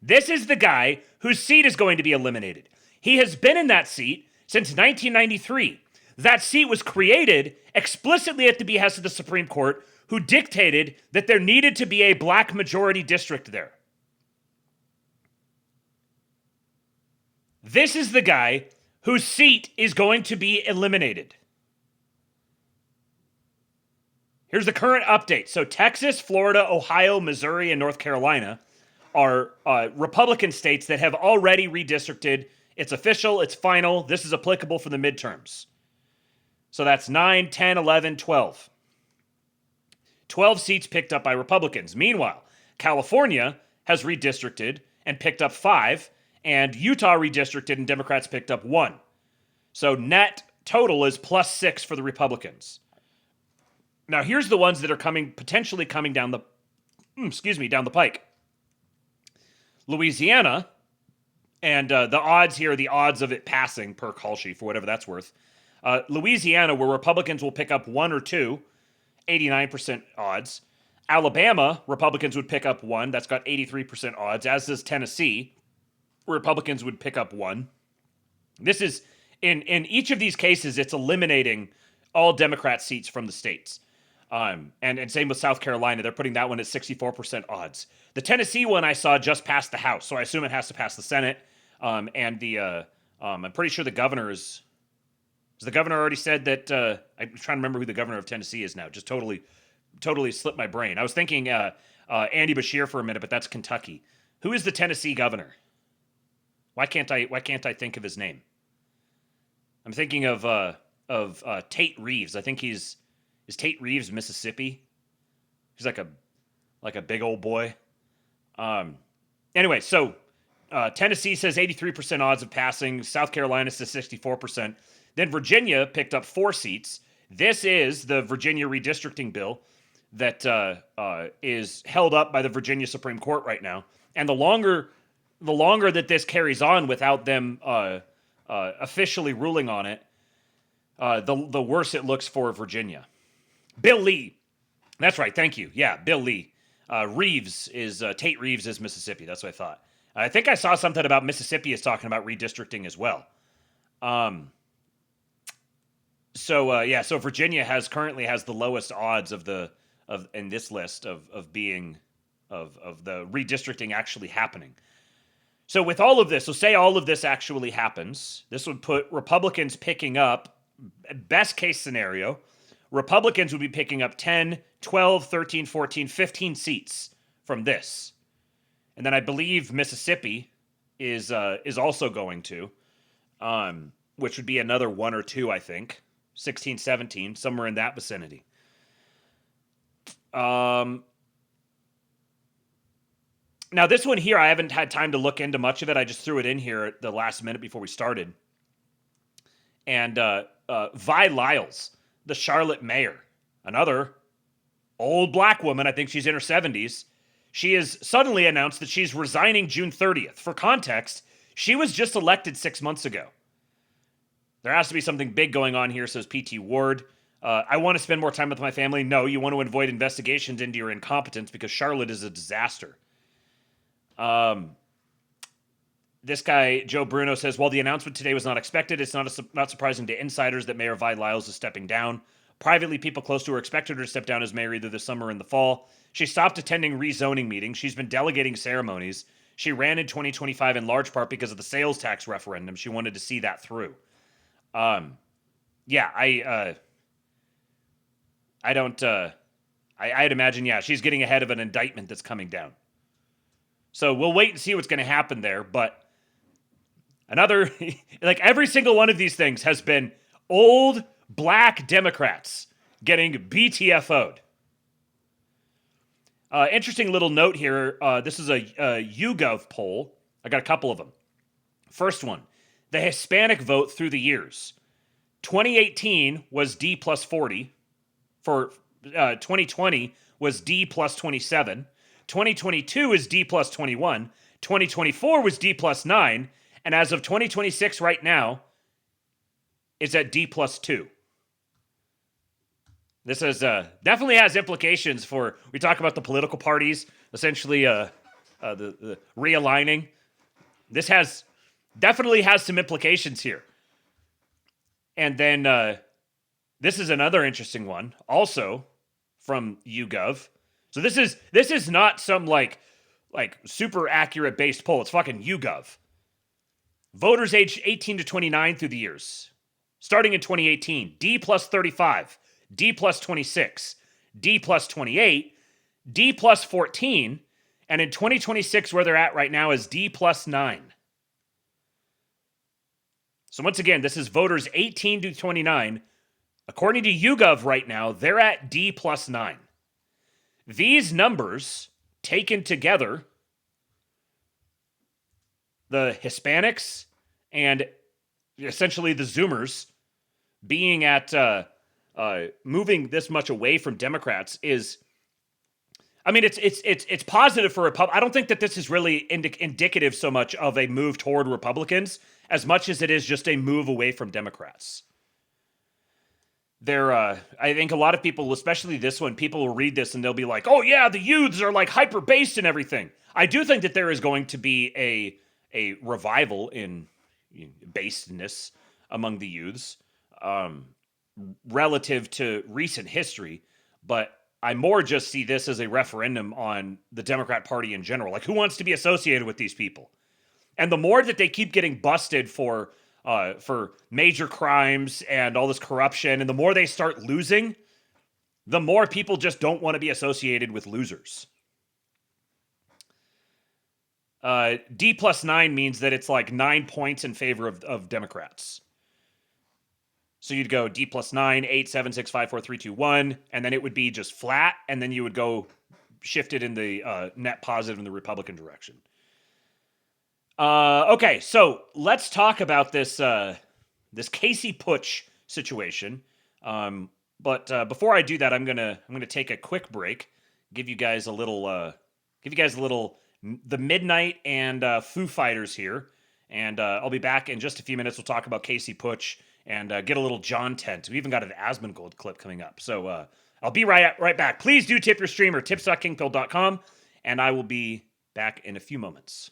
This is the guy whose seat is going to be eliminated. He has been in that seat since 1993. That seat was created explicitly at the behest of the Supreme Court, who dictated that there needed to be a black majority district there. This is the guy whose seat is going to be eliminated. Here's the current update. So Texas, Florida, Ohio, Missouri, and North Carolina are Republican states that have already redistricted. It's official, it's final. This is applicable for the midterms. So that's 9, 10, 11, 12. 12 seats picked up by Republicans. Meanwhile, California has redistricted and picked up 5, and Utah redistricted and Democrats picked up 1. So net total is +6 for the Republicans. Now, here's the ones that are potentially coming down the pike. Louisiana, and the odds here, the odds of it passing per call sheet for whatever that's worth. Louisiana, where Republicans will pick up 1 or 2, 89% odds. Alabama, Republicans would pick up 1. That's got 83% odds, as does Tennessee. Republicans would pick up 1. This is, in each of these cases, it's eliminating all Democrat seats from the states. And same with South Carolina. They're putting that one at 64% odds. The Tennessee one I saw just passed the House, so I assume it has to pass the Senate. I'm pretty sure the governor is... Has the governor already said that... I'm trying to remember who the governor of Tennessee is now. Just totally slipped my brain. I was thinking Andy Beshear for a minute, but that's Kentucky. Who is the Tennessee governor? Why can't I think of his name? I'm thinking of Tate Reeves. I think is Tate Reeves Mississippi. He's like a big old boy. Anyway, so Tennessee says 83% odds of passing. South Carolina says 64%. Then Virginia picked up 4 seats. This is the Virginia redistricting bill that is held up by the Virginia Supreme Court right now. And the longer that this carries on without them officially ruling on it, the worse it looks for Virginia. Bill Lee. That's right. Thank you. Yeah, Bill Lee. Reeves is Tate Reeves is Mississippi. That's what I thought. I think I saw something about Mississippi is talking about redistricting as well. So Virginia currently has the lowest odds in this list of the redistricting actually happening. So with all of this, so say all of this actually happens, this would put Republicans picking up, best case scenario, Republicans would be picking up 10, 12, 13, 14, 15 seats from this. And then I believe Mississippi is also going to, which would be another 1 or 2, I think. 16, 17, somewhere in that vicinity. Now, this one here, I haven't had time to look into much of it. I just threw it in here at the last minute before we started. And Vi Lyles, the Charlotte mayor, another old black woman, I think she's in her 70s, she has suddenly announced that she's resigning June 30th. For context, she was just elected 6 months ago. There has to be something big going on here, says P.T. Ward. I want to spend more time with my family. No, you want to avoid investigations into your incompetence because Charlotte is a disaster. This guy, Joe Bruno, says, while the announcement today was not expected, it's not surprising to insiders that Mayor Vi Lyles is stepping down. Privately, people close to her expected her to step down as mayor either this summer or in the fall. She stopped attending rezoning meetings. She's been delegating ceremonies. She ran in 2025 in large part because of the sales tax referendum. She wanted to see that through. I'd imagine, she's getting ahead of an indictment that's coming down. So we'll wait and see what's going to happen there. But another, like every single one of these things has been old black Democrats getting BTFO'd. Interesting little note here. This is a YouGov poll. I got a couple of them. First one, the Hispanic vote through the years. 2018 was D plus 40. For 2020 was D plus 27. 2022 is D plus 21. 2024 was D plus 9. And as of 2026 right now, is at D plus 2. This is definitely has implications for, we talk about the political parties, essentially the realigning. This definitely has some implications here. And then this is another interesting one, also from YouGov. So this is not some like super accurate based poll. It's fucking YouGov. Voters aged 18 to 29 through the years. Starting in 2018, D plus 35, D plus 26, D plus 28, D plus 14, and in 2026, where they're at right now is D plus 9. So once again, this is voters 18 to 29. According to YouGov right now, they're at D plus 9. These numbers taken together, the Hispanics and essentially the Zoomers being at moving this much away from Democrats is, I mean, it's positive for Republicans. I don't think that this is really indicative so much of a move toward Republicans as much as it is just a move away from Democrats. I think a lot of people, especially this one, people will read this and they'll be like, oh yeah, the youths are like hyper-based and everything. I do think that there is going to be a revival in basedness among the youths relative to recent history, but I more just see this as a referendum on the Democrat Party in general. Like, who wants to be associated with these people? And the more that they keep getting busted for major crimes and all this corruption, and the more they start losing, the more people just don't want to be associated with losers. D plus 9 means that it's like 9 points in favor of Democrats. So you'd go D plus 9, 8, 7, 6, 5, 4, 3, 2, 1, and then it would be just flat, and then you would go shift it in the net positive in the Republican direction. Okay, so let's talk about this this Casey Putsch situation. But before I do that, I'm gonna take a quick break, give you guys a little the Midnight and Foo Fighters here, and I'll be back in just a few minutes. We'll talk about Casey Putsch and get a little John Tent. We even got an Asmongold clip coming up, so I'll be right back. Please do tip your streamer, tips.kingpill.com, and I will be back in a few moments.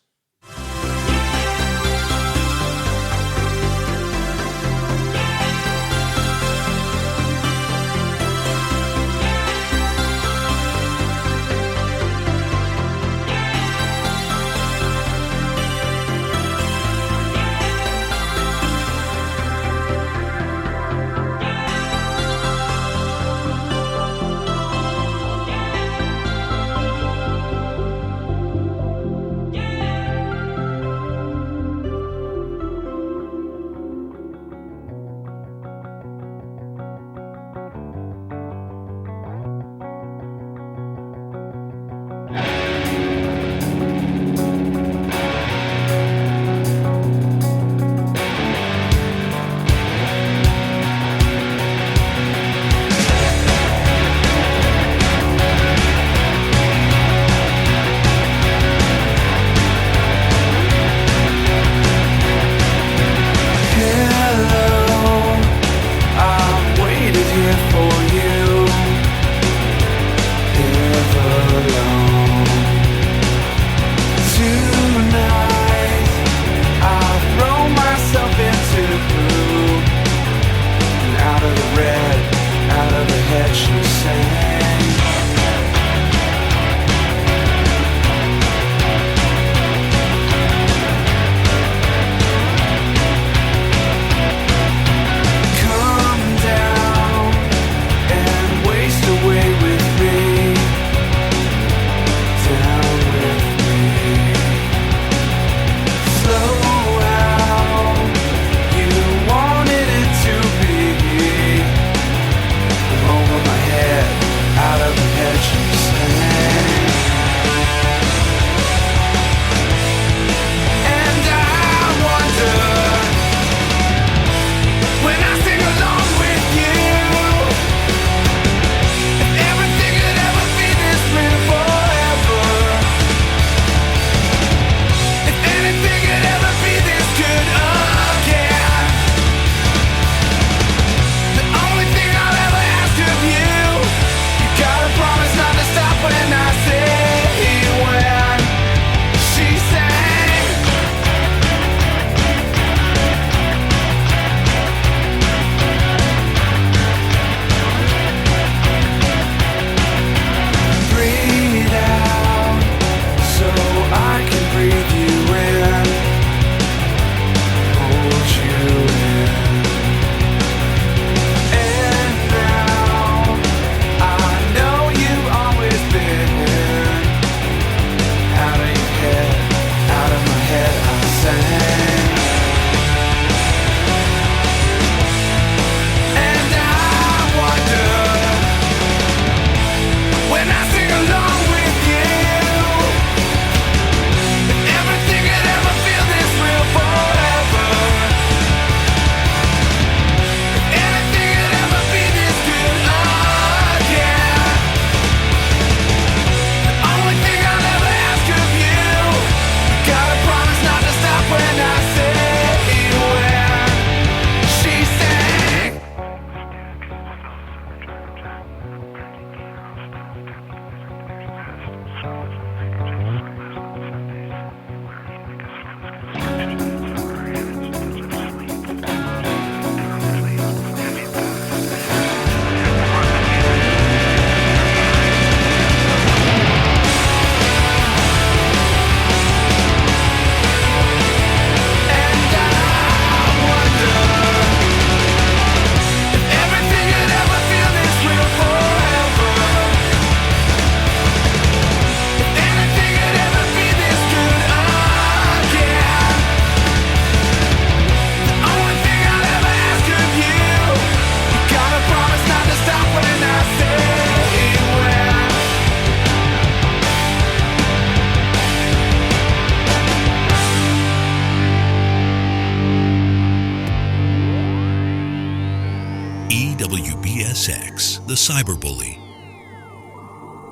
sex, the cyberbully.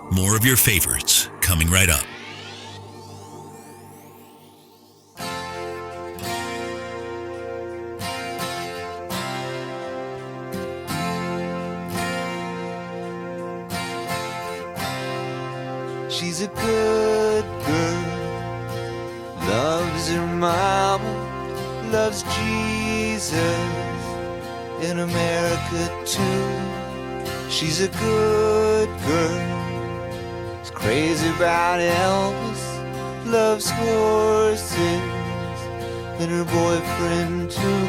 More of your favorites coming right up. She's a good girl, loves her mama, loves Jesus, in America too. She's a good girl, is crazy about Elvis, loves horses, and her boyfriend too.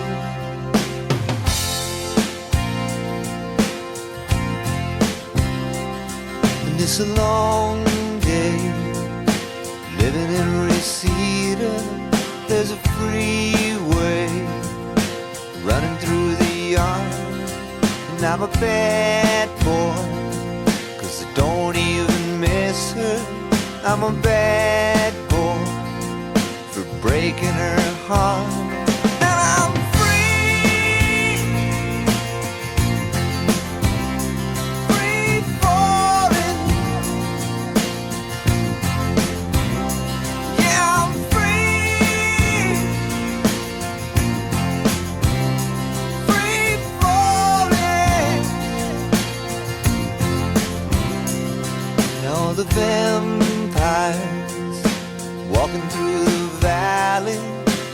And it's a long day living in Reseda. There's a freeway running through the yard, and I'm a bad boy, 'cause I don't even miss her. I'm a bad boy for breaking her heart. Now I'm free, free falling. Yeah, I'm free, free falling. And all the vampires walking through the valley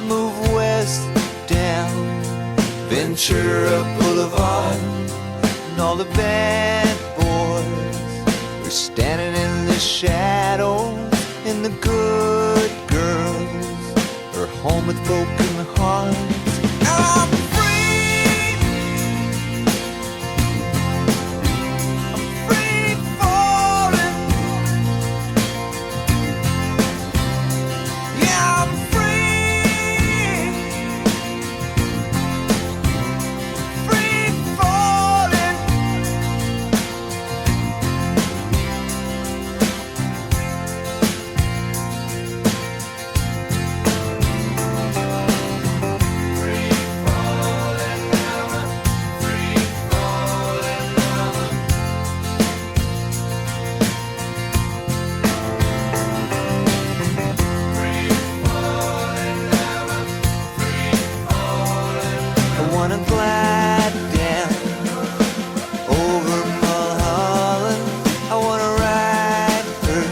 move west down Ventura Boulevard, and all the bad boys are standing in the shadows, and the good girls are home with broken hearts. Now I'm free, I'm free falling. Yeah, I'm free, free falling. I wanna glide down over Mulholland. I wanna ride her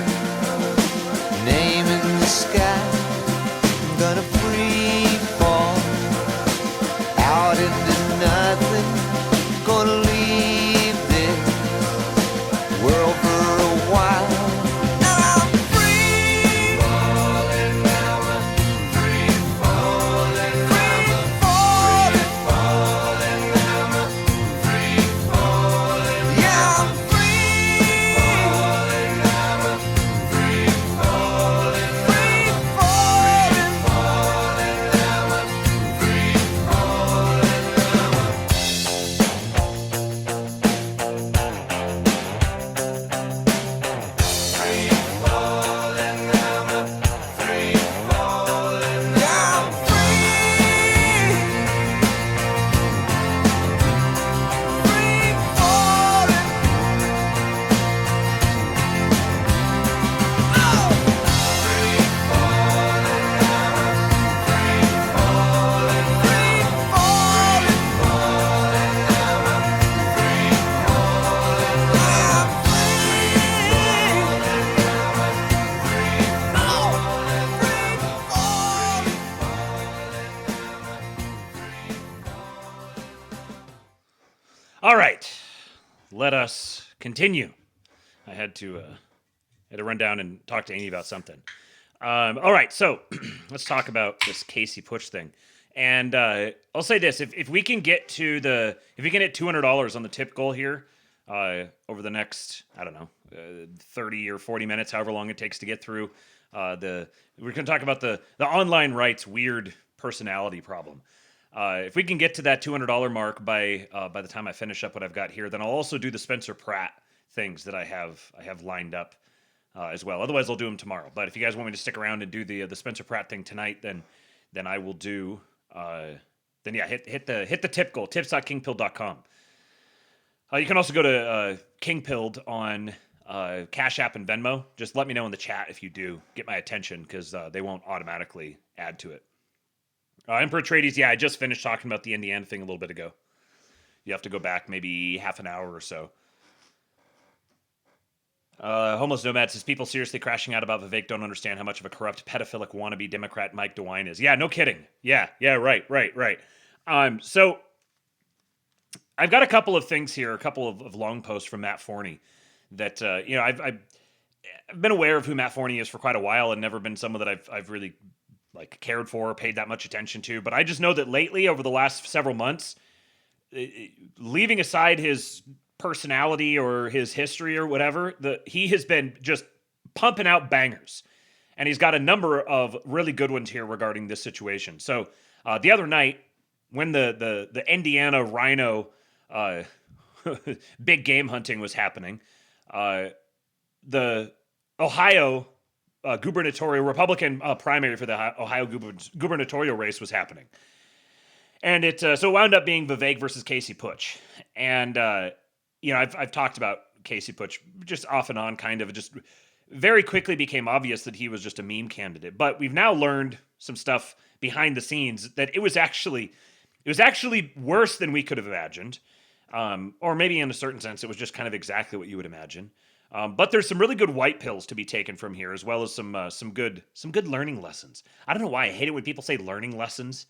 name in the sky. I'm gonna free fall out into nothing. Gonna leave this world for a while. Now I'm free falling, free falling, free falling. Yeah, I'm free falling, free falling, free All right, let us continue. I had to run down and talk to Amy about something. All right, so let's talk about this Casey Putsch thing. And I'll say this: if we can get to if we can hit $200 on the tip goal here over the next, I don't know, 30 or 40 minutes, however long it takes to get through we're going to talk about the online rights weird personality problem. If we can get to that $200 mark by the time I finish up what I've got here, then I'll also do the Spencer Pratt things that I have lined up as well. Otherwise, I'll do them tomorrow. But if you guys want me to stick around and do the Spencer Pratt thing tonight, then I will do. Then yeah, hit the tip goal, tips.kingpill.com. You can also go to King Pilled on Cash App and Venmo. Just let me know in the chat if you do. Get my attention, because they won't automatically add to it. Emperor Trades, yeah, I just finished talking about the Indiana thing a little bit ago. You have to go back maybe half an hour or so. Homeless Nomad says, people seriously crashing out about Vivek don't understand how much of a corrupt, pedophilic wannabe Democrat Mike DeWine is. Yeah, no kidding. Yeah, right. So I've got a couple of things here, a couple of long posts from Matt Forney that, I've been aware of who Matt Forney is for quite a while and never been someone that I've really cared for or paid that much attention to. But I just know that lately, over the last several months, leaving aside his personality or his history or whatever, he has been just pumping out bangers. And he's got a number of really good ones here regarding this situation. So the other night, when the Indiana rhino big game hunting was happening, the Ohio Republican primary for the Ohio gubernatorial race was happening. And it wound up being Vivek versus Casey Putsch. And, I've talked about Casey Putsch just off and on, kind of. Just very quickly became obvious that he was just a meme candidate. But we've now learned some stuff behind the scenes that it was actually worse than we could have imagined. Or maybe in a certain sense, it was just kind of exactly what you would imagine. But there's some really good white pills to be taken from here, as well as some good learning lessons. I don't know why I hate it when people say learning lessons.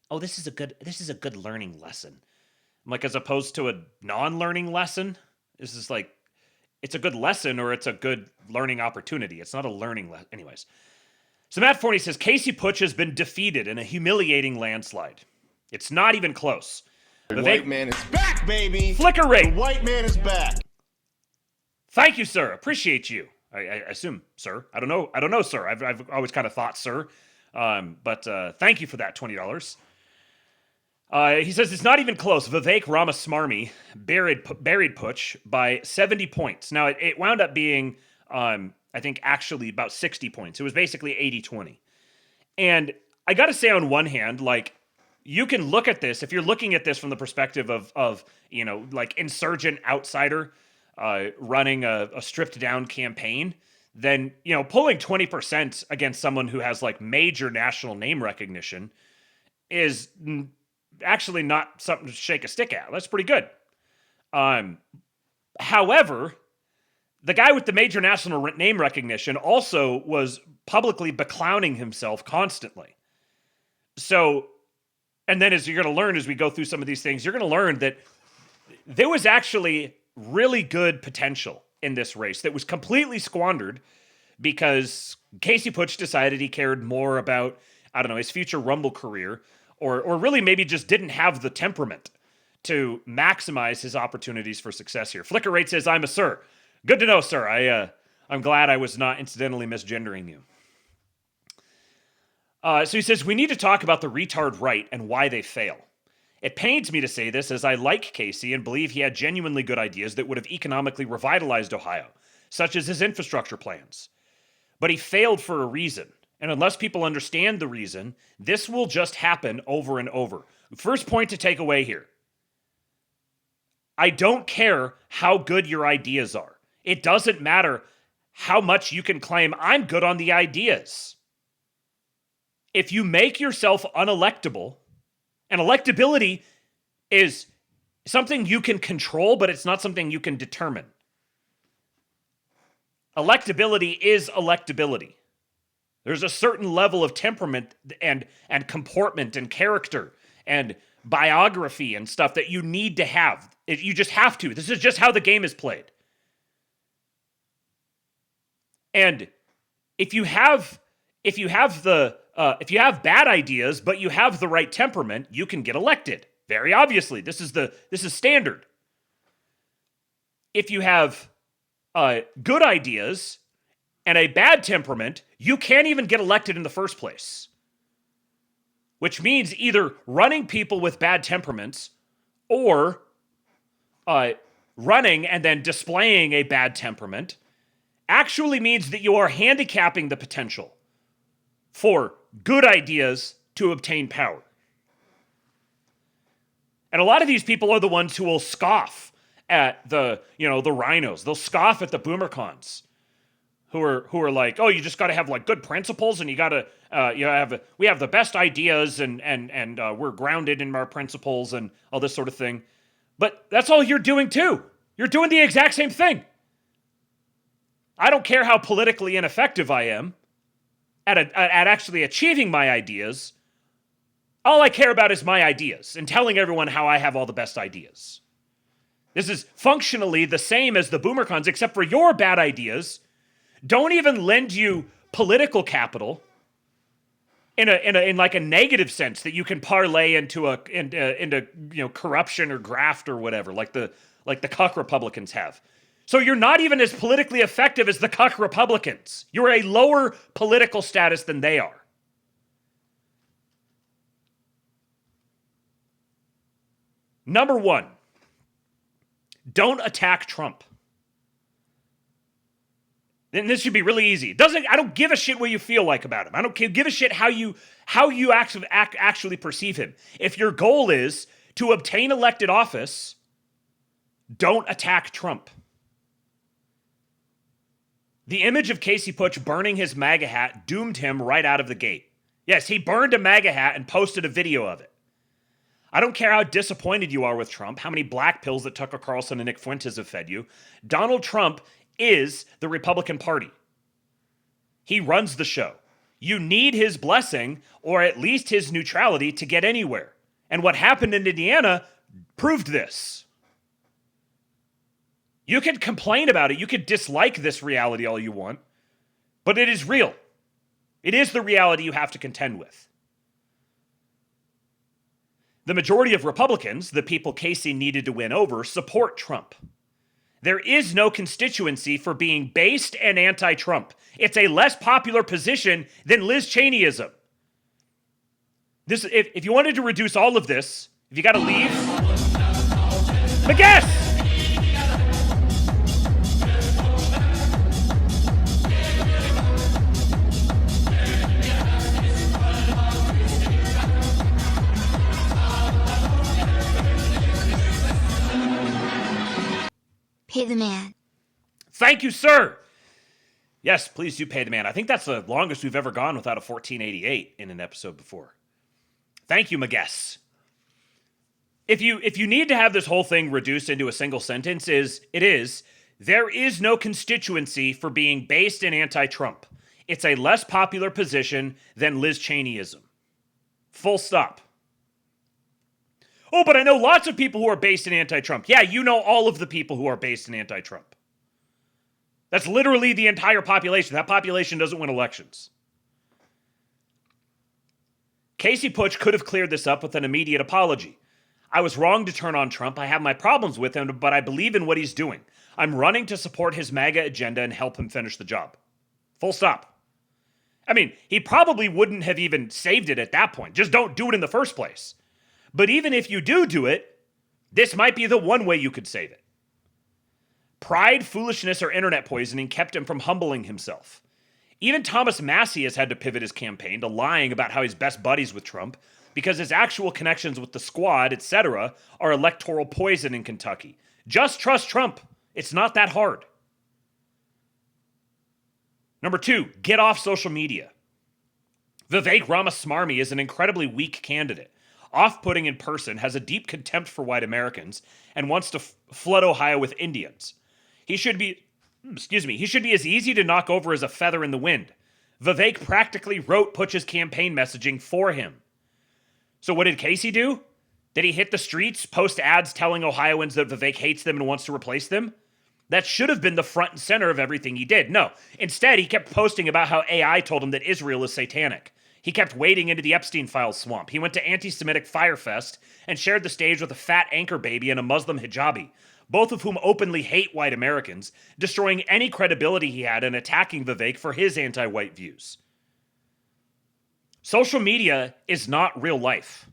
Oh, this is a good learning lesson. I'm like, as opposed to a non-learning lesson, this is like, it's a good lesson or it's a good learning opportunity. It's not a learning lesson. Anyways. So Matt Forney says, Casey Putsch has been defeated in a humiliating landslide. It's not even close. The white man is back, baby. Flicker rate. The white man is back. Thank you, sir. Appreciate you. I assume, sir. I don't know, sir. I've always kind of thought, sir. But thank you for that $20. He says it's not even close. Vivek Ramaswamy buried Putsch by 70 points. Now, it wound up being, I think, actually about 60 points. It was basically 80-20. And I got to say, on one hand, you can look at this, if you're looking at this from the perspective of insurgent outsider running a stripped-down campaign, then, pulling 20% against someone who has, major national name recognition is actually not something to shake a stick at. That's pretty good. However, the guy with the major national name recognition also was publicly beclowning himself constantly. So, and then as you're going to learn as we go through some of these things, you're going to learn that there was actually really good potential in this race that was completely squandered because Casey Putsch decided he cared more about, his future Rumble career, or really maybe just didn't have the temperament to maximize his opportunities for success here. Flicker Rate says, I'm a sir. Good to know, sir. I'm glad I was not incidentally misgendering you. So he says, we need to talk about the retard right and why they fail. It pains me to say this, as I like Casey and believe he had genuinely good ideas that would have economically revitalized Ohio, such as his infrastructure plans. But he failed for a reason. And unless people understand the reason, this will just happen over and over. First point to take away here. I don't care how good your ideas are. It doesn't matter how much you can claim, I'm good on the ideas. If you make yourself unelectable, and electability is something you can control, but it's not something you can determine. Electability is electability. There's a certain level of temperament and comportment and character and biography and stuff that you need to have. You just have to. This is just how the game is played. And if you have bad ideas but you have the right temperament, you can get elected. Very obviously, this is standard. If you have good ideas and a bad temperament, you can't even get elected in the first place. Which means either running people with bad temperaments or running and then displaying a bad temperament actually means that you are handicapping the potential for good ideas to obtain power. And a lot of these people are the ones who will scoff at the RINOs. They'll scoff at the boomercons who are like, oh, you just got to have like good principles, and you got to we have the best ideas, and we're grounded in our principles and all this sort of thing. But that's all you're doing too. You're doing the exact same thing. I don't care how politically ineffective I am at actually achieving my ideas. All I care about is my ideas and telling everyone how I have all the best ideas. This is functionally the same as the boomercons, except for your bad ideas don't even lend you political capital in like a negative sense that you can parlay into corruption or graft or whatever, like the cuck Republicans have. So you're not even as politically effective as the cuck Republicans. You're a lower political status than they are. Number one, don't attack Trump. Then this should be really easy. I don't give a shit what you feel like about him. I don't give a shit how you actually perceive him. If your goal is to obtain elected office, don't attack Trump. The image of Casey Putsch burning his MAGA hat doomed him right out of the gate. Yes, he burned a MAGA hat and posted a video of it. I don't care how disappointed you are with Trump, how many black pills that Tucker Carlson and Nick Fuentes have fed you. Donald Trump is the Republican Party. He runs the show. You need his blessing, or at least his neutrality, to get anywhere. And what happened in Indiana proved this. You can complain about it. You could dislike this reality all you want, but it is real. It is the reality you have to contend with. The majority of Republicans, the people Casey needed to win over, support Trump. There is no constituency for being based and anti-Trump. It's a less popular position than Liz Cheneyism. If you wanted to reduce all of this, if you got to leave, but guess! Pay the man. Thank you, sir. Yes, please do pay the man. I think that's the longest we've ever gone without a 1488 in an episode before. Thank you, my guests. If you need to have this whole thing reduced into a single sentence, there is no constituency for being based in anti-Trump. It's a less popular position than Liz Cheneyism. Full stop. Oh, but I know lots of people who are based in anti-Trump. Yeah, you know all of the people who are based in anti-Trump. That's literally the entire population. That population doesn't win elections. Casey Putsch could have cleared this up with an immediate apology. I was wrong to turn on Trump. I have my problems with him, but I believe in what he's doing. I'm running to support his MAGA agenda and help him finish the job. Full stop. I mean, he probably wouldn't have even saved it at that point. Just don't do it in the first place. But even if you do it, this might be the one way you could save it. Pride, foolishness, or internet poisoning kept him from humbling himself. Even Thomas Massie has had to pivot his campaign to lying about how he's best buddies with Trump because his actual connections with the squad, etc., are electoral poison in Kentucky. Just trust Trump. It's not that hard. Number 2, get off social media. Vivek Ramaswamy is an incredibly weak candidate. Off-putting in person, has a deep contempt for white Americans, and wants to flood Ohio with Indians. He should be as easy to knock over as a feather in the wind. Vivek practically wrote Putsch's campaign messaging for him. So what did Casey do? Did he hit the streets, post ads telling Ohioans that Vivek hates them and wants to replace them? That should have been the front and center of everything he did. No, instead he kept posting about how AI told him that Israel is satanic. He kept wading into the Epstein Files swamp. He went to anti-Semitic Firefest and shared the stage with a fat anchor baby and a Muslim hijabi, both of whom openly hate white Americans, destroying any credibility he had in attacking Vivek for his anti-white views. Social media is not real life.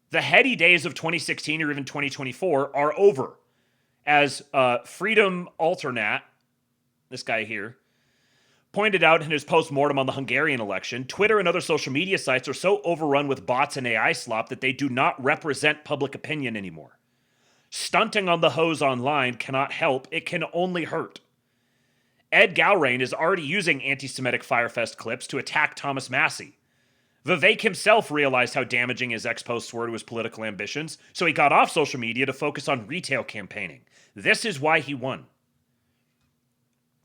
The heady days of 2016 or even 2024 are over. As Freedom Alternate, this guy here, pointed out in his post-mortem on the Hungarian election, Twitter and other social media sites are so overrun with bots and AI slop that they do not represent public opinion anymore. Stunting on the hose online cannot help, it can only hurt. Ed Galrain is already using anti-Semitic Firefest clips to attack Thomas Massie. Vivek himself realized how damaging his ex-posts were to his political ambitions, so he got off social media to focus on retail campaigning. This is why he won.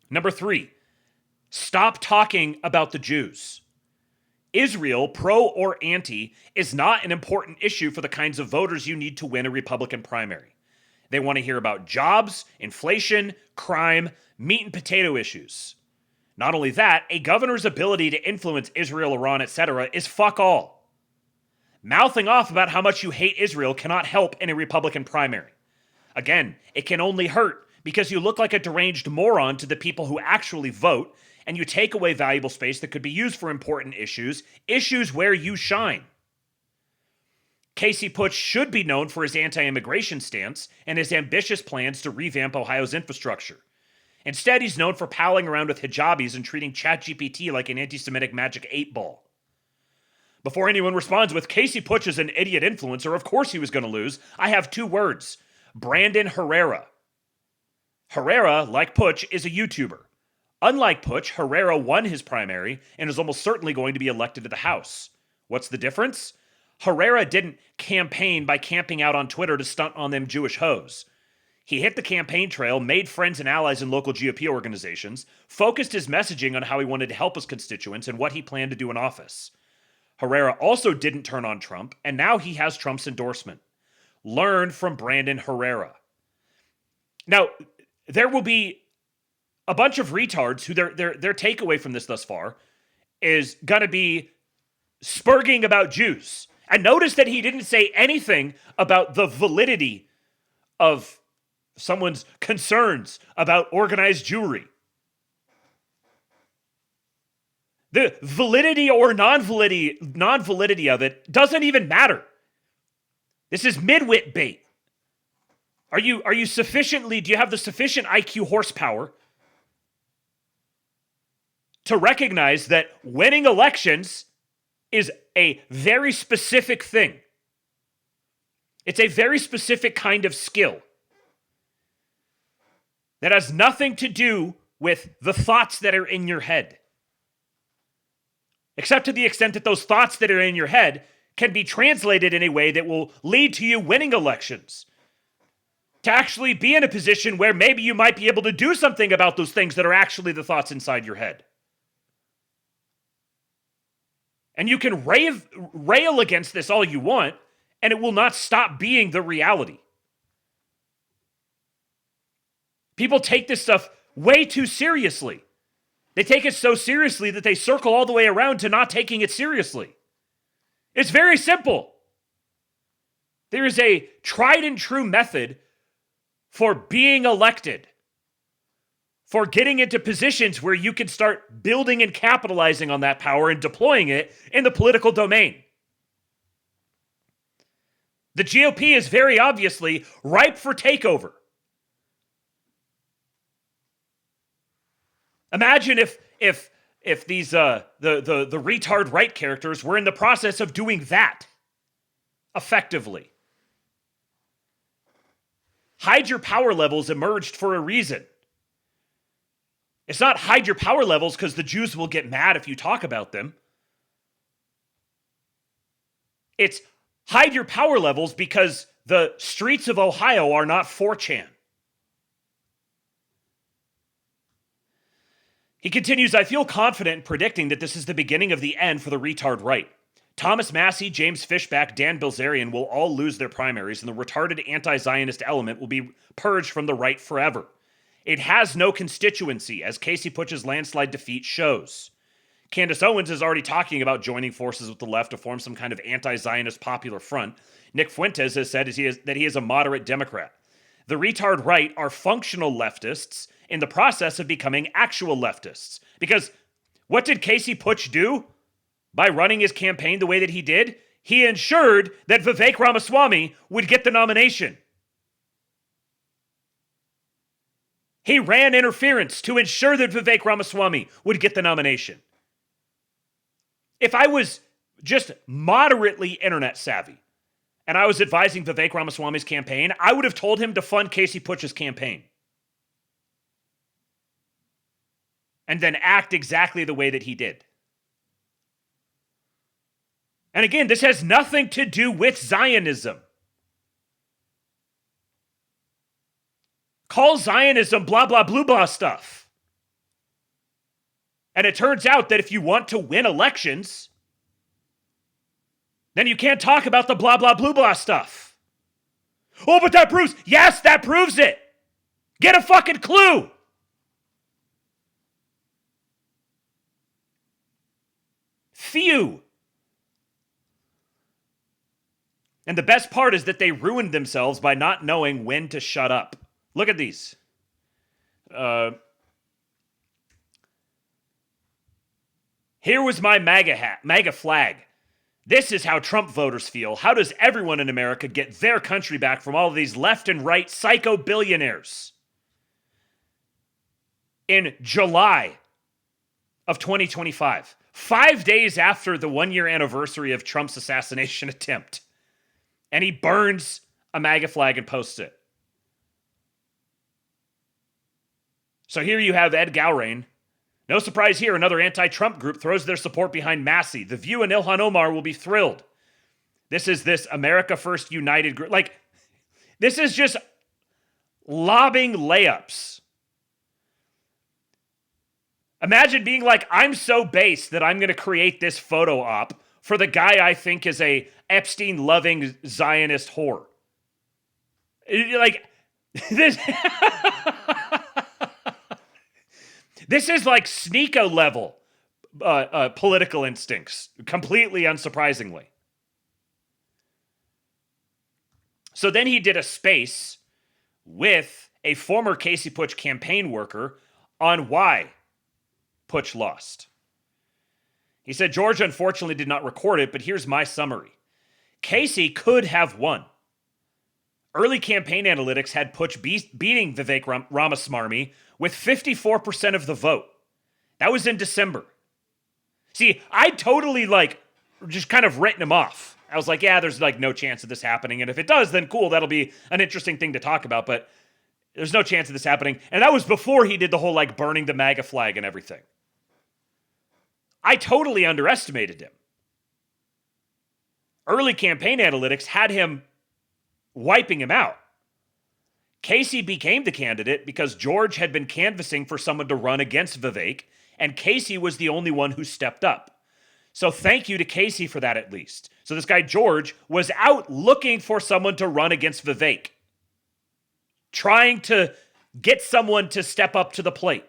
Number 3, stop talking about the Jews. Israel, pro or anti, is not an important issue for the kinds of voters you need to win a Republican primary. They want to hear about jobs, inflation, crime, meat and potato issues. Not only that, a governor's ability to influence Israel, Iran, etc. is fuck all. Mouthing off about how much you hate Israel cannot help in a Republican primary. Again, it can only hurt because you look like a deranged moron to the people who actually vote, and you take away valuable space that could be used for important issues, issues where you shine. Casey Putsch should be known for his anti-immigration stance and his ambitious plans to revamp Ohio's infrastructure. Instead, he's known for palling around with hijabis and treating ChatGPT like an anti-Semitic magic 8-ball. Before anyone responds with, Casey Putsch is an idiot influencer, of course he was going to lose, I have 2 words. Brandon Herrera. Herrera, like Putsch, is a YouTuber. Unlike Putsch, Herrera won his primary and is almost certainly going to be elected to the House. What's the difference? Herrera didn't campaign by camping out on Twitter to stunt on them Jewish hoes. He hit the campaign trail, made friends and allies in local GOP organizations, focused his messaging on how he wanted to help his constituents and what he planned to do in office. Herrera also didn't turn on Trump, and now he has Trump's endorsement. Learn from Brandon Herrera. Now, there will be a bunch of retards who their takeaway from this thus far is going to be spurging about Jews. And notice that he didn't say anything about the validity of someone's concerns about organized Jewry. The validity or non-validity of it doesn't even matter. This is midwit bait. Do you have the sufficient IQ horsepower to recognize that winning elections is a very specific thing? It's a very specific kind of skill that has nothing to do with the thoughts that are in your head. Except to the extent that those thoughts that are in your head can be translated in a way that will lead to you winning elections. To actually be in a position where maybe you might be able to do something about those things that are actually the thoughts inside your head. And you can rail against this all you want, and it will not stop being the reality. People take this stuff way too seriously. They take it so seriously that they circle all the way around to not taking it seriously. It's very simple. There is a tried and true method for being elected, for getting into positions where you can start building and capitalizing on that power and deploying it in the political domain. The GOP is very obviously ripe for takeover. Imagine if these the retard right characters were in the process of doing that effectively. Hide your power levels emerged for a reason. It's not hide your power levels because the Jews will get mad if you talk about them. It's hide your power levels because the streets of Ohio are not 4chan. He continues, I feel confident in predicting that this is the beginning of the end for the retard right. Thomas Massie, James Fishback, Dan Bilzerian will all lose their primaries, and the retarded anti-Zionist element will be purged from the right forever. It has no constituency, as Casey Putsch's landslide defeat shows. Candace Owens is already talking about joining forces with the left to form some kind of anti-Zionist popular front. Nick Fuentes has said that he is a moderate Democrat. The retard right are functional leftists in the process of becoming actual leftists. Because what did Casey Putsch do by running his campaign the way that he did? He ensured that Vivek Ramaswamy would get the nomination. He ran interference to ensure that Vivek Ramaswamy would get the nomination. If I was just moderately internet savvy, and I was advising Vivek Ramaswamy's campaign, I would have told him to fund Casey Putsch's campaign. And then act exactly the way that he did. And again, this has nothing to do with Zionism. Call Zionism blah, blah, blue, blah stuff. And it turns out that if you want to win elections, then you can't talk about the blah, blah, blue, blah stuff. Oh, but that proves, yes, that proves it. Get a fucking clue. Phew. And the best part is that they ruined themselves by not knowing when to shut up. Look at these. Here was my MAGA flag. This is how Trump voters feel. How does everyone in America get their country back from all of these left and right psycho billionaires? In July of 2025, 5 days after the 1-year anniversary of Trump's assassination attempt. And he burns a MAGA flag and posts it. So here you have Ed Gowrain. No surprise here, another anti-Trump group throws their support behind Massey. The View and Ilhan Omar will be thrilled. This is this America First United group. Like, this is just lobbing layups. Imagine being like, I'm so base that I'm going to create this photo op for the guy I think is a Epstein-loving Zionist whore. Like, this... This is like Sneeko level political instincts, completely unsurprisingly. So then he did a space with a former Casey Putsch campaign worker on why Putsch lost. He said, George unfortunately did not record it, but here's my summary. Casey could have won. Early campaign analytics had Putsch beating Vivek Ramaswamy with 54% of the vote. That was in December. See, I totally just kind of written him off. I was like, yeah, there's no chance of this happening. And if it does, then cool, that'll be an interesting thing to talk about. But there's no chance of this happening. And that was before he did the whole burning the MAGA flag and everything. I totally underestimated him. Early campaign analytics had him wiping him out. Casey became the candidate because George had been canvassing for someone to run against Vivek, and Casey was the only one who stepped up. So thank you to Casey for that at least. So this guy George was out looking for someone to run against Vivek, trying to get someone to step up to the plate.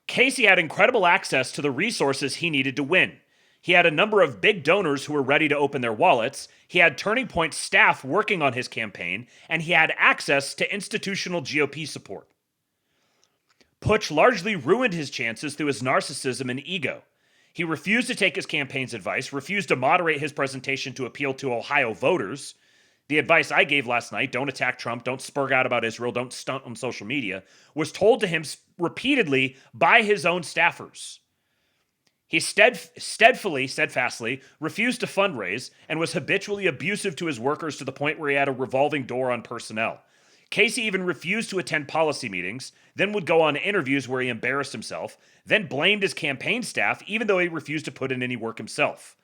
Casey had incredible access to the resources he needed to win. He had a number of big donors who were ready to open their wallets. He had Turning Point staff working on his campaign, and he had access to institutional GOP support. Putsch largely ruined his chances through his narcissism and ego. He refused to take his campaign's advice, refused to moderate his presentation to appeal to Ohio voters. The advice I gave last night, don't attack Trump, don't spurg out about Israel, don't stunt on social media, was told to him repeatedly by his own staffers. He steadfastly refused to fundraise and was habitually abusive to his workers to the point where he had a revolving door on personnel. Casey even refused to attend policy meetings, then would go on interviews where he embarrassed himself, then blamed his campaign staff even though he refused to put in any work himself.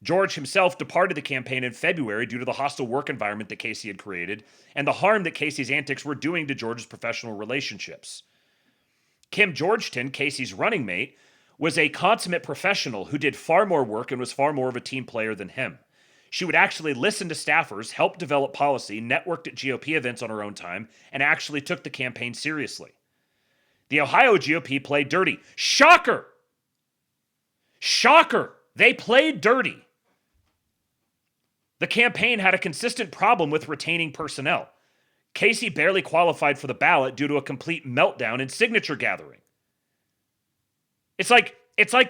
George himself departed the campaign in February due to the hostile work environment that Casey had created and the harm that Casey's antics were doing to George's professional relationships. Kim Georgeton, Casey's running mate, was a consummate professional who did far more work and was far more of a team player than him. She would actually listen to staffers, help develop policy, networked at GOP events on her own time, and actually took the campaign seriously. The Ohio GOP played dirty. Shocker! Shocker! They played dirty. The campaign had a consistent problem with retaining personnel. Casey barely qualified for the ballot due to a complete meltdown in signature gathering. It's like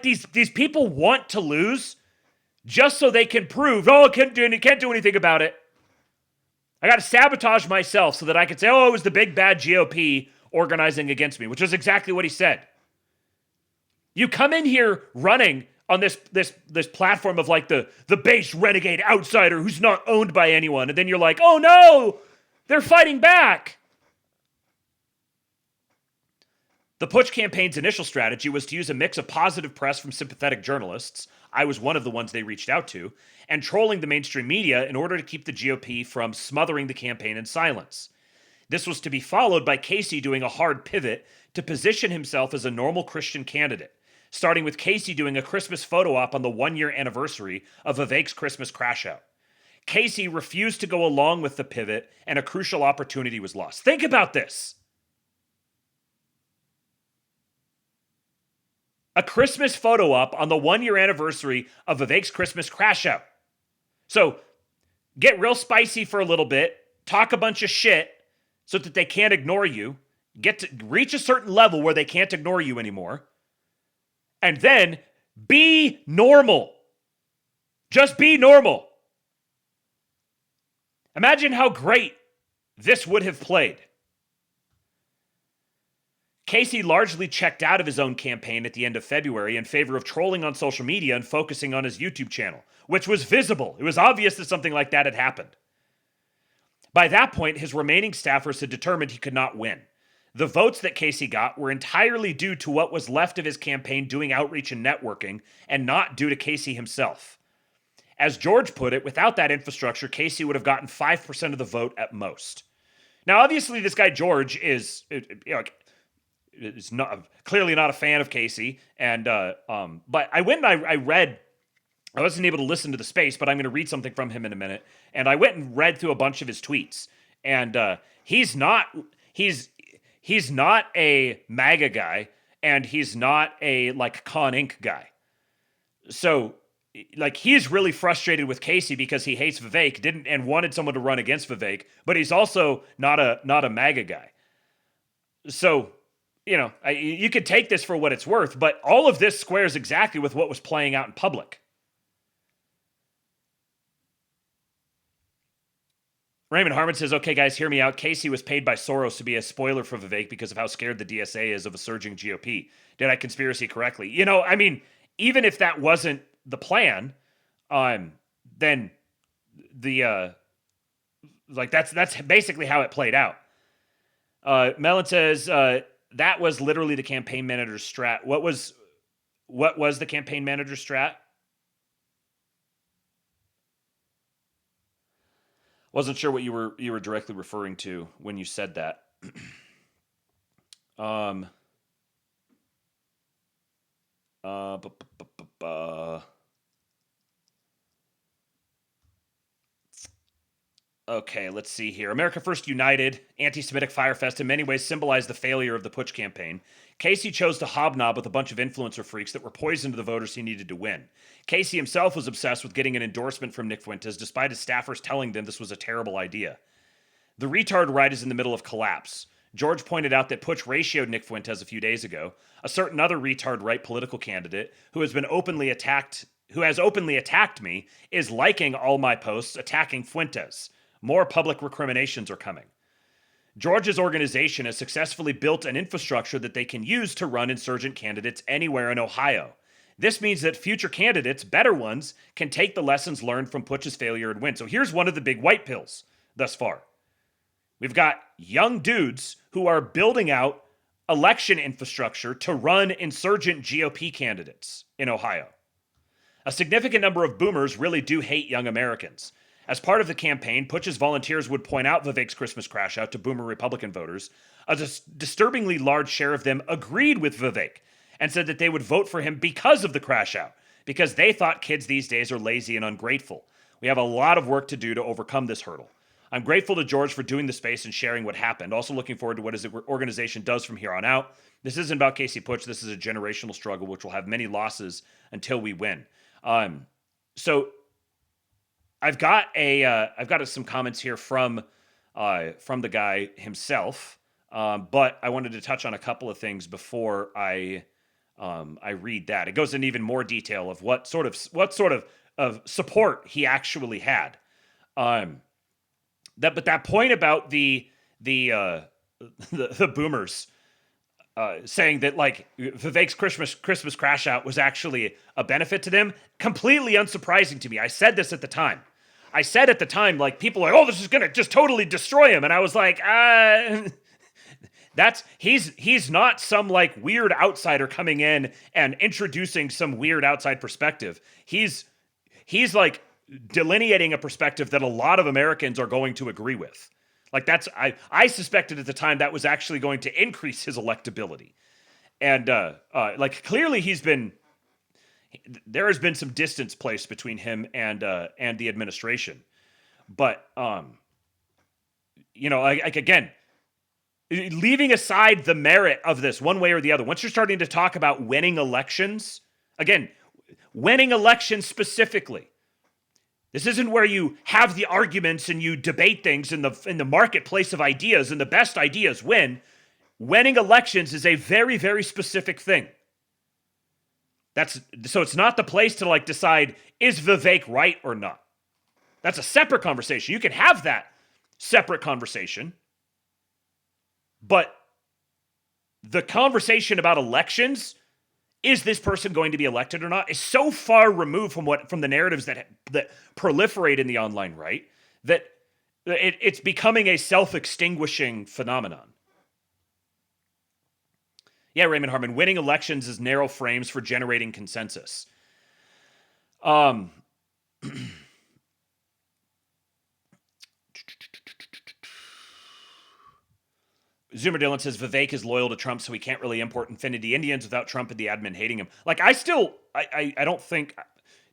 these people want to lose just so they can prove, can't do anything about it. I got to sabotage myself so that I can say, it was the big bad GOP organizing against me, which is exactly what he said. You come in here running on this platform of like the base renegade outsider who's not owned by anyone. And then you're like, oh no, they're fighting back. The Putsch campaign's initial strategy was to use a mix of positive press from sympathetic journalists, I was one of the ones they reached out to, and trolling the mainstream media in order to keep the GOP from smothering the campaign in silence. This was to be followed by Casey doing a hard pivot to position himself as a normal Christian candidate, starting with Casey doing a Christmas photo op on the 1-year anniversary of Vivek's Christmas crash out. Casey refused to go along with the pivot, and a crucial opportunity was lost. Think about this. A Christmas photo op on the 1-year anniversary of Vivek's Christmas crash out. So get real spicy for a little bit, talk a bunch of shit so that they can't ignore you, get to reach a certain level where they can't ignore you anymore, and then be normal. Just be normal. Imagine how great this would have played. Casey largely checked out of his own campaign at the end of February in favor of trolling on social media and focusing on his YouTube channel, which was visible. It was obvious that something like that had happened. By that point, his remaining staffers had determined he could not win. The votes that Casey got were entirely due to what was left of his campaign doing outreach and networking, and not due to Casey himself. As George put it, without that infrastructure, Casey would have gotten 5% of the vote at most. Now, obviously, this guy George is not clearly not a fan of Casey, and but I went and I read. I wasn't able to listen to the space, but I'm going to read something from him in a minute. And I went and read through a bunch of his tweets, and he's not a MAGA guy, and he's not a like Con Inc. guy. So like he's really frustrated with Casey because he hates Vivek, and wanted someone to run against Vivek, but he's also not a MAGA guy. So, you know, you could take this for what it's worth, but all of this squares exactly with what was playing out in public. Raymond Harmon says, okay, guys, hear me out. Casey was paid by Soros to be a spoiler for Vivek because of how scared the DSA is of a surging GOP. Did I conspiracy correctly? You know, I mean, even if that wasn't the plan, then the, like, that's basically how it played out. Mellon says, that was literally the campaign manager's strat. What was the campaign manager's strat? Wasn't sure what you were directly referring to when you said that. Okay, let's see here. America First United, anti-Semitic Firefest in many ways symbolized the failure of the Putsch campaign. Casey chose to hobnob with a bunch of influencer freaks that were poison to the voters he needed to win. Casey himself was obsessed with getting an endorsement from Nick Fuentes, despite his staffers telling them this was a terrible idea. The retard right is in the middle of collapse. George pointed out that Putsch ratioed Nick Fuentes a few days ago. A certain other retard right political candidate who has openly attacked me is liking all my posts attacking Fuentes. More public recriminations are coming. George's organization has successfully built an infrastructure that they can use to run insurgent candidates anywhere in Ohio. This means that future candidates, better ones, can take the lessons learned from Putsch's failure and win. So here's one of the big white pills thus far. We've got young dudes who are building out election infrastructure to run insurgent GOP candidates in Ohio. A significant number of boomers really do hate young Americans. As part of the campaign, Putsch's volunteers would point out Vivek's Christmas crash out to boomer Republican voters. A disturbingly large share of them agreed with Vivek and said that they would vote for him because of the crash out, because they thought kids these days are lazy and ungrateful. We have a lot of work to do to overcome this hurdle. I'm grateful to George for doing the space and sharing what happened. Also looking forward to what his organization does from here on out. This isn't about Casey Putsch. This is a generational struggle which will have many losses until we win. So I've got some comments here from the guy himself, but I wanted to touch on a couple of things before I read that. It goes into even more detail of what sort of support he actually had. That point about the boomers, saying that like Vivek's Christmas crash out was actually a benefit to them. Completely unsurprising to me. I said this at the time. I said at the time, like, people are like, oh, this is gonna just totally destroy him, and I was like, he's not some like weird outsider coming in and introducing some weird outside perspective. He's like delineating a perspective that a lot of Americans are going to agree with. Like I suspected at the time that was actually going to increase his electability. And like clearly there has been some distance placed between him and the administration. But you know, like again, leaving aside the merit of this one way or the other, once you're starting to talk about winning elections, again, winning elections specifically, this isn't where you have the arguments and you debate things in the marketplace of ideas and the best ideas win. Winning elections is a very, very specific thing. So it's not the place to like decide, is Vivek right or not? That's a separate conversation. You can have that separate conversation. But the conversation about elections, is this person going to be elected or not, is so far removed from the narratives that proliferate in the online right that it's becoming a self-extinguishing phenomenon. Yeah, Raymond Harmon, winning elections is narrow frames for generating consensus. Zoomer Dylan says Vivek is loyal to Trump, so he can't really import Infinity Indians without Trump and the admin hating him. Like, I don't think,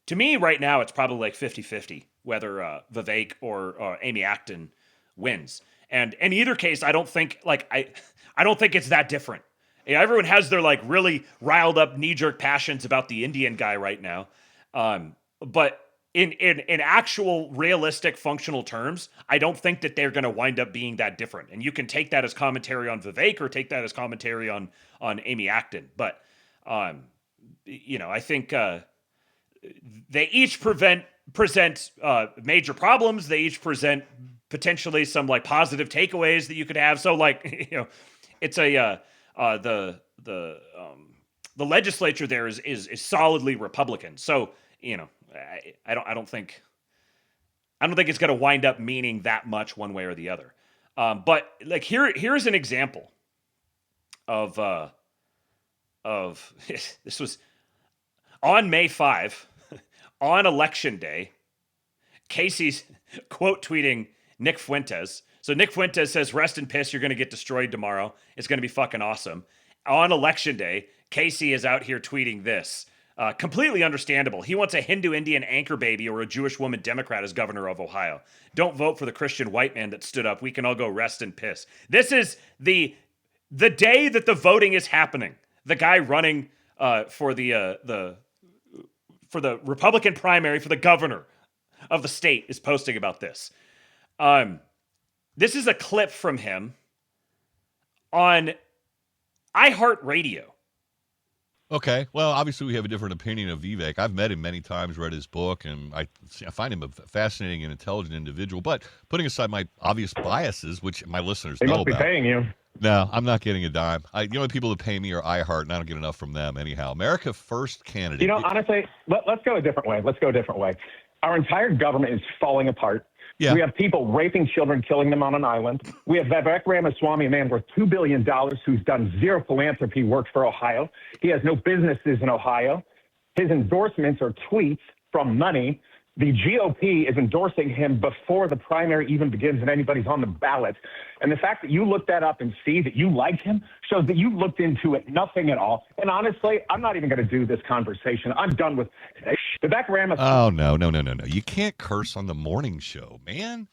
to me right now, it's probably like 50-50 whether Vivek or Amy Acton wins. And in either case, I don't think it's that different. Yeah, everyone has their like really riled up knee-jerk passions about the Indian guy right now. But in actual realistic functional terms, I don't think that they're going to wind up being that different. And you can take that as commentary on Vivek or take that as commentary on Amy Acton. But you know, I think they each present major problems. They each present potentially some like positive takeaways that you could have. So like, you know, it's the legislature there is solidly Republican. So, you know, I don't think it's going to wind up meaning that much one way or the other. But like here's an example of this was on May 5 on election day. Casey's quote tweeting Nick Fuentes. So Nick Fuentes says, "Rest in piss. You're going to get destroyed tomorrow. It's going to be fucking awesome." On election day, Casey is out here tweeting this. Completely understandable. He wants a Hindu Indian anchor baby or a Jewish woman Democrat as governor of Ohio. Don't vote for the Christian white man that stood up. We can all go rest in piss. This is the day that the voting is happening. The guy running for the Republican primary for the governor of the state is posting about this. This is a clip from him on iHeartRadio. Okay. Well, obviously we have a different opinion of Vivek. I've met him many times, read his book, and I find him a fascinating and intelligent individual. But putting aside my obvious biases, which my listeners know about. They must be paying you. No, I'm not getting a dime. The only people that pay me are iHeart, and I don't get enough from them anyhow. America First candidate. You know, honestly, let's go a different way. Our entire government is falling apart. Yeah. We have people raping children, killing them on an island. We have Vivek Ramaswamy, a man worth $2 billion who's done zero philanthropy work for Ohio. He has no businesses in Ohio. His endorsements are tweets from money. The GOP is endorsing him before the primary even begins and anybody's on the ballot. And the fact that you look that up and see that you like him shows that you looked into it nothing at all. And honestly, I'm not even going to do this conversation. I'm done with Vivek Ramaswamy. Oh, no. You can't curse on the morning show, man.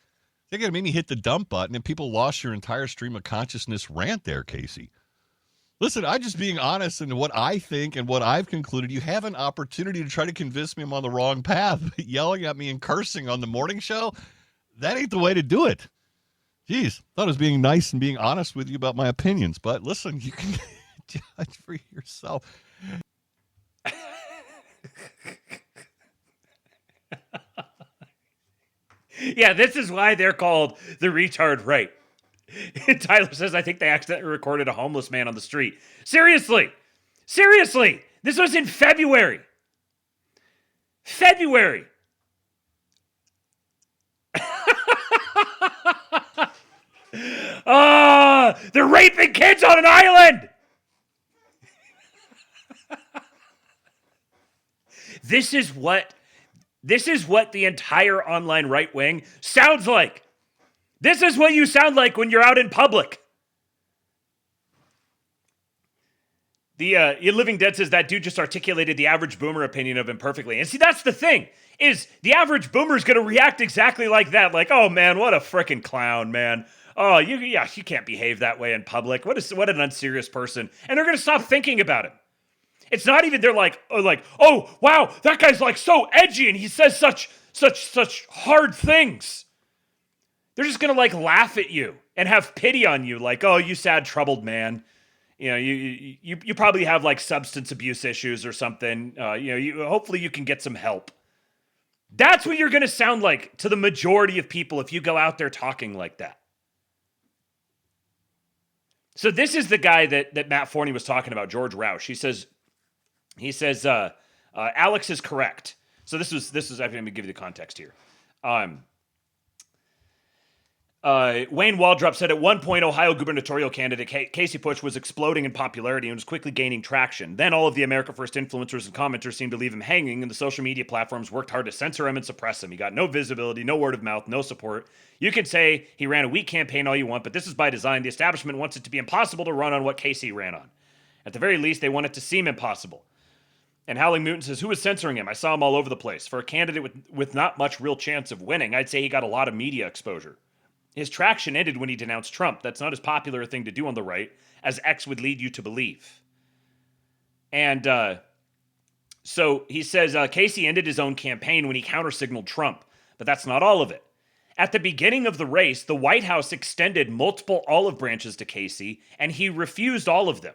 They're going to make me hit the dump button and people lost your entire stream of consciousness rant there, Casey. Listen, I'm just being honest in what I think and what I've concluded. You have an opportunity to try to convince me I'm on the wrong path. Yelling at me and cursing on the morning show, that ain't the way to do it. Jeez, thought I was being nice and being honest with you about my opinions. But listen, you can judge for yourself. Yeah, this is why they're called the retard right. Tyler says, I think they accidentally recorded a homeless man on the street. Seriously. Seriously. This was in February. February. They're raping kids on an island. This is what the entire online right wing sounds like. This is what you sound like when you're out in public. The Living Dead says that dude just articulated the average boomer opinion of him perfectly. And see, that's the thing, is the average boomer is going to react exactly like that. Like, oh man, what a freaking clown, man. Oh, you can't behave that way in public. What an unserious person. And they're going to stop thinking about him. It's not even they're like, oh wow, that guy's like so edgy and he says such hard things. They're just gonna like laugh at you and have pity on you, like, oh, you sad troubled man. You know, you probably have like substance abuse issues or something. Hopefully you can get some help. That's what you're gonna sound like to the majority of people if you go out there talking like that. So this is the guy that Matt Forney was talking about, George Roush. He says, Alex is correct. So this is, I'm going to give you the context here. Wayne Waldrop said at one point, Ohio gubernatorial candidate Casey Putsch was exploding in popularity and was quickly gaining traction. Then all of the America First influencers and commenters seemed to leave him hanging, and the social media platforms worked hard to censor him and suppress him. He got no visibility, no word of mouth, no support. You can say he ran a weak campaign all you want, but this is by design. The establishment wants it to be impossible to run on what Casey ran on. At the very least, they want it to seem impossible. And Howling Mutant says, who was censoring him? I saw him all over the place. For a candidate with not much real chance of winning, I'd say he got a lot of media exposure. His traction ended when he denounced Trump. That's not as popular a thing to do on the right as X would lead you to believe. And so he says Casey ended his own campaign when he countersignaled Trump. But that's not all of it. At the beginning of the race, the White House extended multiple olive branches to Casey, and he refused all of them.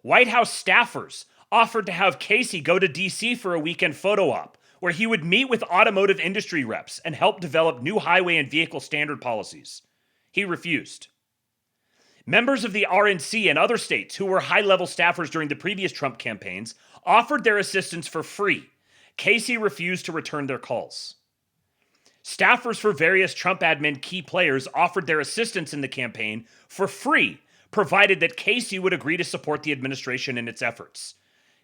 White House staffers offered to have Casey go to D.C. for a weekend photo op, where he would meet with automotive industry reps and help develop new highway and vehicle standard policies. He refused. Members of the RNC and other states who were high-level staffers during the previous Trump campaigns offered their assistance for free. Casey refused to return their calls. Staffers for various Trump admin key players offered their assistance in the campaign for free, provided that Casey would agree to support the administration in its efforts.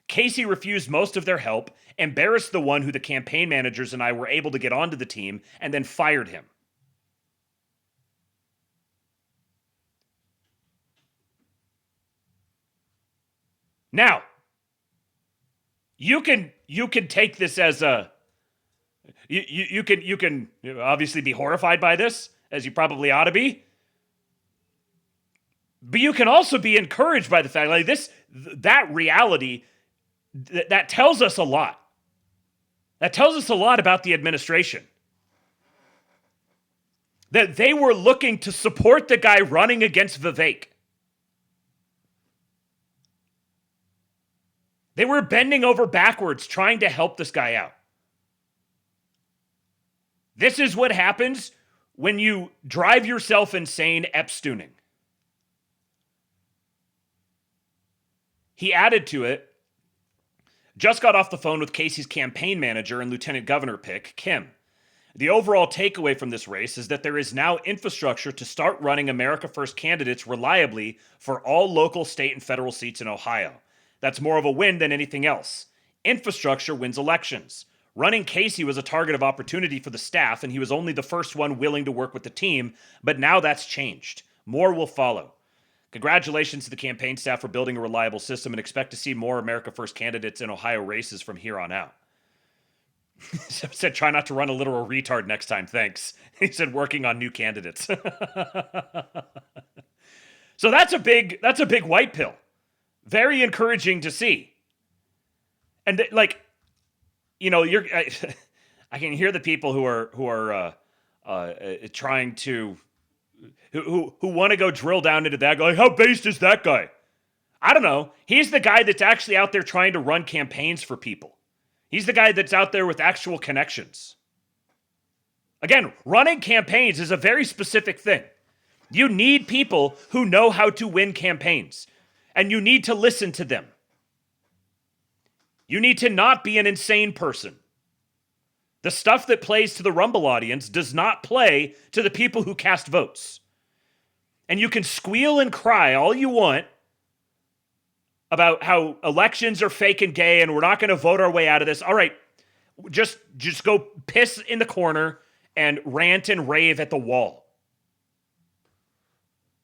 Casey refused most of their help, embarrassed the one who the campaign managers and I were able to get onto the team, and then fired him. Now, you can take this as a you can obviously be horrified by this, as you probably ought to be. But you can also be encouraged by the fact like that reality that tells us a lot. That tells us a lot about the administration. That they were looking to support the guy running against Vivek. They were bending over backwards trying to help this guy out. This is what happens when you drive yourself insane Epstooning. He added to it, just got off the phone with Casey's campaign manager and lieutenant governor pick, Kim. The overall takeaway from this race is that there is now infrastructure to start running America First candidates reliably for all local, state, and federal seats in Ohio. That's more of a win than anything else. Infrastructure wins elections. Running Casey was a target of opportunity for the staff, and he was only the first one willing to work with the team, but now that's changed. More will follow. Congratulations to the campaign staff for building a reliable system, and expect to see more America First candidates in Ohio races from here on out. Said, try not to run a literal retard next time, thanks. He said, working on new candidates. So that's a big white pill. Very encouraging to see. And like, you know, I can hear the people who are trying to, who want to go drill down into that guy. Like, how based is that guy? I don't know. He's the guy that's actually out there trying to run campaigns for people. He's the guy that's out there with actual connections. Again, running campaigns is a very specific thing. You need people who know how to win campaigns, and you need to listen to them. You need to not be an insane person. The stuff that plays to the Rumble audience does not play to the people who cast votes. And you can squeal and cry all you want about how elections are fake and gay and we're not going to vote our way out of this. All right, just go piss in the corner and rant and rave at the wall.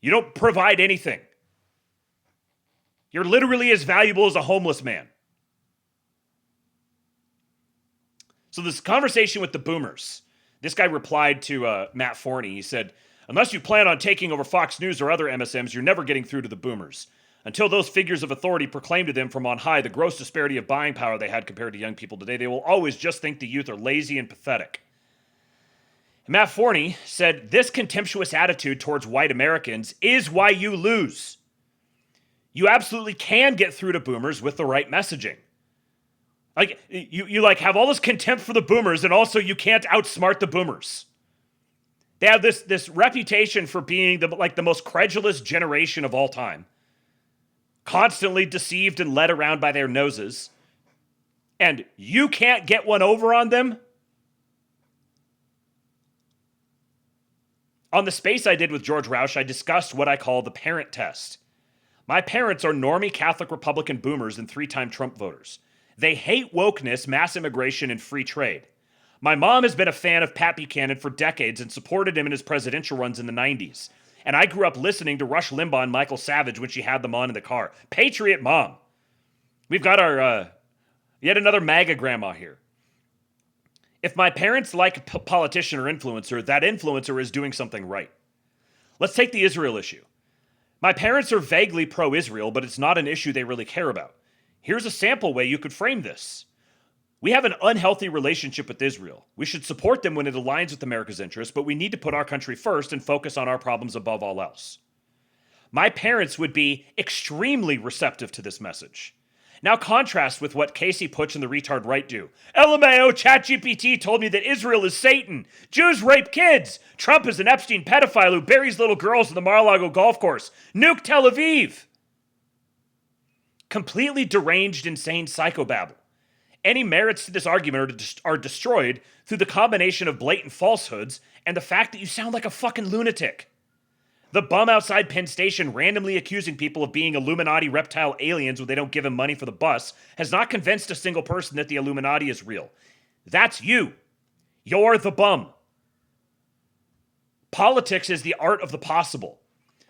You don't provide anything. You're literally as valuable as a homeless man. So this conversation with the boomers, this guy replied to Matt Forney. He said, unless you plan on taking over Fox News or other MSMs, you're never getting through to the boomers. Until those figures of authority proclaim to them from on high the gross disparity of buying power they had compared to young people today, they will always just think the youth are lazy and pathetic. And Matt Forney said, this contemptuous attitude towards white Americans is why you lose. You absolutely can get through to boomers with the right messaging. Like, you like have all this contempt for the boomers, and also you can't outsmart the boomers. They have this reputation for being the most credulous generation of all time. Constantly deceived and led around by their noses. And you can't get one over on them? On the space I did with George Roush, I discussed what I call the parent test. My parents are normie Catholic Republican boomers and 3-time Trump voters. They hate wokeness, mass immigration, and free trade. My mom has been a fan of Pat Buchanan for decades and supported him in his presidential runs in the 90s. And I grew up listening to Rush Limbaugh and Michael Savage when she had them on in the car. Patriot mom. We've got our, yet another MAGA grandma here. If my parents like a politician or influencer, that influencer is doing something right. Let's take the Israel issue. My parents are vaguely pro-Israel, but it's not an issue they really care about. Here's a sample way you could frame this. We have an unhealthy relationship with Israel. We should support them when it aligns with America's interests, but we need to put our country first and focus on our problems above all else. My parents would be extremely receptive to this message. Now contrast with what Casey Putsch and the retard right do. LMAO, ChatGPT told me that Israel is Satan. Jews rape kids. Trump is an Epstein pedophile who buries little girls in the Mar-a-Lago golf course. Nuke Tel Aviv. Completely deranged, insane psychobabble. Any merits to this argument are destroyed through the combination of blatant falsehoods and the fact that you sound like a fucking lunatic. The bum outside Penn Station randomly accusing people of being Illuminati reptile aliens when they don't give him money for the bus has not convinced a single person that the Illuminati is real. That's you. You're the bum. Politics is the art of the possible.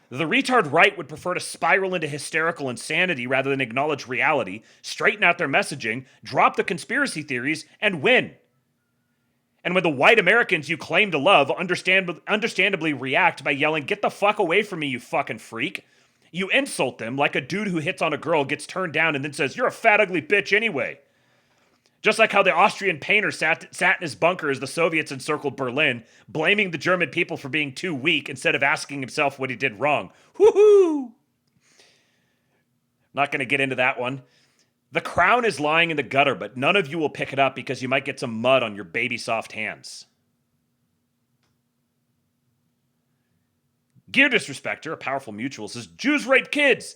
The retard right would prefer to spiral into hysterical insanity rather than acknowledge reality, straighten out their messaging, drop the conspiracy theories, and win. And when the white Americans you claim to love understandably react by yelling, "Get the fuck away from me, you fucking freak," you insult them like a dude who hits on a girl gets turned down and then says, "You're a fat ugly bitch anyway." Just like how the Austrian painter sat in his bunker as the Soviets encircled Berlin, blaming the German people for being too weak instead of asking himself what he did wrong. Woohoo! Not going to get into that one. The crown is lying in the gutter, but none of you will pick it up because you might get some mud on your baby soft hands. Gear Disrespecter, a powerful mutual, says, Jews rape kids.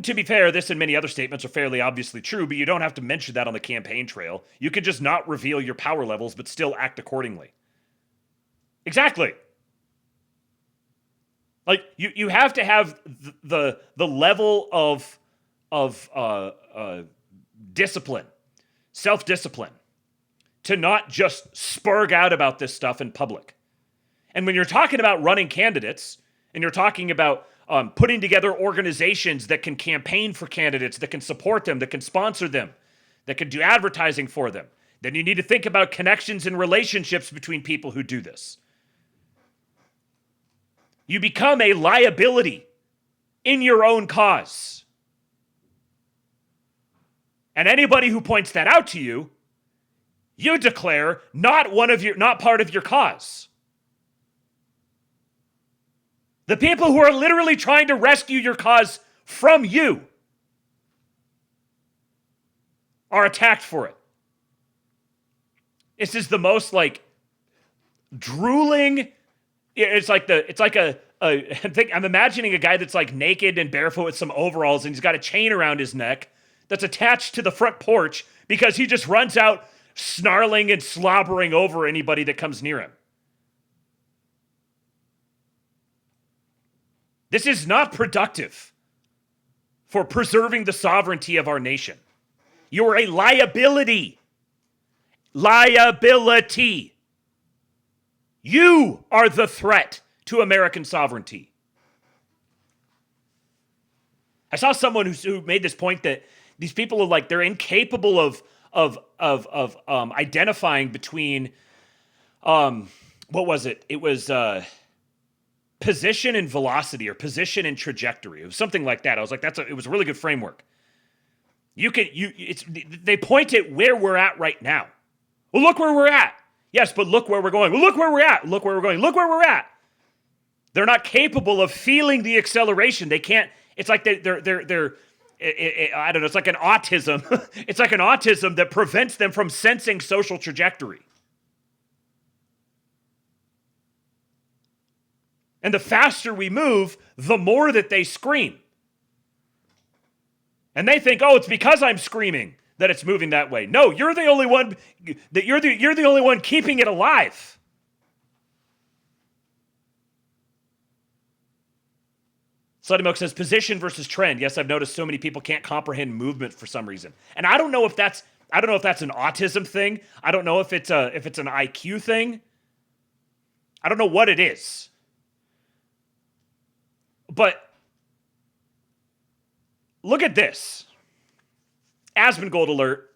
To be fair, this and many other statements are fairly obviously true, but you don't have to mention that on the campaign trail. You could just not reveal your power levels, but still act accordingly. Exactly. Like, you have to have the level of discipline, self-discipline, to not just spurg out about this stuff in public. And when you're talking about running candidates, and you're talking about putting together organizations that can campaign for candidates, that can support them, that can sponsor them, that can do advertising for them, then you need to think about connections and relationships between people who do this. You become a liability in your own cause. And anybody who points that out to you, you declare not part of your cause. The people who are literally trying to rescue your cause from you are attacked for it. This is the most drooling. It's like a I'm imagining a guy that's like naked and barefoot with some overalls, and he's got a chain around his neck that's attached to the front porch because he just runs out snarling and slobbering over anybody that comes near him. This is not productive for preserving the sovereignty of our nation. You are a liability. Liability. You are the threat to American sovereignty. I saw someone who made this point that these people are like, they're incapable of identifying between, what was it? It was position and velocity, or position and trajectory. It was something like that. I was like, it was a really good framework. They point at where we're at right now. Well, look where we're at. Yes, but look where we're going. Well, look where we're at. Look where we're going. Look where we're at. They're not capable of feeling the acceleration. They can't. It's like I don't know. It's like an autism. It's like an autism that prevents them from sensing social trajectory. And the faster we move, the more that they scream. And they think, oh, it's because I'm screaming that it's moving that way. No, you're the only one that you're the only one keeping it alive. Slutty Milk says position versus trend. Yes, I've noticed so many people can't comprehend movement for some reason. And I don't know if that's an autism thing. I don't know if it's an IQ thing. I don't know what it is. But look at this. Asmongold alert.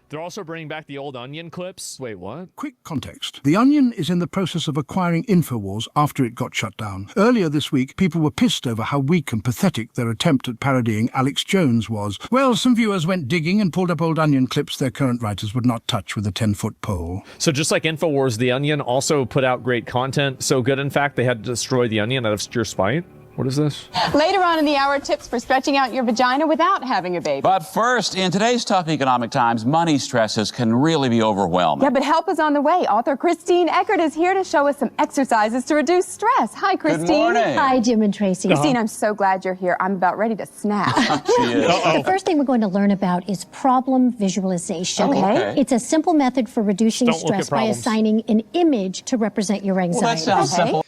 They're also bringing back the old Onion clips. Wait, what? Quick context. The Onion is in the process of acquiring InfoWars after it got shut down. Earlier this week, people were pissed over how weak and pathetic their attempt at parodying Alex Jones was. Well, some viewers went digging and pulled up old Onion clips their current writers would not touch with a 10-foot pole. So just like InfoWars, the Onion also put out great content. So good, in fact, they had to destroy the Onion out of sheer spite. What is this? Later on in the hour, tips for stretching out your vagina without having a baby. But first, in today's tough economic times, money stresses can really be overwhelming. Yeah, but help is on the way. Author Christine Eckert is here to show us some exercises to reduce stress. Hi, Christine. Good morning. Hi, Jim and Tracy. Christine, I'm so glad you're here. I'm about ready to snap. She is. The first thing we're going to learn about is problem visualization. Okay. It's a simple method for reducing Don't look stress at by problems. assigning an image to represent your anxiety. Well, that sounds simple.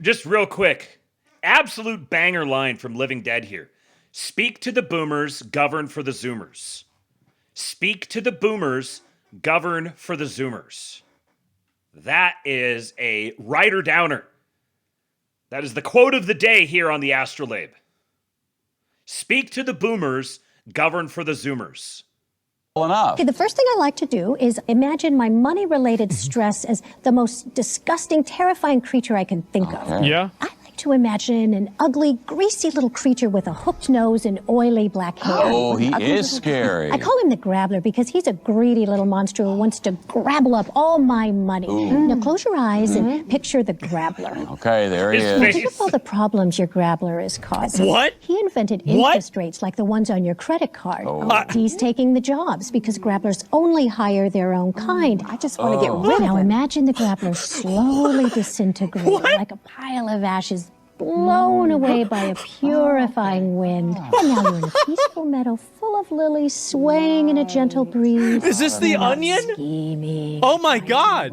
Just real quick. Absolute banger line from Living Dead here. Speak to the boomers, govern for the zoomers. Speak to the boomers, govern for the zoomers. That is a writer downer. That is the quote of the day here on the Astrolabe. Speak to the boomers, govern for the zoomers. Enough. Okay, the first thing I like to do is imagine my money-related stress as the most disgusting, terrifying creature I can think of. Yeah? To imagine an ugly, greasy little creature with a hooked nose and oily black hair. Oh, he is scary. I call him the Grabbler because he's a greedy little monster who wants to grabble up all my money. Now close your eyes and picture the Grabbler. Okay, there he Now, is. think of all the problems your Grabbler is causing. What? He invented interest rates like the ones on your credit card. He's taking the jobs because Grabblers only hire their own kind. I just want to get rid of Now imagine the Grabbler slowly disintegrating like a pile of ashes blown away by a purifying wind. And now you're in a peaceful meadow full of lilies swaying in a gentle breeze. Is this the Onion? Oh my God.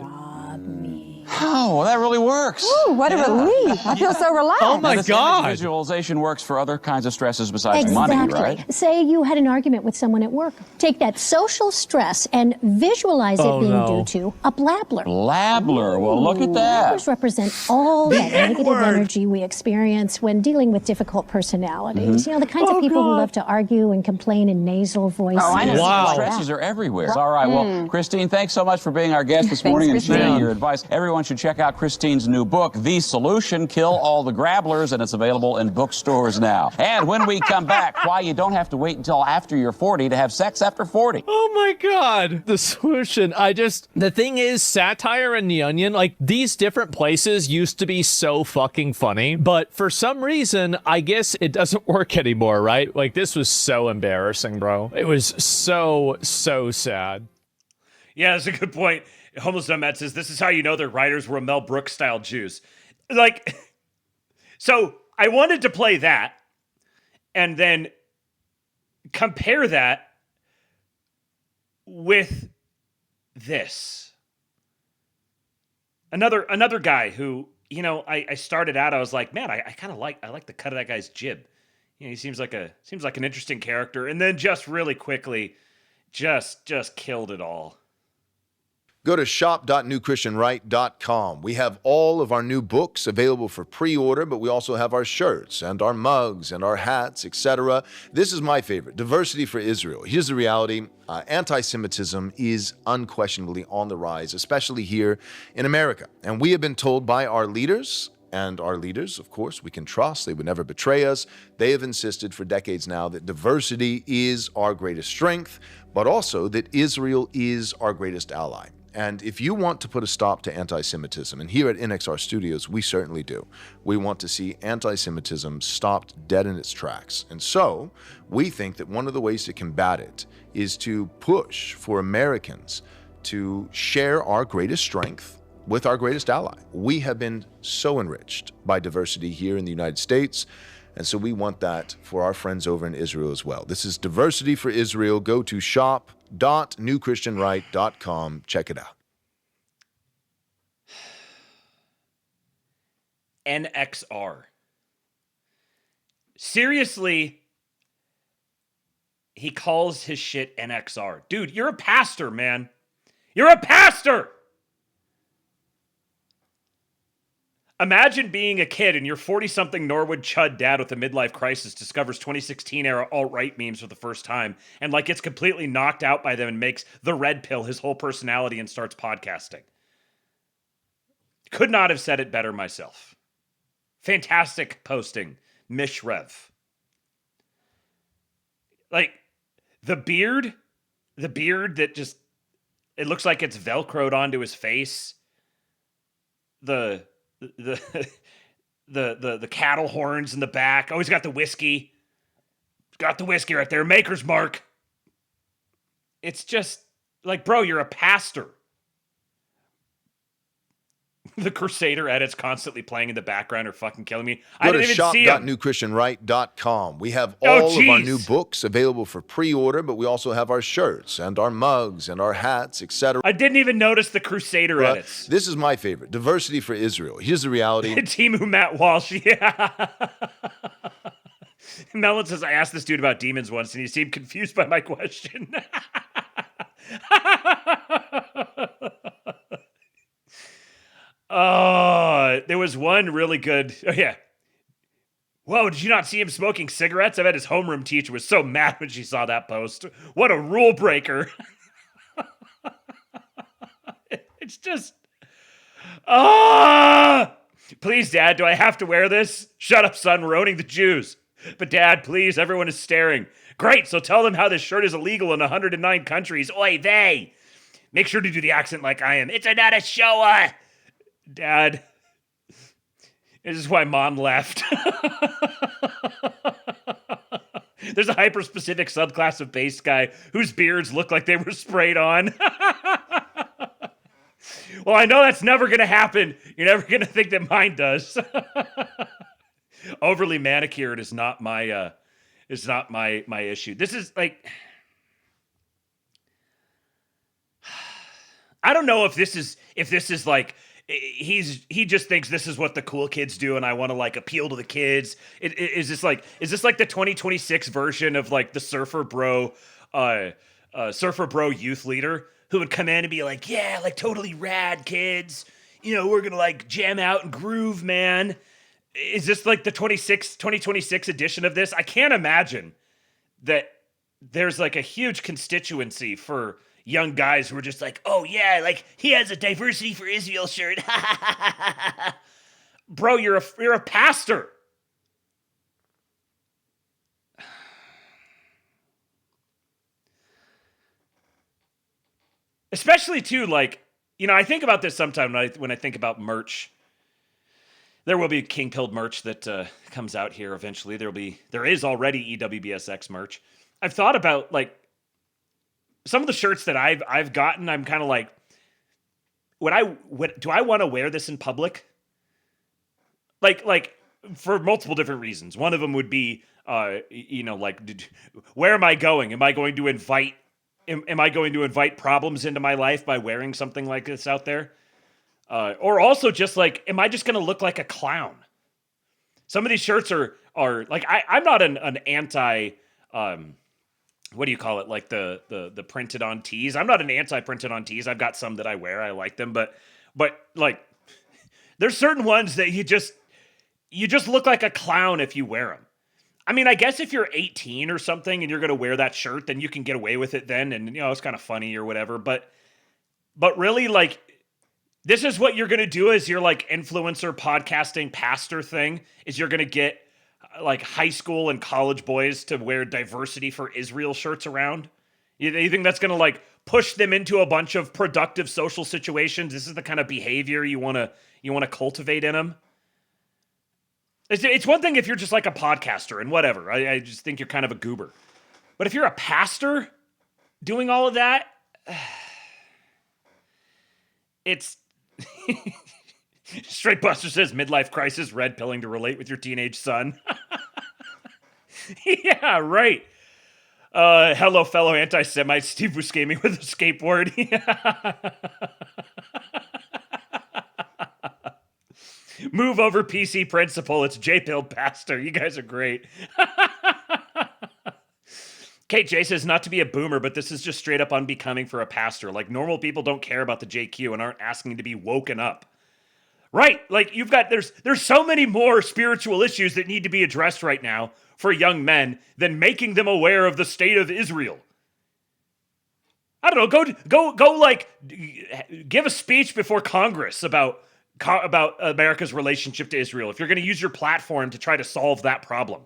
Oh, well, that really works. Ooh, what a relief. I feel so relaxed. Oh my This God. image visualization works for other kinds of stresses besides money, right? Say you had an argument with someone at work. Take that social stress and visualize it being due to a blabbler. Blabbler. Well, look at that. Blabblers represent all that negative energy we experience when dealing with difficult personalities. You know, the kinds of people who love to argue and complain in nasal voices. Oh, I know. Wow. Stresses are everywhere. All right. Well, Christine, thanks so much for being our guest this morning and sharing your advice. Everyone should check out Christine's new book, The Solution, Kill All the Grabblers, and it's available in bookstores now. And when we come back, why you don't have to wait until after you're 40 to have sex after 40. Oh my God. The Solution. The thing is, satire and the Onion, like these different places used to be so fucking funny, but for some reason, I guess it doesn't work anymore, right? Like this was so embarrassing, bro. It was so sad. Yeah, that's a good point. Homeless Nomad says, this is how you know their writers were Mel Brooks style Jews. Like, so I wanted to play that and then compare that with this. Another guy who, you know, I started out, I was like, man, I kind of like the cut of that guy's jib. You know, he seems like an interesting character, and then just really quickly just killed it all. Go to shop.newchristianright.com. We have all of our new books available for pre-order, but we also have our shirts and our mugs and our hats, etc. This is my favorite, Diversity for Israel. Here's the reality. Anti-Semitism is unquestionably on the rise, especially here in America. And we have been told by our leaders, and our leaders, of course, we can trust. They would never betray us. They have insisted for decades now that diversity is our greatest strength, but also that Israel is our greatest ally. And if you want to put a stop to anti-Semitism, and here at NXR Studios, we certainly do, we want to see anti-Semitism stopped dead in its tracks. And so we think that one of the ways to combat it is to push for Americans to share our greatest strength with our greatest ally. We have been so enriched by diversity here in the United States, and so we want that for our friends over in Israel as well. This is Diversity for Israel. Go to shop.newchristianright.com. Check it out. NXR. Seriously, he calls his shit NXR. Dude, you're a pastor, man. You're a pastor! Imagine being a kid and your 40-something Norwood chud dad with a midlife crisis discovers 2016-era alt-right memes for the first time and gets completely knocked out by them and makes the red pill his whole personality and starts podcasting. Could not have said it better myself. Fantastic posting, Mishrev. The beard that just, it looks like it's Velcroed onto his face. The cattle horns in the back. Oh, he's got the whiskey. He's got the whiskey right there. Maker's Mark. It's just bro, you're a pastor. The Crusader edits constantly playing in the background are fucking killing me. I didn't even see them. Shop.newchristianright.com. We have all of our new books available for pre-order, but we also have our shirts and our mugs and our hats, etc. I didn't even notice the Crusader edits. This is my favorite, Diversity for Israel. Here's the reality. Timu Matt Walsh, yeah. Melon says, I asked this dude about demons once, and he seemed confused by my question. There was one really good. Oh, yeah. Whoa, did you not see him smoking cigarettes? I bet his homeroom teacher was so mad when she saw that post. What a rule breaker. It's just. Please, Dad, do I have to wear this? Shut up, son. We're owning the Jews. But, Dad, please, everyone is staring. Great, so tell them how this shirt is illegal in 109 countries. Oi, they. Make sure to do the accent like I am. It's not a show. Dad, this is why Mom left. There's a hyper-specific subclass of base guy whose beards look like they were sprayed on. Well, I know that's never going to happen. You're never going to think that mine does. Overly manicured is not my issue. This is I don't know if this is he just thinks this is what the cool kids do, and I want to appeal to the kids. Is this like the 2026 version of the surfer bro youth leader who would come in and be like, yeah, totally rad kids. You know, we're gonna jam out and groove, man. Is this the 2026 edition of this? I can't imagine that there's a huge constituency for young guys who are just oh yeah, he has a Diversity for Israel shirt. Bro, you're a pastor. Especially too, I think about this sometime when I think about merch. There will be King Pilled merch that comes out here eventually. There is already EWBSX merch. I've thought about some of the shirts that I've gotten. I'm kind of do I want to wear this in public? Like for multiple different reasons. One of them would be, where am I going? Am I going to invite problems into my life by wearing something like this out there? Or also just like, am I just going to look like a clown? Some of these shirts are like, I'm not an anti, what do you call it? Like the printed on tees. I'm not an anti printed on tees. I've got some that I wear. I like them, but like there's certain ones that you just look like a clown if you wear them. I mean, I guess if you're 18 or something and you're going to wear that shirt, then you can get away with it then. And, it's kind of funny or whatever. But really, like, this is what you're going to do as your, like, influencer podcasting pastor thing, is you're going to get, like, high school and college boys to wear Diversity for Israel shirts around. You think that's going to, like, push them into a bunch of productive social situations? This is the kind of behavior you want to cultivate in them? It's one thing if you're just like a podcaster and whatever. I just think you're kind of a goober. But if you're a pastor doing all of that, it's... Straight Buster says, midlife crisis, red pilling to relate with your teenage son. Yeah, right. Hello, fellow anti-Semite. Steve Buscemi with a skateboard. Move over PC principal. It's J-Pill Pastor. You guys are great. Kate J says, not to be a boomer, but this is just straight up unbecoming for a pastor. Like, normal people don't care about the JQ and aren't asking to be woken up. Right. Like, there's so many more spiritual issues that need to be addressed right now for young men than making them aware of the state of Israel. I don't know. Go like, give a speech before Congress about America's relationship to Israel, if you're going to use your platform to try to solve that problem.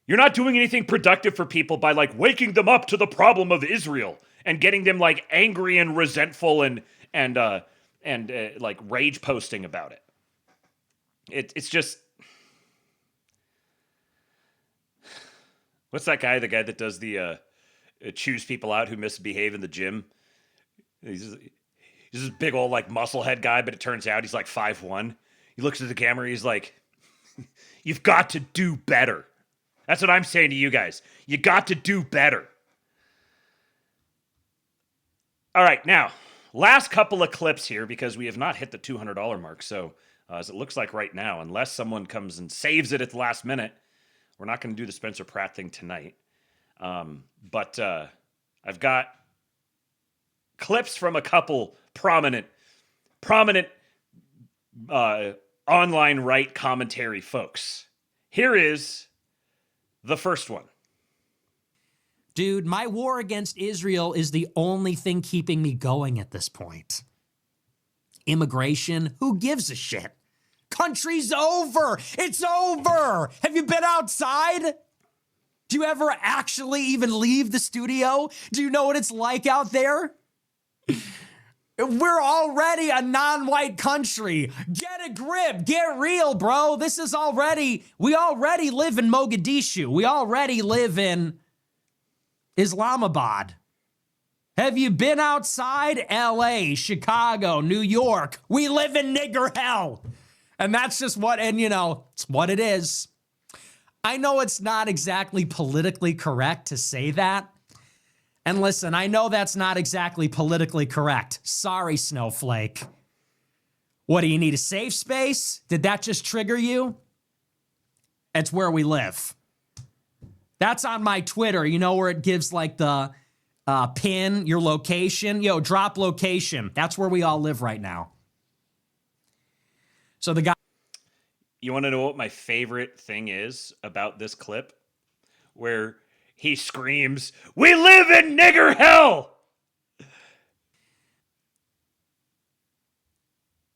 You're not doing anything productive for people by, like, waking them up to the problem of Israel and getting them, like, angry and resentful and like rage posting about it. It's just, what's that guy? The guy that does the choose people out who misbehave in the gym. He's this big old, like, musclehead guy, but it turns out he's like 5'1". He looks at the camera, he's like, you've got to do better. That's what I'm saying to you guys. You got to do better. All right, now, last couple of clips here, because we have not hit the $200 mark. So, as it looks like right now, unless someone comes and saves it at the last minute, we're not going to do the Spencer Pratt thing tonight. But I've got clips from a couple prominent online right commentary folks. Here is the first one. Dude, my war against Israel is the only thing keeping me going at this point. Immigration, who gives a shit? Country's over. It's over. Have you been outside? Do you ever actually even leave the studio? Do you know what it's like out there? We're already a non-white country. Get a grip. Get real, bro. We already live in Mogadishu. We already live in Islamabad. Have you been outside? LA, Chicago, New York. We live in nigger hell. And that's just it's what it is. I know it's not exactly politically correct to say that. And listen, I know that's not exactly politically correct. Sorry, Snowflake. What, do you need a safe space? Did that just trigger you? It's where we live. That's on my Twitter, where it gives like the pin, your location. Drop location. That's where we all live right now. So the guy... You want to know what my favorite thing is about this clip? Where he screams, "We live in nigger hell!"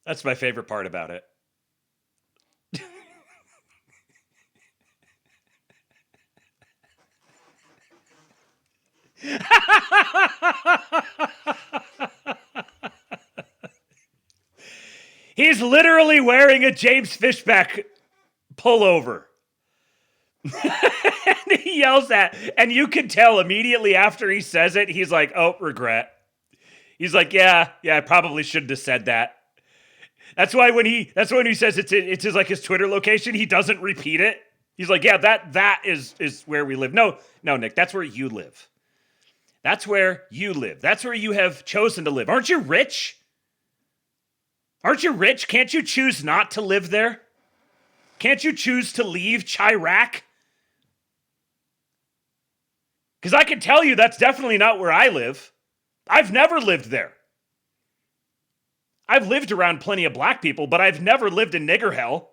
That's my favorite part about it. He's literally wearing a James Fishback pullover. And he yells that, and you can tell immediately after he says it, he's like, oh, regret. He's like, yeah, I probably shouldn't have said that. That's why when he says it's his Twitter location, he doesn't repeat it. He's like, yeah, that is where we live. No, Nick, that's where you live. That's where you live. That's where you have chosen to live. Aren't you rich? Aren't you rich? Can't you choose not to live there? Can't you choose to leave Chirac? Because I can tell you that's definitely not where I live. I've never lived there. I've lived around plenty of black people, but I've never lived in nigger hell.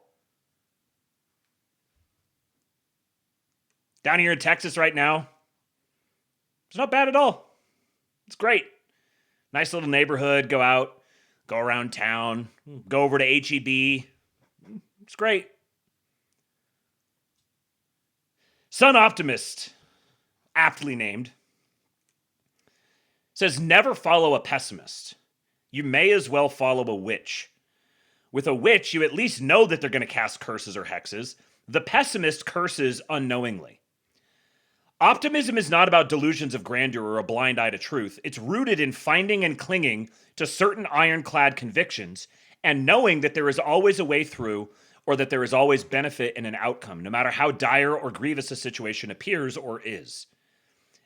Down here in Texas right now, it's not bad at all. It's great. Nice little neighborhood. Go out, go around town, go over to HEB. It's great. Sun Optimist, aptly named, says never follow a pessimist. You may as well follow a witch. With a witch, you at least know that they're going to cast curses or hexes. The pessimist curses unknowingly. Optimism is not about delusions of grandeur or a blind eye to truth. It's rooted in finding and clinging to certain ironclad convictions and knowing that there is always a way through or that there is always benefit in an outcome, no matter how dire or grievous a situation appears or is.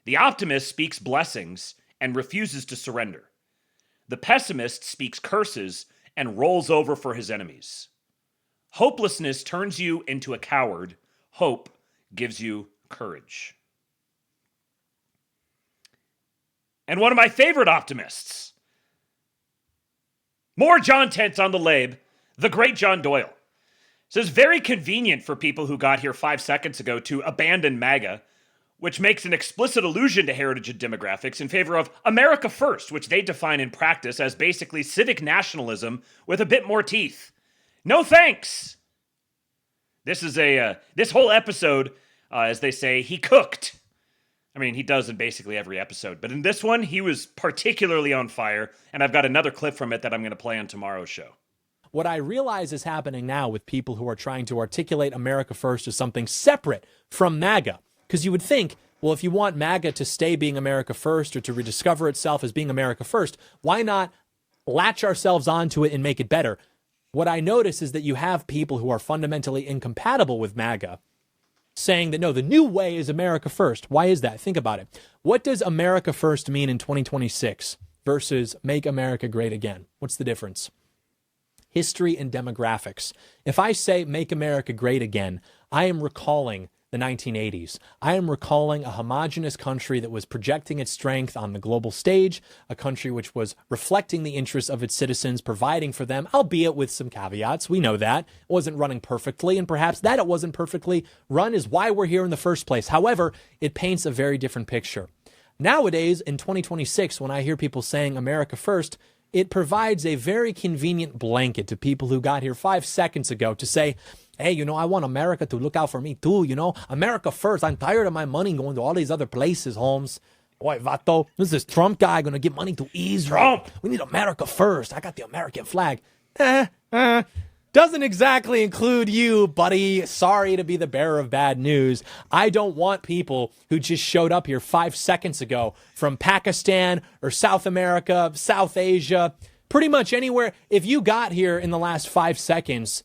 The optimist speaks blessings and refuses to surrender. The pessimist speaks curses and rolls over for his enemies. Hopelessness turns you into a coward. Hope gives you courage. And one of my favorite optimists, more John Tents on the lab, the great John Doyle, says very convenient for people who got here 5 seconds ago to abandon MAGA, which makes an explicit allusion to heritage and demographics in favor of America First, which they define in practice as basically civic nationalism with a bit more teeth. No thanks. This whole episode, as they say, he cooked. I mean, he does in basically every episode. But in this one, he was particularly on fire. And I've got another clip from it that I'm going to play on tomorrow's show. What I realize is happening now with people who are trying to articulate America First as something separate from MAGA. Because you would think, well, if you want MAGA to stay being America First or to rediscover itself as being America First, why not latch ourselves onto it and make it better? What I notice is that you have people who are fundamentally incompatible with MAGA saying that, no, the new way is America First. Why is that? Think about it. What does America First mean in 2026 versus Make America Great Again? What's the difference? History and demographics. If I say Make America Great Again, I am recalling the 1980s. I am recalling a homogenous country that was projecting its strength on the global stage, a country which was reflecting the interests of its citizens, providing for them, albeit with some caveats. We know that. It wasn't running perfectly, and perhaps that it wasn't perfectly run is why we're here in the first place. However, it paints a very different picture. Nowadays, in 2026, when I hear people saying America First, it provides a very convenient blanket to people who got here 5 seconds ago to say, hey, I want America to look out for me too, America First. I'm tired of my money going to all these other places, Holmes. Boy, Vato, this is Trump guy going to give money to Israel. Trump! We need America First. I got the American flag. Doesn't exactly include you, buddy. Sorry to be the bearer of bad news. I don't want people who just showed up here 5 seconds ago from Pakistan or South America, South Asia, pretty much anywhere. If you got here in the last 5 seconds,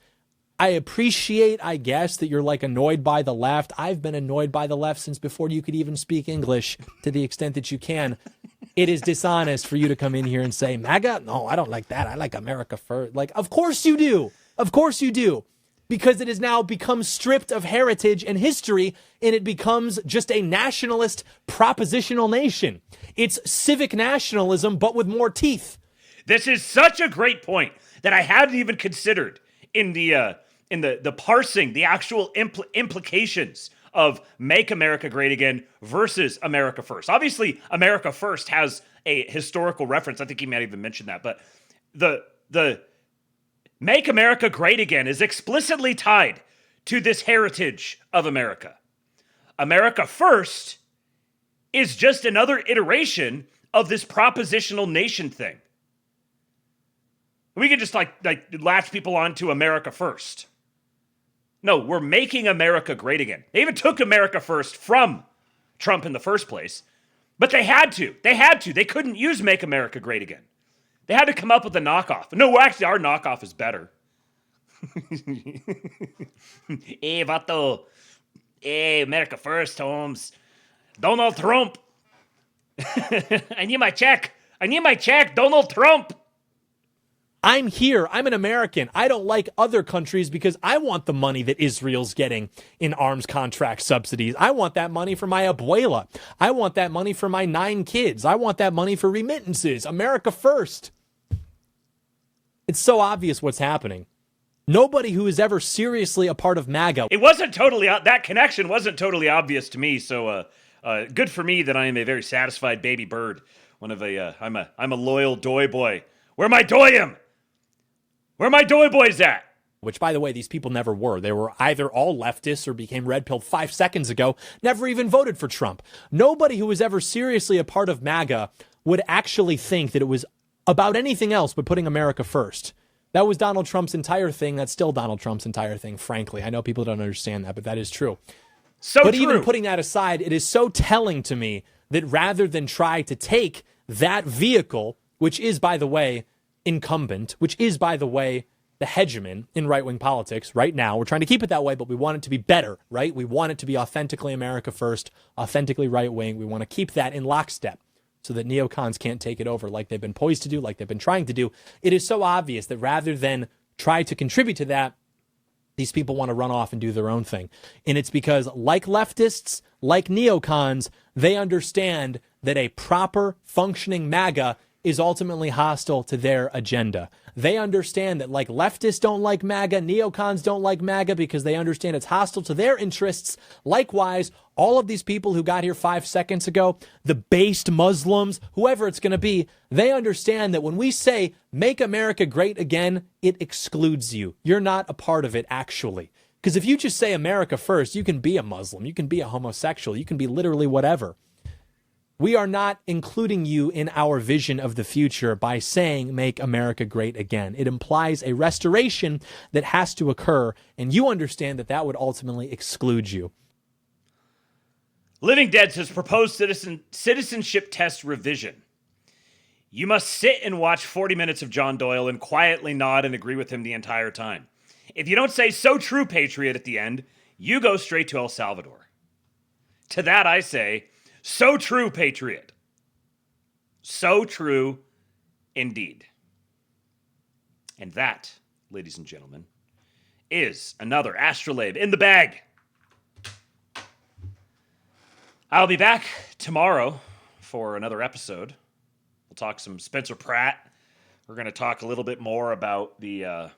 I appreciate, I guess, that you're annoyed by the left. I've been annoyed by the left since before you could even speak English to the extent that you can. It is dishonest for you to come in here and say, MAGA? No, I don't like that. I like America First. Of course you do. Of course you do. Because it has now become stripped of heritage and history, and it becomes just a nationalist propositional nation. It's civic nationalism, but with more teeth. This is such a great point that I hadn't even considered in the parsing, the actual implications of Make America Great Again versus America First. Obviously, America First has a historical reference. I think he might even mention that. But the Make America Great Again is explicitly tied to this heritage of America. America First is just another iteration of this propositional nation thing. We can just latch people onto America First. No, we're making America great again. They even took America First from Trump in the first place. But they had to. They couldn't use Make America Great Again. They had to come up with a knockoff. No, actually, our knockoff is better. Hey, vato. Hey, America First, Holmes. Donald Trump. I need my check. Donald Trump. I'm here. I'm an American. I don't like other countries because I want the money that Israel's getting in arms contract subsidies. I want that money for my abuela. I want that money for my 9 kids. I want that money for remittances. America first. It's so obvious what's happening. Nobody who is ever seriously a part of MAGA. It wasn't totally, that connection wasn't totally obvious to me. So good for me that I am a very satisfied baby bird. I'm a loyal doy boy. Where my doy-am? Where my doy boys at? Which, by the way, these people never were. They were either all leftists or became red-pilled 5 seconds ago, never even voted for Trump. Nobody who was ever seriously a part of MAGA would actually think that it was about anything else but putting America first. That was Donald Trump's entire thing. That's still Donald Trump's entire thing, frankly. I know people don't understand that, but that is true. But even putting that aside, it is so telling to me that rather than try to take that vehicle, which is, by the way, incumbent, which is, by the way, the hegemon in right-wing politics right now. We're trying to keep it that way, but we want it to be better, right? We want it to be authentically America first, authentically right-wing. We want to keep that in lockstep so that neocons can't take it over like they've been poised to do, like they've been trying to do. It is so obvious that rather than try to contribute to that, these people want to run off and do their own thing. And it's because, like leftists, like neocons, they understand that a proper functioning MAGA is ultimately hostile to their agenda. They understand that, like leftists don't like MAGA, neocons don't like MAGA because they understand it's hostile to their interests. Likewise, all of these people who got here 5 seconds ago, the based Muslims, whoever it's going to be, they understand that when we say make America great again, it excludes you. You're not a part of it, actually. Because if you just say America first, you can be a Muslim, you can be a homosexual, you can be literally whatever. We are not including you in our vision of the future by saying make America great again. It implies a restoration that has to occur, and you understand that that would ultimately exclude you. Living Dead says proposed citizenship test revision. You must sit and watch 40 minutes of John Doyle and quietly nod and agree with him the entire time. If you don't say "so true, patriot" at the end, you go straight to El Salvador. To that I say, so true, patriot. So true indeed. And that, ladies and gentlemen, is another Astrolabe in the bag. I'll be back tomorrow for another episode. We'll talk some Spencer Pratt. We're going to talk a little bit more about the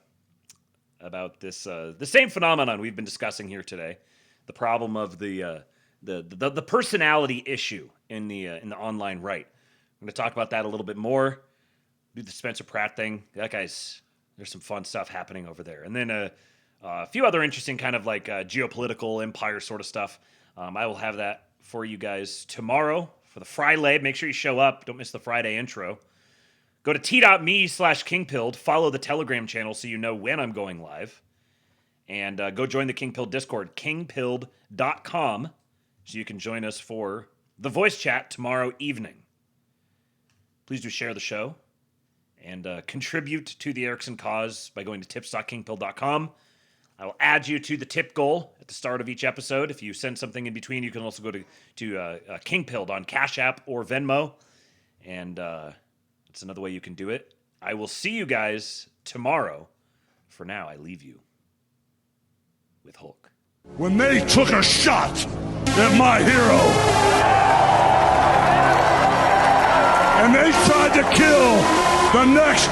same phenomenon we've been discussing here today, the problem of the personality issue in the online right. I'm going to talk about that a little bit more. Do the Spencer Pratt thing. That guy's, there's some fun stuff happening over there. And then a few other interesting kind of like geopolitical empire sort of stuff. I will have that for you guys tomorrow for the Friday. Make sure you show up. Don't miss the Friday intro. Go to t.me/Kingpilled. Follow the Telegram channel so you know when I'm going live. And go join the Kingpilled Discord, kingpilled.com. So you can join us for the voice chat tomorrow evening. Please do share the show and contribute to the Erickson cause by going to tips.kingpilled.com. I will add you to the tip goal at the start of each episode. If you send something in between, you can also go to Kingpilled on Cash App or Venmo. And that's another way you can do it. I will see you guys tomorrow. For now, I leave you with Hulk. When they took a shot at my hero and they tried to kill the next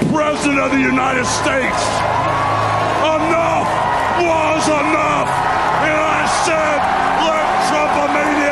president of the United States, enough was enough, and I said, let Trump-a-mania